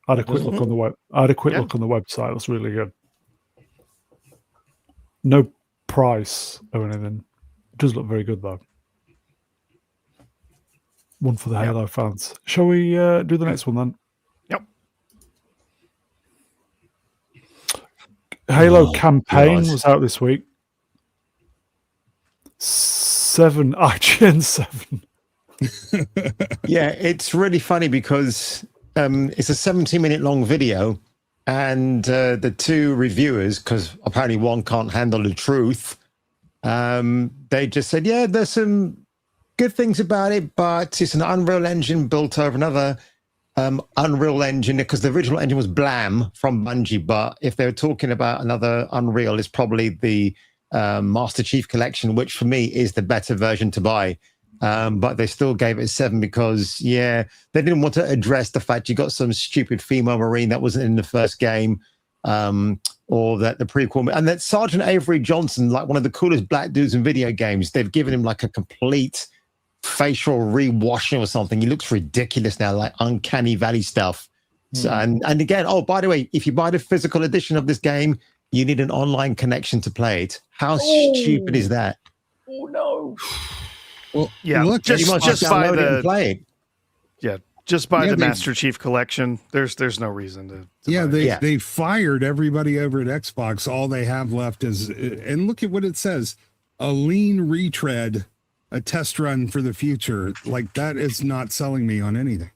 I had a quick look on the web. Look on the website. That's really good. No price or anything. It does look very good though. One for the Halo fans. Shall we do the next one then? Yep. Halo campaign was out this week. 7 IGN 7. Yeah, it's really funny because it's a 17-minute long video, and the two reviewers, because apparently one can't handle the truth, they just said, yeah, there's some good things about it, but it's an Unreal Engine built over another Unreal Engine, because the original engine was Blam from Bungie, but if they're talking about another Unreal, it's probably the Master Chief Collection, which for me is the better version to buy. But they still gave it 7 because, they didn't want to address the fact you got some stupid female Marine that wasn't in the first game, or that the prequel. And that Sergeant Avery Johnson, like one of the coolest black dudes in video games, they've given him like a complete facial rewashing or something. He looks ridiculous now, like Uncanny Valley stuff. So, and again, oh, by the way, if you buy the physical edition of this game, you need an online connection to play it. How stupid is that? Oh, no. Well, yeah, look, just buy the play it. Yeah, just buy the Master Chief Collection. There's no reason to they fired everybody over at Xbox. All they have left is, and look at what it says, a lean retread, a test run for the future. Like, that is not selling me on anything.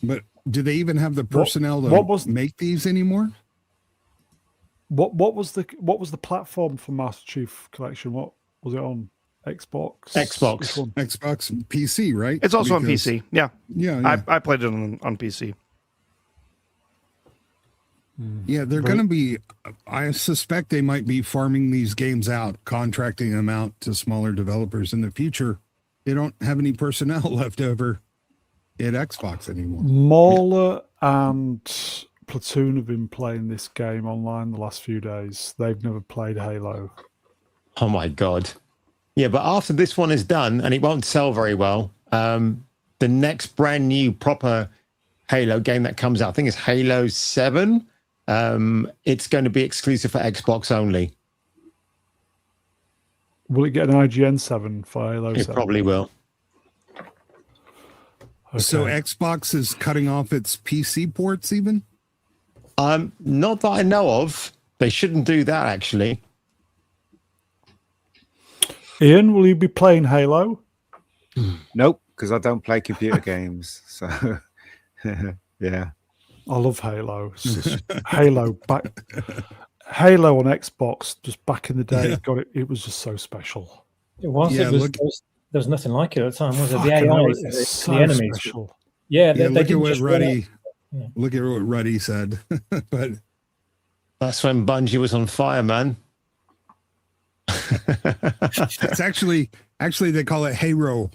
But do they even have the personnel to make these anymore? What was the platform for Master Chief Collection? What was it on? Xbox, PC, right? It's also on PC. Yeah. I played it on PC. Yeah, they're going to be. I suspect they might be farming these games out, contracting them out to smaller developers in the future. They don't have any personnel left over at Xbox anymore. Mauler and Platoon have been playing this game online the last few days. They've never played Halo. Oh my God. Yeah, but after this one is done, and it won't sell very well, the next brand new proper Halo game that comes out, I think it's Halo 7. It's going to be exclusive for Xbox only. Will it get an IGN 7 for Halo 7? It probably will. Okay. So Xbox is cutting off its PC ports even? Not that I know of. They shouldn't do that, actually. Ian, will you be playing Halo? Nope, because I don't play computer games. So, yeah. I love Halo. It's just Halo on Xbox, just back in the day. God, it was just so special. It was. Yeah, There was nothing like it at the time, was it? The Fucking AI, hell, it's so the enemies. special. Yeah, Yeah, they look at didn't what just Ruddy. Look at what Ruddy said. But That's when Bungie was on fire, man. it's actually they call it Halo.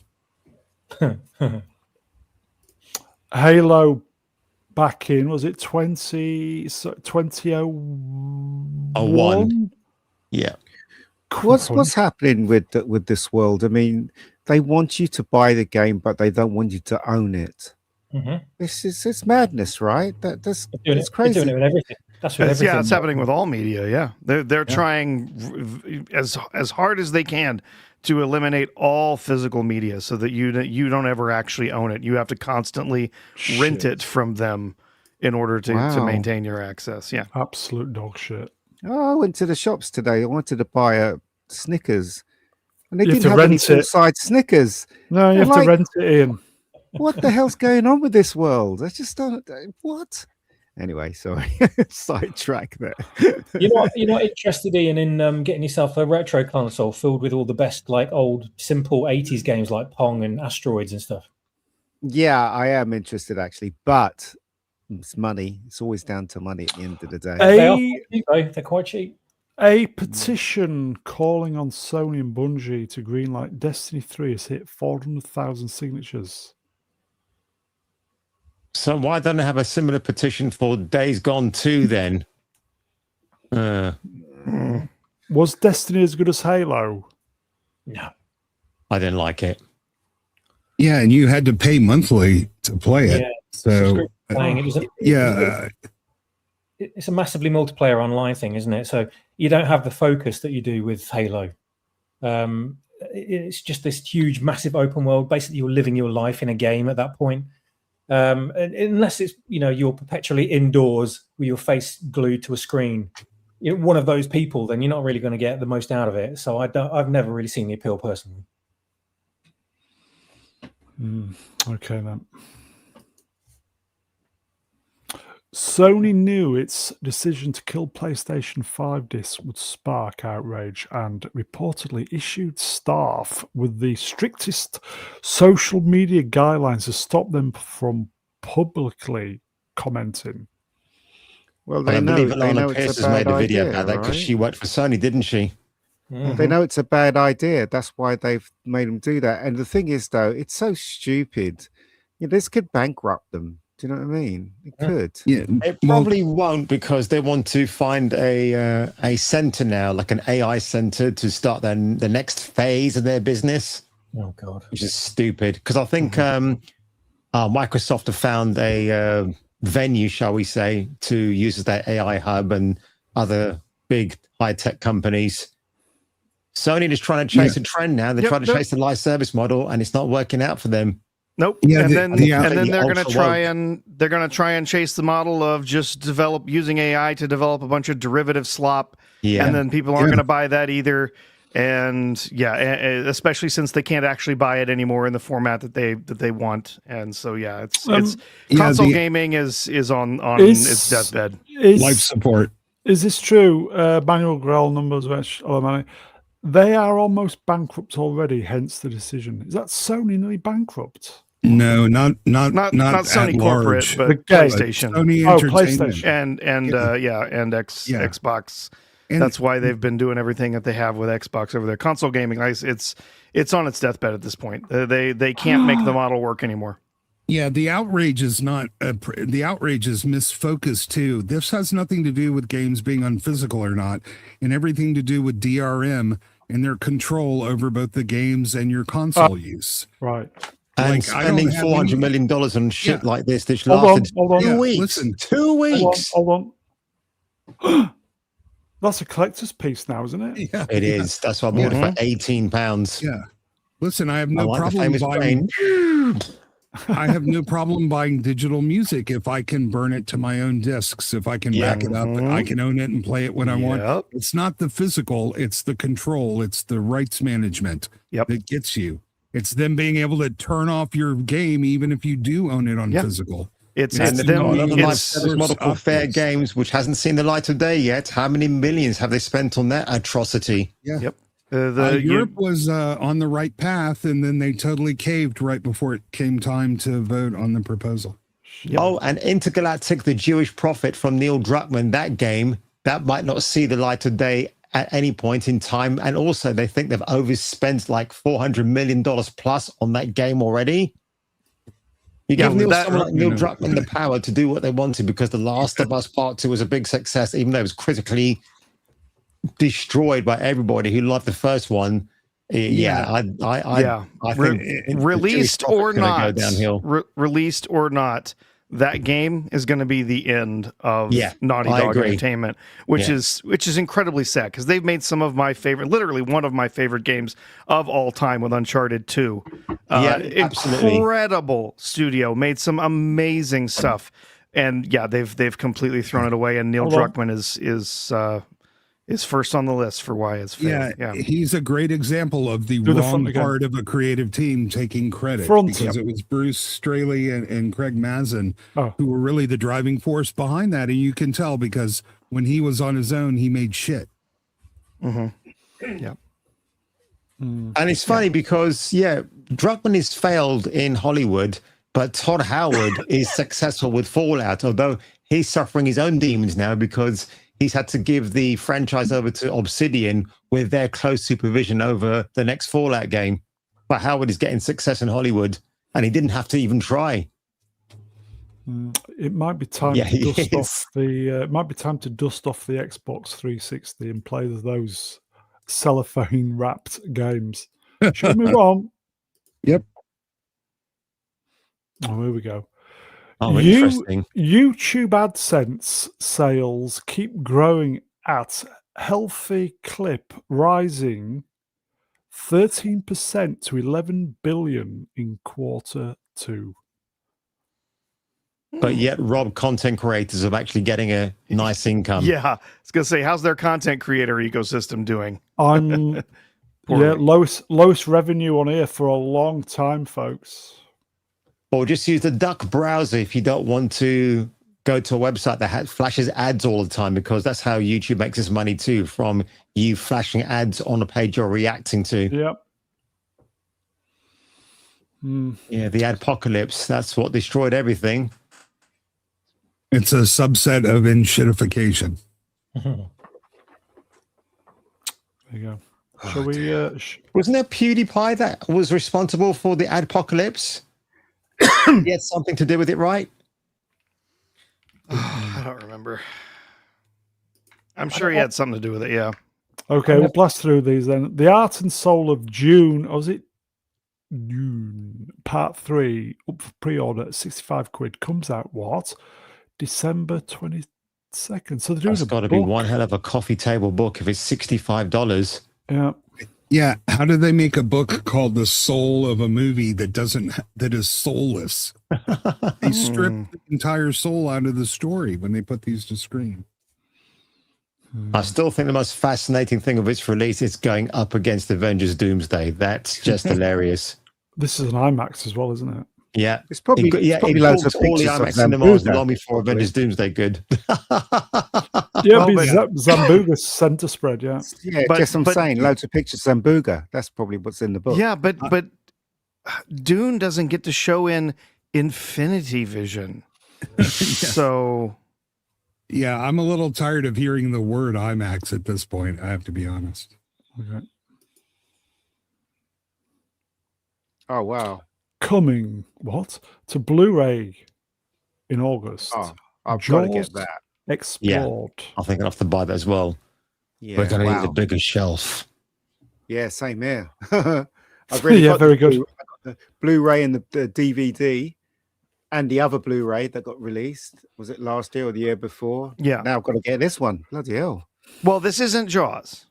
Halo back in, was it 2001? Yeah. What's happening with this world? I mean, they want you to buy the game, but they don't want you to own it. Mm-hmm. It's madness, right? That's crazy. They're doing it with everything. That's with everything. Yeah, it's happening with all media. Yeah, they're trying as hard as they can to eliminate all physical media, so that you don't ever actually own it. You have to constantly rent it from them in order to maintain your access. Yeah, Absolute dog shit. Oh, I went to the shops today. I wanted to buy a Snickers, and they You have didn't to have any rent it. full-size Snickers. No, you I'm have like, to rent it in. What the hell's going on with this world? I just don't. What? Anyway, sorry, sidetrack there. You're not interested, Ian, in getting yourself a retro console filled with all the best, like old, simple '80s games like Pong and Asteroids and stuff. Yeah, I am interested actually, but it's money. It's always down to money at the end of the day. They're quite cheap. A petition calling on Sony and Bungie to greenlight Destiny 3 has hit 400,000 signatures. So why don't they have a similar petition for Days Gone 2 then? Was Destiny as good as Halo? No. I didn't like it. Yeah, and you had to pay monthly to play it. Yeah. So it's a massively multiplayer online thing, isn't it? So you don't have the focus that you do with Halo. It's just this huge, massive open world. Basically, you're living your life in a game at that point. Unless it's you're perpetually indoors with your face glued to a screen, you're one of those people, then you're not really going to get the most out of it. So I've never really seen the appeal personally. Okay then. Sony knew its decision to kill PlayStation 5 discs would spark outrage and reportedly issued staff with the strictest social media guidelines to stop them from publicly commenting. Well, I believe Alana Pierce has made a video about that because she worked for Sony, didn't she? Mm-hmm. They know it's a bad idea. That's why they've made them do that. And the thing is, though, it's so stupid. This could bankrupt them. Do you know what I mean? It could. Yeah, it probably won't, because they want to find a center now, like an AI center, to start the next phase of their business. Oh God, which is stupid. Because I think Microsoft have found a venue, shall we say, to use as their AI hub, and other big high tech companies. Sony is trying to chase a trend now. They're trying to chase the live service model, and it's not working out for them. Nope. Yeah, and then they're going to try and chase the model of just using AI to develop a bunch of derivative slop. Yeah. And then people aren't going to buy that either. And especially since they can't actually buy it anymore in the format that they want. And so it's console gaming is on its deathbed. Life support. Is this true? Manuel Grell numbers, they are almost bankrupt already, hence the decision. Is that Sony nearly bankrupt? No, not Sony corporate, but PlayStation. Sony Entertainment. And Xbox. And that's why they've been doing everything that they have with Xbox over there. Console gaming, it's on its deathbed at this point. They can't make the model work anymore. Yeah, the outrage is misfocused too. This has nothing to do with games being unphysical or not, and everything to do with DRM and their control over both the games and your console use. Right. And spending $400 million on shit like this lasted 2 weeks. Listen, 2 weeks. Hold on. That's a collector's piece now, isn't it? Yeah, it is. That's why I bought it for £18. Yeah. Listen, I have no problem buying. I have no problem buying digital music if I can burn it to my own discs. If I can back it up, I can own it and play it when I want. It's not the physical, it's the control, it's the rights management that gets you. It's them being able to turn off your game even if you do own it on physical. It's them. Model called Fair Games, which hasn't seen the light of day yet. How many millions have they spent on that atrocity? Yeah. Yep. Europe was on the right path, and then they totally caved right before it came time to vote on the proposal. Yep. Oh, and Intergalactic, the Jewish prophet from Neil Druckmann, that game, that might not see the light of day at any point in time. And also, they think they've overspent like $400 million plus on that game already. You give Neil Druckmann the power to do what they wanted, because The Last of Us Part 2 was a big success, even though it was critically destroyed by everybody who loved the first one. I think released or not, released or not, that game is going to be the end of Naughty Dog Entertainment, which is incredibly sad, because they've made some of my favorite, literally one of my favorite games of all time with Uncharted 2. Incredible studio, made some amazing stuff, and they've completely thrown it away. And Neil Druckmann is first on the list for why it's failed. He's a great example of the wrong part of a creative team taking credit, because it was Bruce Straley and Craig Mazin who were really the driving force behind that. And you can tell, because when he was on his own, he made shit. And it's funny because Druckmann is failed in Hollywood, but Todd Howard is successful with Fallout, although he's suffering his own demons now, because he's had to give the franchise over to Obsidian with their close supervision over the next Fallout game. But Howard is getting success in Hollywood, and he didn't have to even try. It might be time to dust off the. It might be time to dust off the Xbox 360 and play those cellophane wrapped games. Should we move on? Yep. Oh, here we go. Oh, interesting. YouTube AdSense sales keep growing at healthy clip, rising 13% to 11 billion in Q2. But yet, Rob, content creators are actually getting a nice income. Yeah, I was gonna say, how's their content creator ecosystem doing? Lowest revenue on here for a long time, folks. Or just use the Duck browser if you don't want to go to a website that flashes ads all the time, because that's how YouTube makes its money too, from you flashing ads on a page you're reacting to. Yep. Yeah, the adpocalypse, that's what destroyed everything. It's a subset of inshitification. There you go. Shall we? Wasn't there PewDiePie that was responsible for the adpocalypse? He had something to do with it, right? I don't remember. I'm sure he had something to do with it, yeah. Okay, we'll blast through these then. The Art and Soul of June, or was it June? Part 3, up for pre-order at 65 quid. Comes out, what? December 22nd. So they're doing That's got to be one hell of a coffee table book if it's $65. Yeah. Yeah, how do they make a book called The Soul of a Movie that is soulless? They strip the entire soul out of the story when they put these to screen. I still think the most fascinating thing of its release is going up against Avengers Doomsday. That's just hilarious. This is an IMAX as well, isn't it? Yeah, it's probably loads of all the IMAX cinemas long before Avengers Doomsday good. Yeah, Zambuga center spread. Yeah, but I'm saying loads of pictures. Zambuga. That's probably what's in the book. Yeah, but Dune doesn't get to show in Infinity Vision, so yeah, I'm a little tired of hearing the word IMAX at this point. I have to be honest. Okay. Oh wow. Coming to Blu-ray in August. Oh, I've got to get that. Explored. Yeah, I think I'll have to buy that as well. Yeah, we're going to need a bigger shelf. Yeah, same here. I've really got very good. I got the Blu-ray and the DVD and the other Blu-ray that got released. Was it last year or the year before? Yeah. Now I've got to get this one. Bloody hell. Well, this isn't Jaws.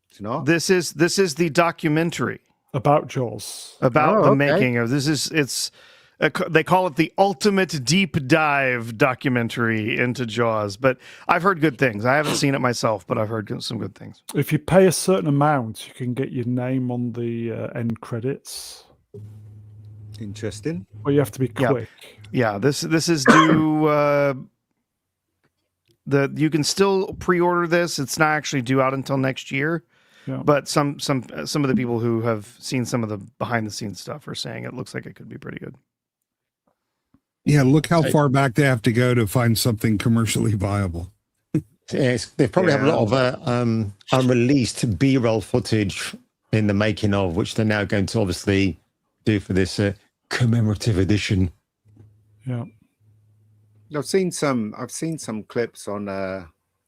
It's not. This is the documentary about Jaws, about the making of this. It's They call it the ultimate deep dive documentary into Jaws. But I've heard good things. I haven't seen it myself, but I've heard some good things. If you pay a certain amount, you can get your name on the end credits. Interesting. But you have to be quick. Yeah, this is due. You can still pre-order this. It's not actually due out until next year. Yeah. But some of the people who have seen some of the behind the scenes stuff are saying it looks like it could be pretty good. Yeah, look how far back they have to go to find something commercially viable. Yes, they probably have a lot of unreleased B-roll footage in the making of, which they're now going to obviously do for this commemorative edition. Yeah, I've seen some clips on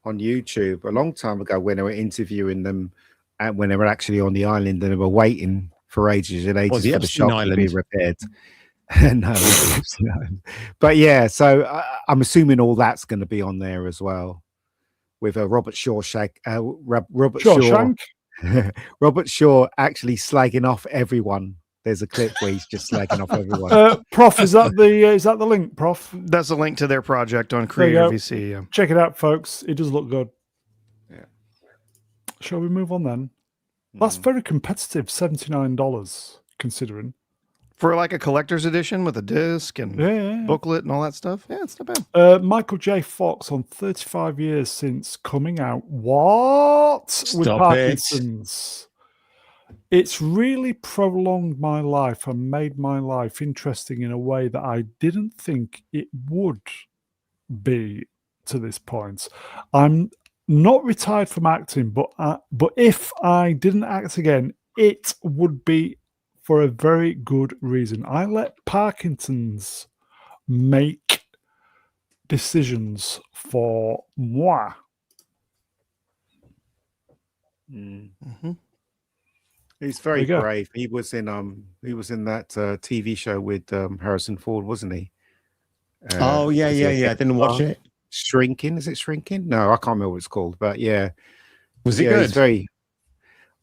YouTube a long time ago when they were interviewing them, and when they were actually on the island and they were waiting for ages and ages for the shop to be repaired. No, but yeah, so I'm assuming all that's going to be on there as well, with Robert Shaw Robert Shawshank. Robert Shaw actually slagging off everyone. There's a clip where he's just slagging off everyone. Prof, is that the link, Prof? That's a link to their project on Creator VC. Yeah. Check it out, folks. It does look good. Yeah. Shall we move on then? That's very competitive, $79, considering. For like a collector's edition with a disc and booklet and all that stuff. Yeah, it's not bad. Michael J. Fox on 35 years since coming out. What? With Parkinson's. It's really prolonged my life and made my life interesting in a way that I didn't think it would be to this point. I'm not retired from acting, but if I didn't act again, it would be for a very good reason. I let Parkinson's make decisions for moi. Mm-hmm. He's very brave. He was in that TV show with Harrison Ford, wasn't he? Yeah. I didn't watch it. Shrinking, is it Shrinking? No, I can't remember what it's called. But yeah, was it good? He's very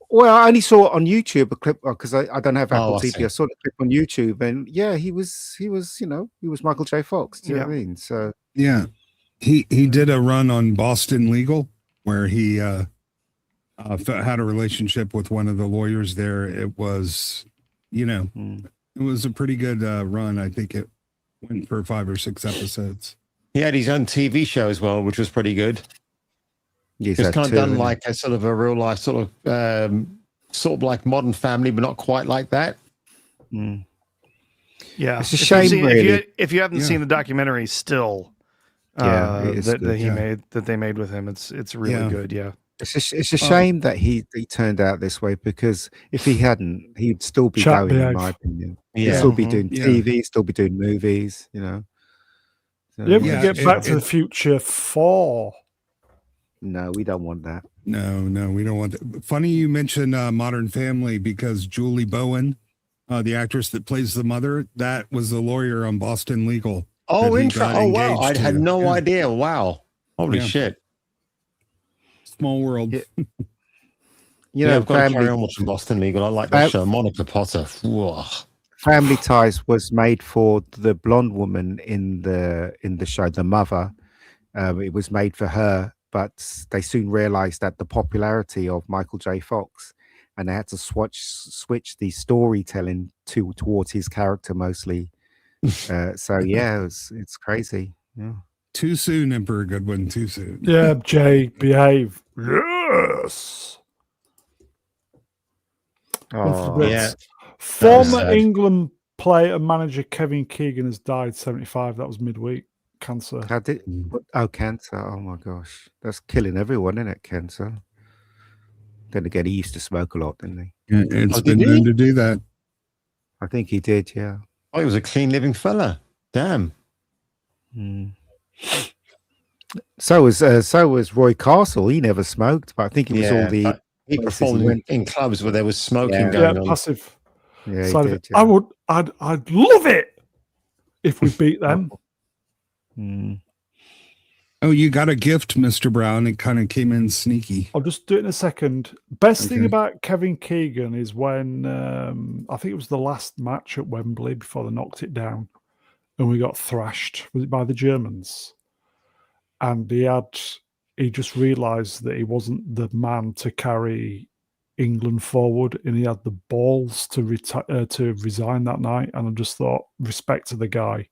well. I only saw it on YouTube a clip because I don't have Apple TV. I saw the clip on YouTube, and yeah, he was Michael J. Fox. Do you know what I mean? So yeah, he did a run on Boston Legal where he had a relationship with one of the lawyers there. It was, it was a pretty good run. I think it went for 5 or 6 episodes. He had his own TV show as well, which was pretty good. Yes, it's kind of done like a sort of a real life sort of like Modern Family, but not quite like that. Mm. Yeah, it's a shame. If you haven't seen the documentary, still, that they made with him, it's really good. Yeah. It's a shame that he turned out this way, because if he hadn't, he'd still be going, in my opinion. He'd still be doing TV, still be doing movies, So, you ever get Back to the Future 4? No, we don't want that. No, we don't want that. Funny you mentioned Modern Family, because Julie Bowen, the actress that plays the mother, that was the lawyer on Boston Legal. Oh, interesting. Oh, wow. I had no idea. Wow. Holy shit. Small world. I've got to carry on watching Boston Legal. I like that show. Monica Potter. Whoa. Family Ties was made for the blonde woman in the show, the mother. It was made for her, but they soon realized that the popularity of Michael J. Fox, and they had to switch the storytelling towards his character mostly. So yeah, it's crazy. Yeah. Too soon, Emperor Goodwin. Too soon. Yeah, Jay, behave. Yes. Oh, yeah. Former England player and manager Kevin Keegan has died, 75. That was midweek. Cancer. Cancer. Oh my gosh, that's killing everyone, isn't it? Cancer. Then again, he used to smoke a lot, didn't he? Yeah, it's been known to do that. I think he did. Yeah. Oh, he was a clean living fella. Damn. Mm. So was Roy Castle. He never smoked, but I think it was all the he performed in clubs where there was smoking going on. Passive. Yeah, he did, yeah. I'd love it if we beat them. Mm. Oh, you got a gift, Mr. Brown. It kind of came in sneaky. I'll just do it in a second. Best thing about Kevin Keegan is when I think it was the last match at Wembley before they knocked it down. and we got thrashed. Was it by the Germans? And he just realised that he wasn't the man to carry England forward, and he had the balls to resign that night. And I just thought, respect to the guy,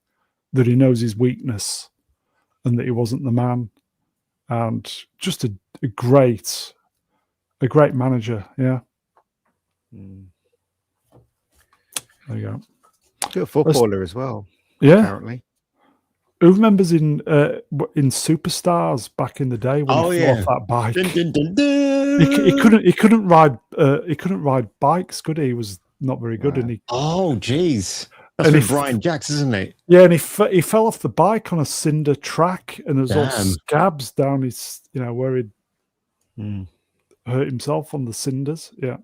that he knows his weakness and that he wasn't the man. And just a great manager. Yeah. There you go. Good footballer as well. Yeah. Apparently. Who remembers in Superstars back in the day when he flew off that bike? Dun, dun, dun, dun. He couldn't ride bikes, could he? He was not very good, and he. Oh, jeez. That's with Brian Jacks, isn't it? Yeah, and he fell off the bike on a cinder track, and there's all scabs down his, where he'd hurt himself on the cinders. Yeah.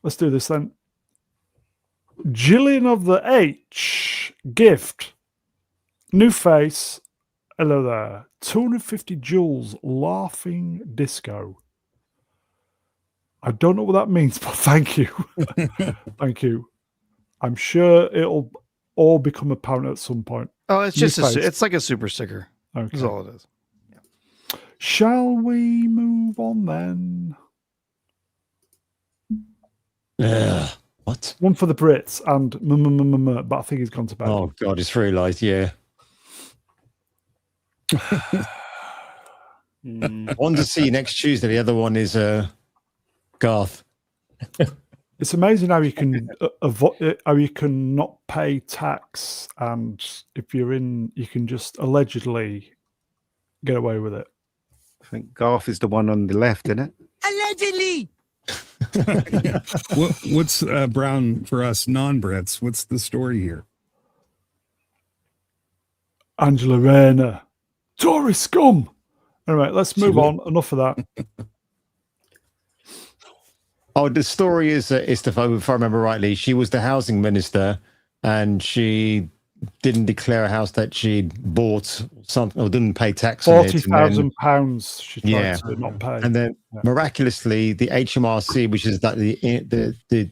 Let's do this then. Gillian of the H gift. New face. Hello there. 250 joules laughing disco. I don't know what that means, but thank you. Thank you. I'm sure it'll all become apparent at some point. Oh, it's just it's like a super sticker. Okay. That's all it is. Yeah. Shall we move on then? What? One for the Brits and but I think he's gone to bed. Oh God, it's realised, yeah. One to see next Tuesday. The other one is Garth. It's amazing how you can how you can not pay tax, and if you're in, you can just allegedly get away with it. I think Garth is the one on the left, isn't it? Allegedly. What's Brown for us non-Brits? What's the story here? Angela Rayner, Tory scum. All right, let's move on. Enough of that. Oh, the story is, if I remember rightly, she was the housing minister, and she didn't declare a house that she'd bought something or didn't pay tax on it. £40,000 she tried to not pay. And then miraculously, the HMRC, which is that the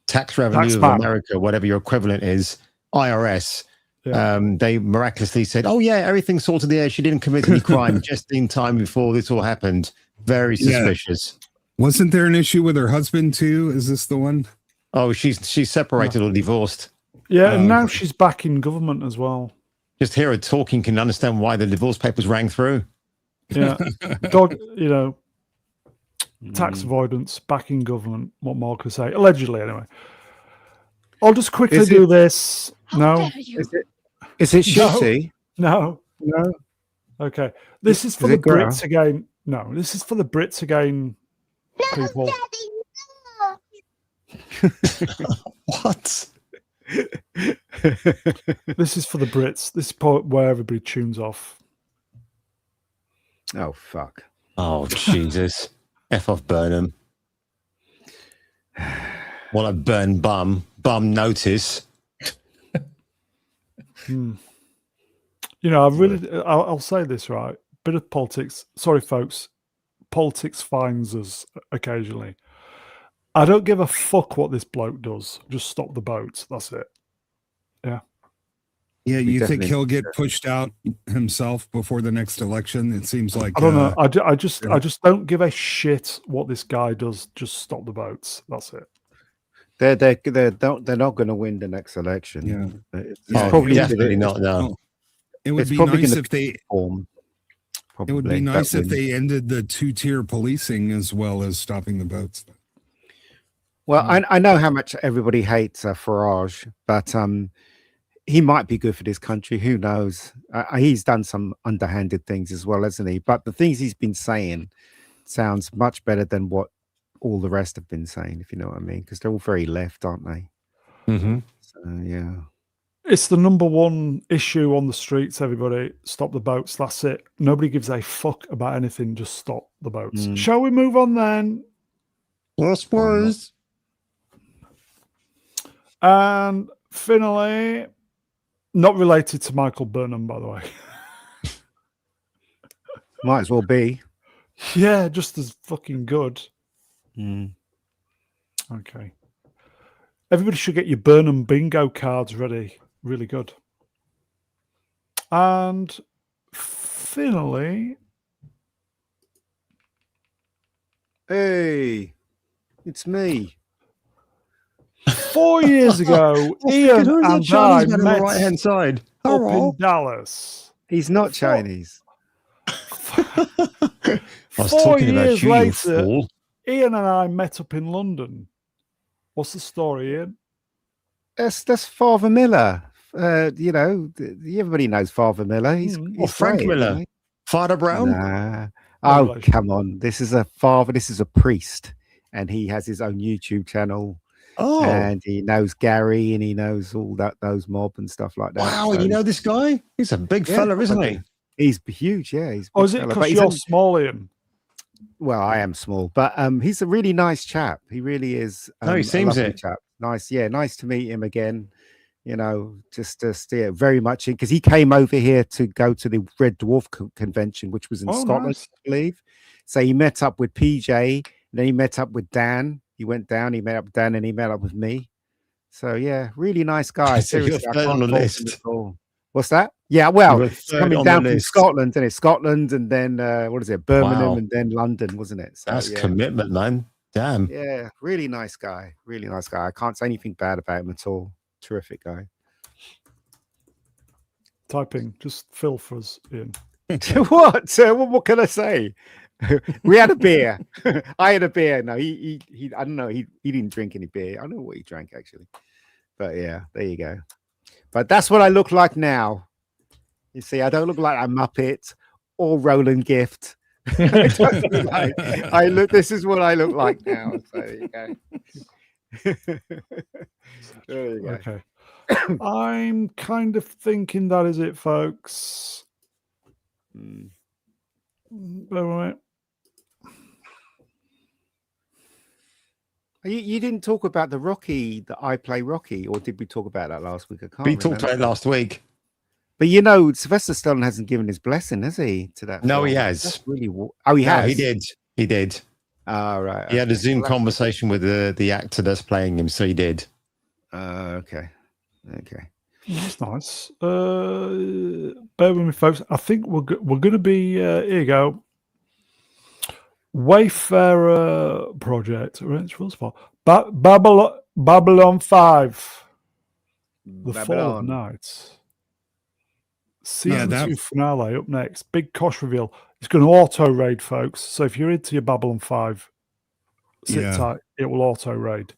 tax revenue of America, whatever your equivalent is, IRS, they miraculously said, "Oh yeah, everything's sorted there. She didn't commit any crime," just in time before this all happened. Very suspicious. Wasn't there an issue with her husband too? Is this the one? Oh, she's separated or divorced. Yeah, and now she's back in government as well. Just hear her talking, can understand why the divorce papers rang through. Yeah, tax avoidance, back in government. What more could I say? Allegedly, anyway. I'll just quickly do this. No, is it shitty? No. Okay, this is for the Brits again. No, this is for the Brits again. People. What? This is for the Brits. This is where everybody tunes off. Oh, fuck. Oh, Jesus. F off Burnham. Well, I burn bum notice. I'll say this, right? Bit of politics. Sorry, folks. Politics finds us occasionally. I don't give a fuck what this bloke does. Just stop the boats. That's it. Yeah. Yeah, you think he'll get pushed out himself before the next election? It seems like I don't know. I just don't give a shit what this guy does. Just stop the boats. That's it. They're not going to win the next election. Yeah, it's probably definitely not. No. It would be nice if they. It would be nice if they ended the two-tier policing as well as stopping the boats. Well, I know how much everybody hates Farage, but he might be good for this country. Who knows? He's done some underhanded things as well, hasn't he? But the things he's been saying sounds much better than what all the rest have been saying, if you know what I mean, because they're all very left, aren't they? Mm-hmm. So, yeah. It's the number one issue on the streets, everybody. Stop the boats. That's it. Nobody gives a fuck about anything. Just stop the boats. Shall we move on then? Yes, please. And finally, not related to Michael Burnham, by the way. Might as well be. Yeah, just as fucking good. Okay. Everybody should get your Burnham bingo cards ready. really good. And finally, Hey, it's me. 4 years ago, Ian and I Chinese man on the met right hand side. up Hello. in Dallas. He's not Chinese. I was 4 talking about years you, you later, fool. Ian and I met up in London. What's the story, Ian? That's Father Miller. You know, everybody knows Father Miller. He's Frank great, Miller. isn't he? Father Brown? Nah. No Oh, relation. come on. This is a father. This is a priest. And he has his own YouTube channel. Oh, And he knows Gary and he knows all those mob and stuff like that. wow. So, And you know this guy? He's a big yeah, fella, isn't I he? do. He's huge, yeah. He's a Or big is it fella, because but he's you're small, Ian? well, I am small, but he's a really nice chap. He really is. No, he A seems lovely it. chap. Nice, yeah, nice to meet him again. You know, just to steer very much in because he came over here to go to the Red Dwarf convention, which was in Scotland, Nice. I believe. So he met up with PJ, and then he met up with Dan. He went down, he met up with Dan, and he met up with me. So yeah, really nice guy. So you're Seriously, I third on can't the fault him list. at all. What's that? Yeah, well, were it's third coming on the down from list. Scotland, and it's Scotland, and then what is it, Birmingham, Wow. and then London, wasn't it? So That's yeah, commitment, man. Damn. yeah, really nice guy. Really nice guy. I can't say anything bad about him at all. Terrific guy. Typing. Just fill for us, Ian. What? What can I say? We had a beer. I had a beer. No, he I don't know. He didn't drink any beer. I don't know what he drank actually. But yeah, there you go. But that's what I look like now. You see, I don't look like a Muppet or Roland Gift. I don't look like, this is what I look like now. So there you go. There you go. Okay. I'm kind of thinking that is it, folks. Mm. Bear with me. You didn't talk about the Rocky, that I play Rocky, or did we talk about that last week? I can't We remember. talked about it last week. But you know, Sylvester Stallone hasn't given his blessing, has he, to that? No, film? he has. That's really. Oh, he No, has. he did. He did. Oh, right. He had a okay. Zoom Well, conversation with the actor that's playing him, so he did. okay. That's nice. Bear with me, folks. I think we're going to be here. You go. Wayfarer project. Babylon 5. The Fall of Night. Season 2 finale up next. Big Kosh reveal. It's going to auto raid, folks. So if you're into your Babylon 5, sit tight. It will auto raid.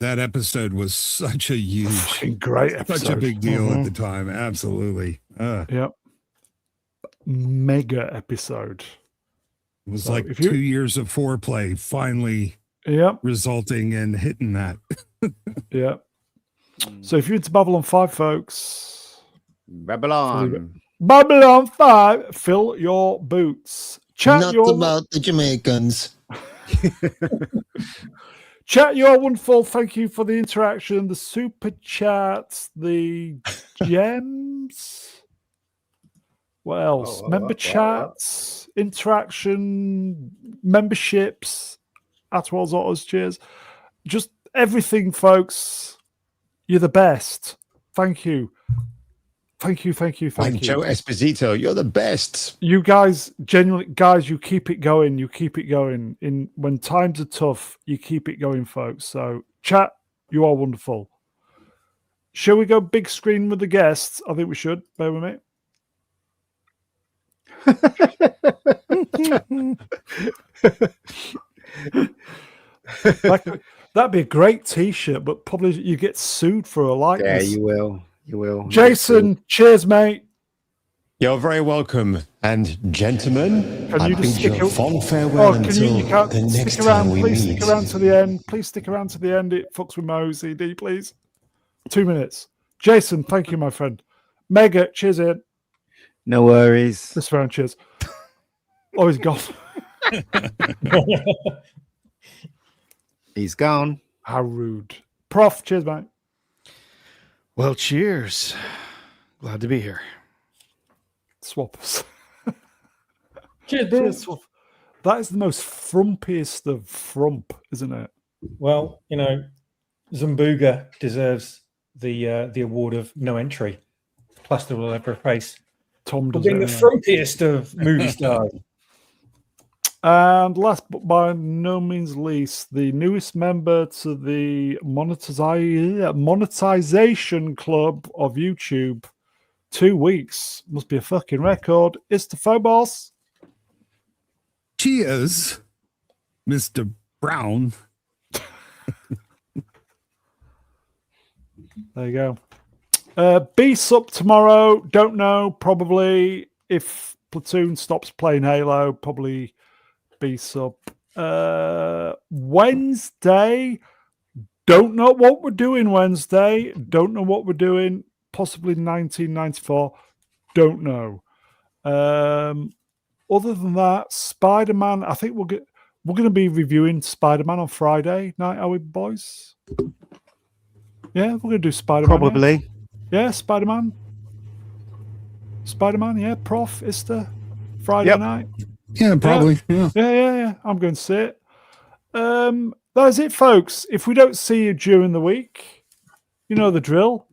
That episode was such a huge, fucking great episode. such a big deal at the time. Absolutely. Yep. Mega episode. It was So like if you- 2 years of foreplay finally Yep. resulting in hitting that. Yep. So if you're into Babylon 5, folks, Babylon. Babylon 5, fill your boots. Chat your the Jamaicans. Chat, you're wonderful. Thank you for the interaction, the super chats, the gems. What else? Member chats, interaction, memberships, Atwell's Autos, cheers. Just everything, folks. You're the best. Thank you. Thank you. Like Joe Esposito, you're the best. You guys, genuinely, guys, you keep it going. You keep it going. When times are tough, you keep it going, folks. So, chat, you are wonderful. Shall we go big screen with the guests? I think we should. Bear with me. That'd be a great T-shirt, but probably you get sued for a likeness. Yeah, you will. You will. Jason, cheers, mate. You're very welcome. And gentlemen, Can I you just bid you stick a a- fond farewell can until you can't the next stick around, time we please meet. stick around to the end. Please stick around to the end. It fucks with my OCD, please. 2 minutes. Jason, thank you, my friend. Mega, cheers, Ian. No worries. This round, cheers. Oh, he's gone. He's gone. How rude. Prof, cheers, mate. Well, cheers. Glad to be here. Swap us. Cheers, bro. Cheers, swap. That is the most frumpiest of frump, isn't it? Well, you know, Zambuga deserves the award of no entry. Plaster will ever face. Tom For does being it the anyway. frumpiest of movie stars. And last but by no means least, the newest member to the monetization club of YouTube. 2 weeks. Must be a fucking record. It's the Phobos. Cheers, Mr. Brown. There you go. Beast up tomorrow. Don't know. Probably if Platoon stops playing Halo, probably Beast up. Wednesday. Don't know what we're doing Wednesday. Don't know what we're doing. Possibly 1994. Don't know. Other than that, Spider-Man. I think we're going to be reviewing Spider-Man on Friday night. Are we, boys? Yeah, we're going to do Spider-Man. Probably. Yeah, Spider-Man. Spider-Man. Yeah, Prof. Ista. Friday night. Yeah, probably. Yeah. Yeah. I'm going to see it. That's it, folks. If we don't see you during the week, you know the drill.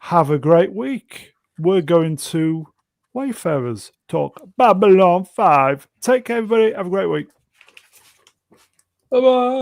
Have a great week. We're going to Wayfarers Talk Babylon 5. Take care, everybody. Have a great week. Bye-bye.